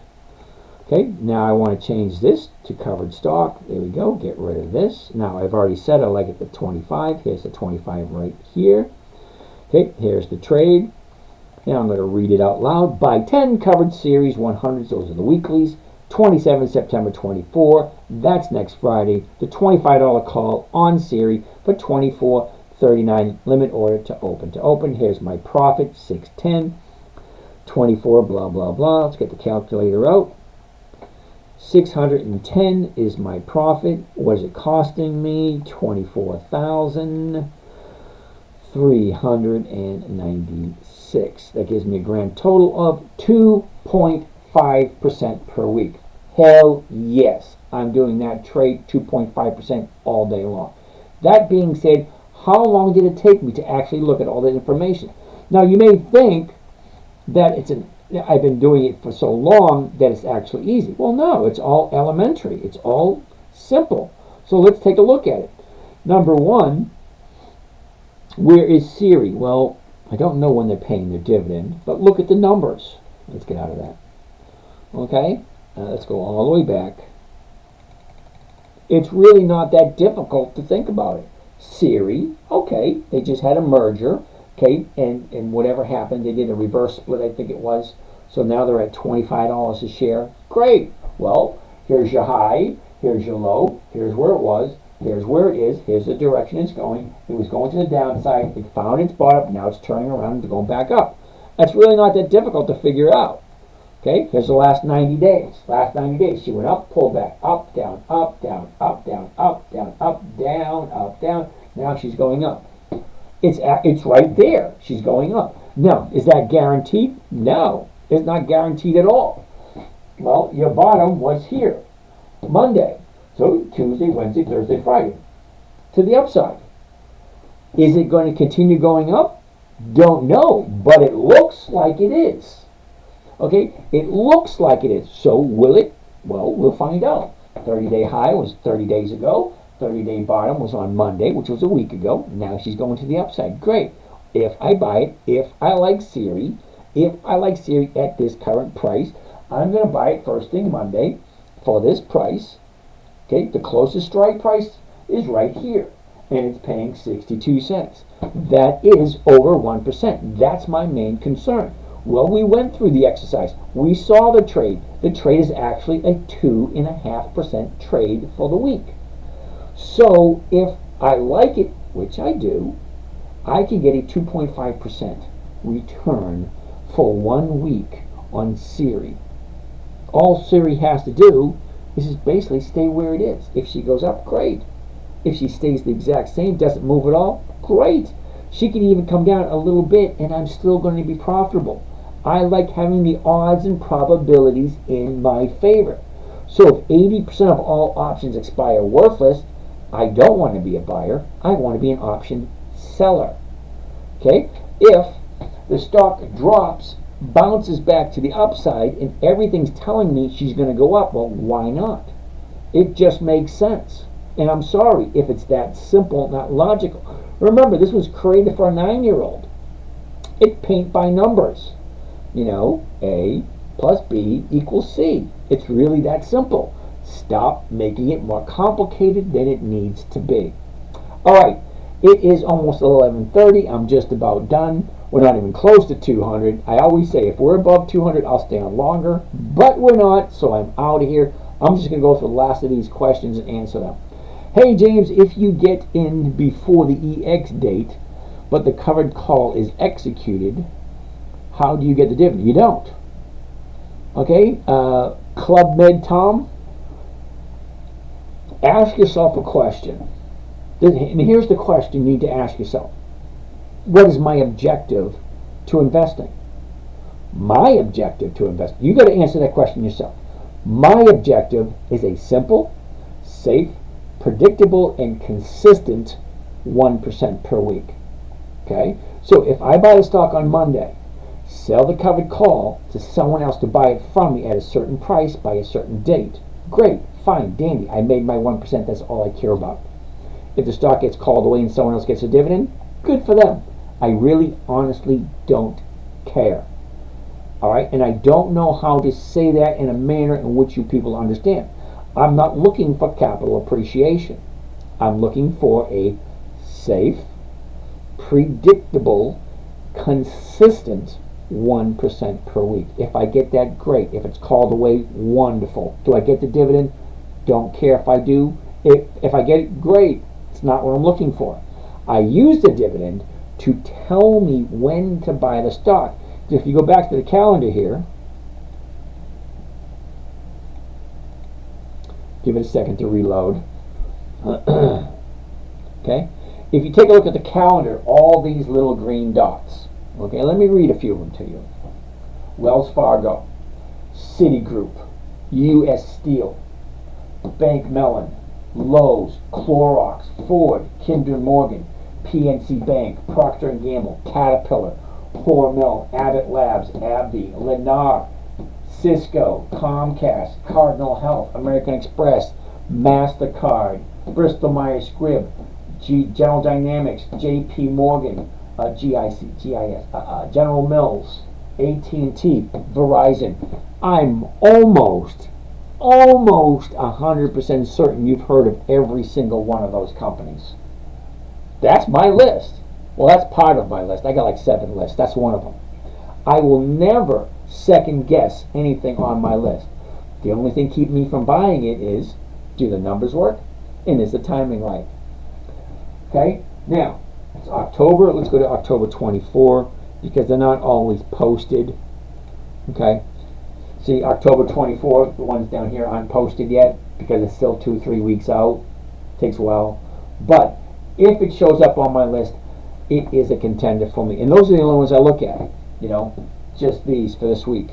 Speaker 1: Okay, now I want to change this to covered stock. There we go. Get rid of this. Now, I've already said I like it the 25. Here's the 25 right here. Okay, here's the trade. Now I'm going to read it out loud. Buy 10 covered series 100s. Those are the weeklies. 27 September 24. That's next Friday. The $25 call on Siri for 24.39 limit order to open. To open, here's my profit, 610. 24, blah, blah, blah. Let's get the calculator out. 610 is my profit. What is it costing me? 24,396. That gives me a grand total of 2.5% per week. Hell yes, I'm doing that trade 2.5% all day long. That being said, how long did it take me to actually look at all that information? Now you may think that I've been doing it for so long that it's actually easy. Well, no, it's all elementary. It's all simple. So let's take a look at it. Number one, where is Siri? Well, I don't know when they're paying their dividend, but look at the numbers. Let's get out of that. Okay, let's go all the way back. It's really not that difficult to think about it. Siri, okay, they just had a merger. Okay, and whatever happened, they did a reverse split, I think it was. So now they're at $25 a share. Great. Well, here's your high, here's your low, here's where it was, here's where it is, here's the direction it's going. It was going to the downside, it found its bottom, now it's turning around and going back up. That's really not that difficult to figure out. Okay, here's the last 90 days. Last 90 days, she went up, pulled back, up, down, up, down, up, down, up, down, up, down, up, down. Now she's going up. It's right there. She's going up. Now, is that guaranteed? No, it's not guaranteed at all. Well, your bottom was here, Monday. So Tuesday, Wednesday, Thursday, Friday, to the upside. Is it going to continue going up? Don't know, but it looks like it is. Okay, it looks like it is. So will it? Well, we'll find out. 30-day high was 30 days ago. 30-day bottom was on Monday, which was a week ago. Now she's going to the upside. Great. if I buy it, if I like Siri at this current price, I'm going to buy it first thing Monday for this price. Okay, the closest strike price is right here, and it's paying 62 cents. That is over 1%. That's my main concern. Well, we went through the exercise. We saw the trade. The trade is actually a 2.5% trade for the week. So if I like it, which I do, I can get a 2.5% return for 1 week on Siri. All Siri has to do is just basically stay where it is. If she goes up, great. If she stays the exact same, doesn't move at all, great. She can even come down a little bit and I'm still going to be profitable. I like having the odds and probabilities in my favor. So if 80% of all options expire worthless, I don't want to be a buyer. I want to be an option seller. Okay? If the stock drops, bounces back to the upside, and everything's telling me she's going to go up, well, why not? It just makes sense. And I'm sorry if it's that simple, not logical. Remember, this was created for a 9-year-old. It paint by numbers. You know, A plus B equals C. It's really that simple. Stop making it more complicated than it needs to be. All right, it is almost 11:30. I'm just about done. We're not even close to 200. I always say if we're above 200, I'll stay on longer, but we're not, so I'm out of here. I'm just going to go through the last of these questions and answer them. Hey, James, if you get in before the EX date, but the covered call is executed, how do you get the dividend? You don't. Okay, Club Med Tom, ask yourself a question. And here's the question you need to ask yourself. What is my objective to investing? My objective to invest, you got to answer that question yourself. My objective is a simple, safe, predictable, and consistent 1% per week. Okay? So if I buy the stock on Monday, sell the covered call to someone else to buy it from me at a certain price by a certain date, great, fine, dandy. I made my 1%. That's all I care about. If the stock gets called away and someone else gets a dividend, good for them. I really, honestly don't care. All right? And I don't know how to say that in a manner in which you people understand. I'm not looking for capital appreciation. I'm looking for a safe, predictable, consistent 1% per week. If I get that, great. If it's called away, wonderful. Do I get the dividend? Don't care if I do. If I get it, great. It's not what I'm looking for. I use the dividend to tell me when to buy the stock. If you go back to the calendar here, give it a second to reload. Okay? If you take a look at the calendar, all these little green dots. Okay, let me read a few of them to you. Wells Fargo, Citigroup, U.S. Steel, Bank Mellon, Lowe's, Clorox, Ford, Kinder Morgan, PNC Bank, Procter & Gamble, Caterpillar, Hormel, Abbott Labs, AbbVie, Lennar, Cisco, Comcast, Cardinal Health, American Express, MasterCard, Bristol Myers Squibb, General Dynamics, JP Morgan, GIS, General Mills, AT&T, Verizon. I'm almost 100% certain you've heard of every single one of those companies. That's my list. Well, that's part of my list. I got like 7 lists. That's one of them. I will never second guess anything on my list. The only thing keeping me from buying it is, do the numbers work? And is the timing right? Okay? Now, it's October. Let's go to October 24 because they're not always posted. Okay? See, October 24, the ones down here aren't posted yet because it's still 2-3 weeks out. Takes a while. But if it shows up on my list, it is a contender for me. And those are the only ones I look at. You know, just these for this week.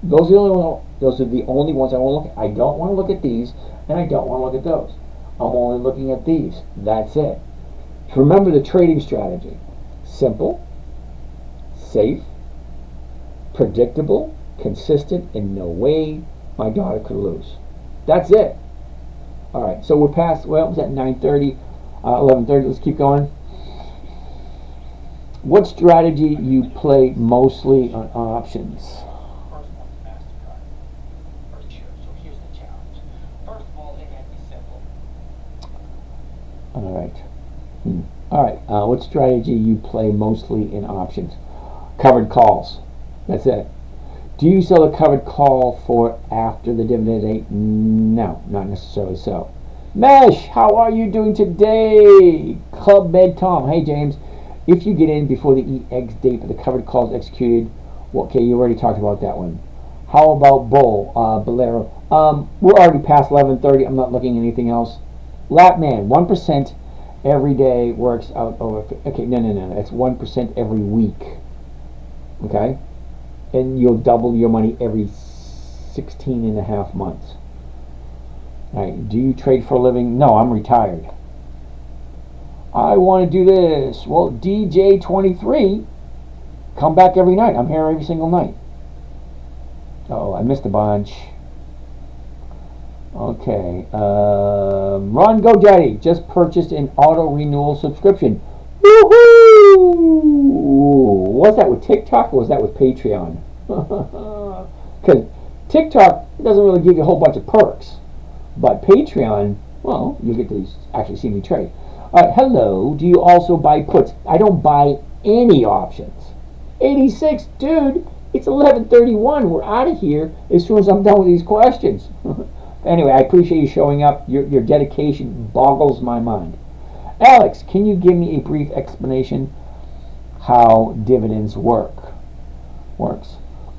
Speaker 1: Those are the only ones I want to look at. I don't want to look at these, and I don't want to look at those. I'm only looking at these. That's it. Remember the trading strategy. Simple, safe, predictable, consistent, and no way my daughter could lose. That's it. All right, so we're past, well, it was at 9:30, 11:30. Let's keep going. What strategy you play mostly on options?
Speaker 2: First one's MasterCard. So here's the challenge. First of all, it had to be simple.
Speaker 1: All right. All right. What strategy you play mostly in options? Covered calls. That's it. Do you sell a covered call for after the dividend date? No, not necessarily so. Mesh, how are you doing today? Club Med Tom. Hey, James. If you get in before the EX date but the covered call is executed, well, okay, you already talked about that one. How about Bolero? We're already past 11:30. I'm not looking at anything else. Lapman, 1% every day works out over. Okay, no. It's 1% every week. Okay, and you'll double your money every 16 and a half months. All right. Do you trade for a living? No, I'm retired. I want to do this. Well, DJ23, come back every night. I'm here every single night. Oh, I missed a bunch. Okay. Ron GoDaddy just purchased an auto renewal subscription. Woohoo! Was that with TikTok or was that with Patreon? Because TikTok doesn't really give you a whole bunch of perks. But Patreon, well, you get to actually see me trade. Hello, do you also buy puts? I don't buy any options. 86, dude, it's 11:31. We're out of here as soon as I'm done with these questions. Anyway, I appreciate you showing up. Your dedication boggles my mind. Alex, can you give me a brief explanation how dividends works?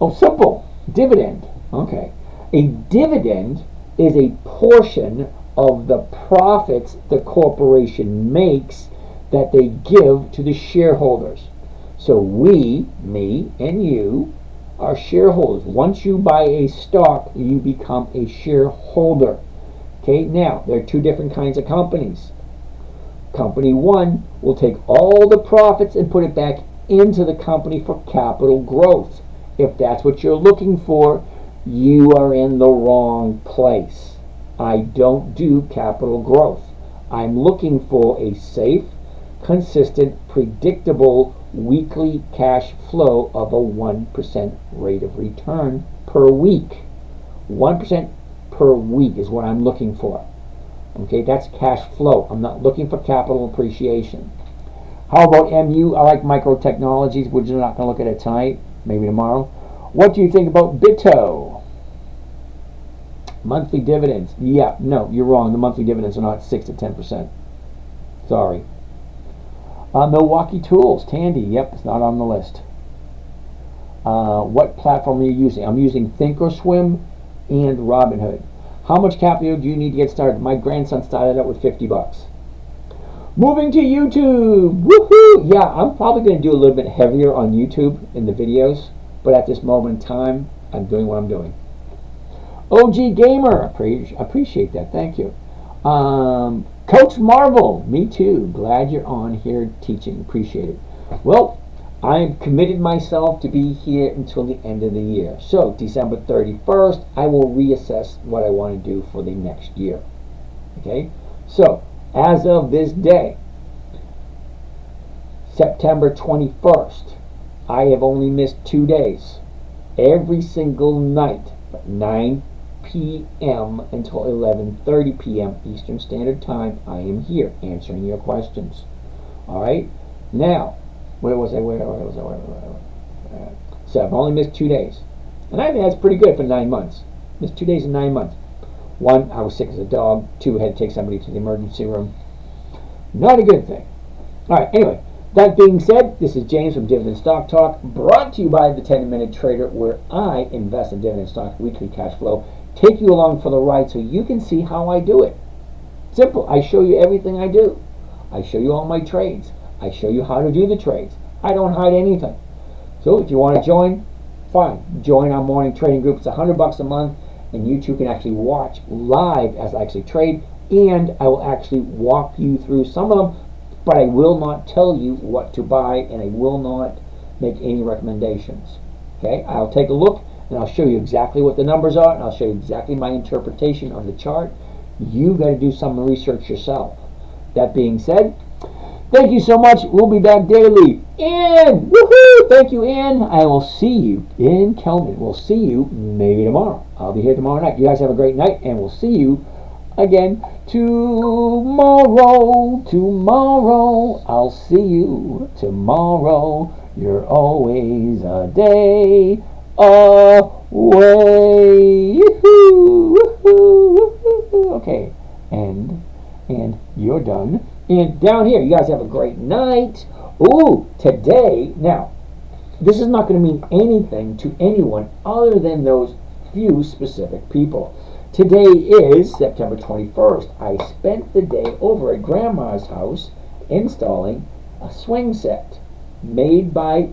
Speaker 1: Oh, simple. Dividend. Okay. A dividend is a portion of the profits the corporation makes that they give to the shareholders. So we, me, and you are shareholders. Once you buy a stock, you become a shareholder. Okay, now, there are two different kinds of companies. Company one will take all the profits and put it back into the company for capital growth. If that's what you're looking for, you are in the wrong place. I don't do capital growth. I'm looking for a safe, consistent, predictable weekly cash flow of a 1% rate of return per week. 1% per week is what I'm looking for. Okay, that's cash flow. I'm not looking for capital appreciation. How about MU? I like micro technologies. We're just not going to look at it tonight. Maybe tomorrow. What do you think about Bitto? Monthly dividends. Yeah, no, you're wrong. The monthly dividends are not 6 to 10%. Sorry. Milwaukee Tools. Tandy. Yep, it's not on the list. What platform are you using? I'm using Thinkorswim and Robinhood. How much capital do you need to get started? My grandson started out with $50. Moving to YouTube. Woohoo! Yeah, I'm probably going to do a little bit heavier on YouTube in the videos, but at this moment in time, I'm doing what I'm doing. OG Gamer, appreciate that. Thank you. Coach Marvel, me too. Glad you're on here teaching. Appreciate it. Well, I've committed myself to be here until the end of the year. So, December 31st, I will reassess what I want to do for the next year. Okay? So, as of this day, September 21st, I have only missed 2 days. Every single night, 9 p.m. until 11:30 p.m. Eastern Standard Time, I am here answering your questions. All right? Now, where was I? So I've only missed 2 days. And I think that's pretty good for 9 months. Missed 2 days in 9 months. 1, I was sick as a dog. 2, I had to take somebody to the emergency room. Not a good thing. All right, anyway, that being said, this is James from Dividend Stock Talk, brought to you by the 10-Minute Trader, where I invest in dividend stock, weekly cash flow, take you along for the ride so you can see how I do it. Simple. I show you everything I do. I show you all my trades. I show you how to do the trades. I don't hide anything. So if you want to join, fine. Join our morning trading group. It's $100 a month, and you too can actually watch live as I actually trade, and I will actually walk you through some of them, but I will not tell you what to buy, and I will not make any recommendations. Okay? I'll take a look, and I'll show you exactly what the numbers are, and I'll show you exactly my interpretation on the chart. You got to do some research yourself. That being said, Thank you so much. We'll be back daily. Ann! Woohoo! Thank you, Ann. I will see you in Kelman. We'll see you maybe tomorrow. I'll be here tomorrow night. You guys have a great night, and we'll see you again tomorrow. Tomorrow. I'll see you tomorrow. You're always a day away. Yoo-hoo, woo-hoo, woo-hoo. Okay, and you're done. And down here, you guys have a great night. Ooh, today, now, this is not going to mean anything to anyone other than those few specific people. Today is September 21st. I spent the day over at Grandma's house installing a swing set made by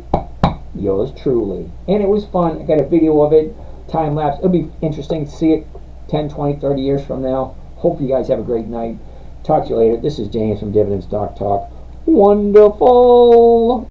Speaker 1: yours truly. And it was fun. I got a video of it, time lapse. It'll be interesting to see it 10, 20, 30 years from now. Hope you guys have a great night. Talk to you later. This is James from Dividend Stock Talk. Wonderful.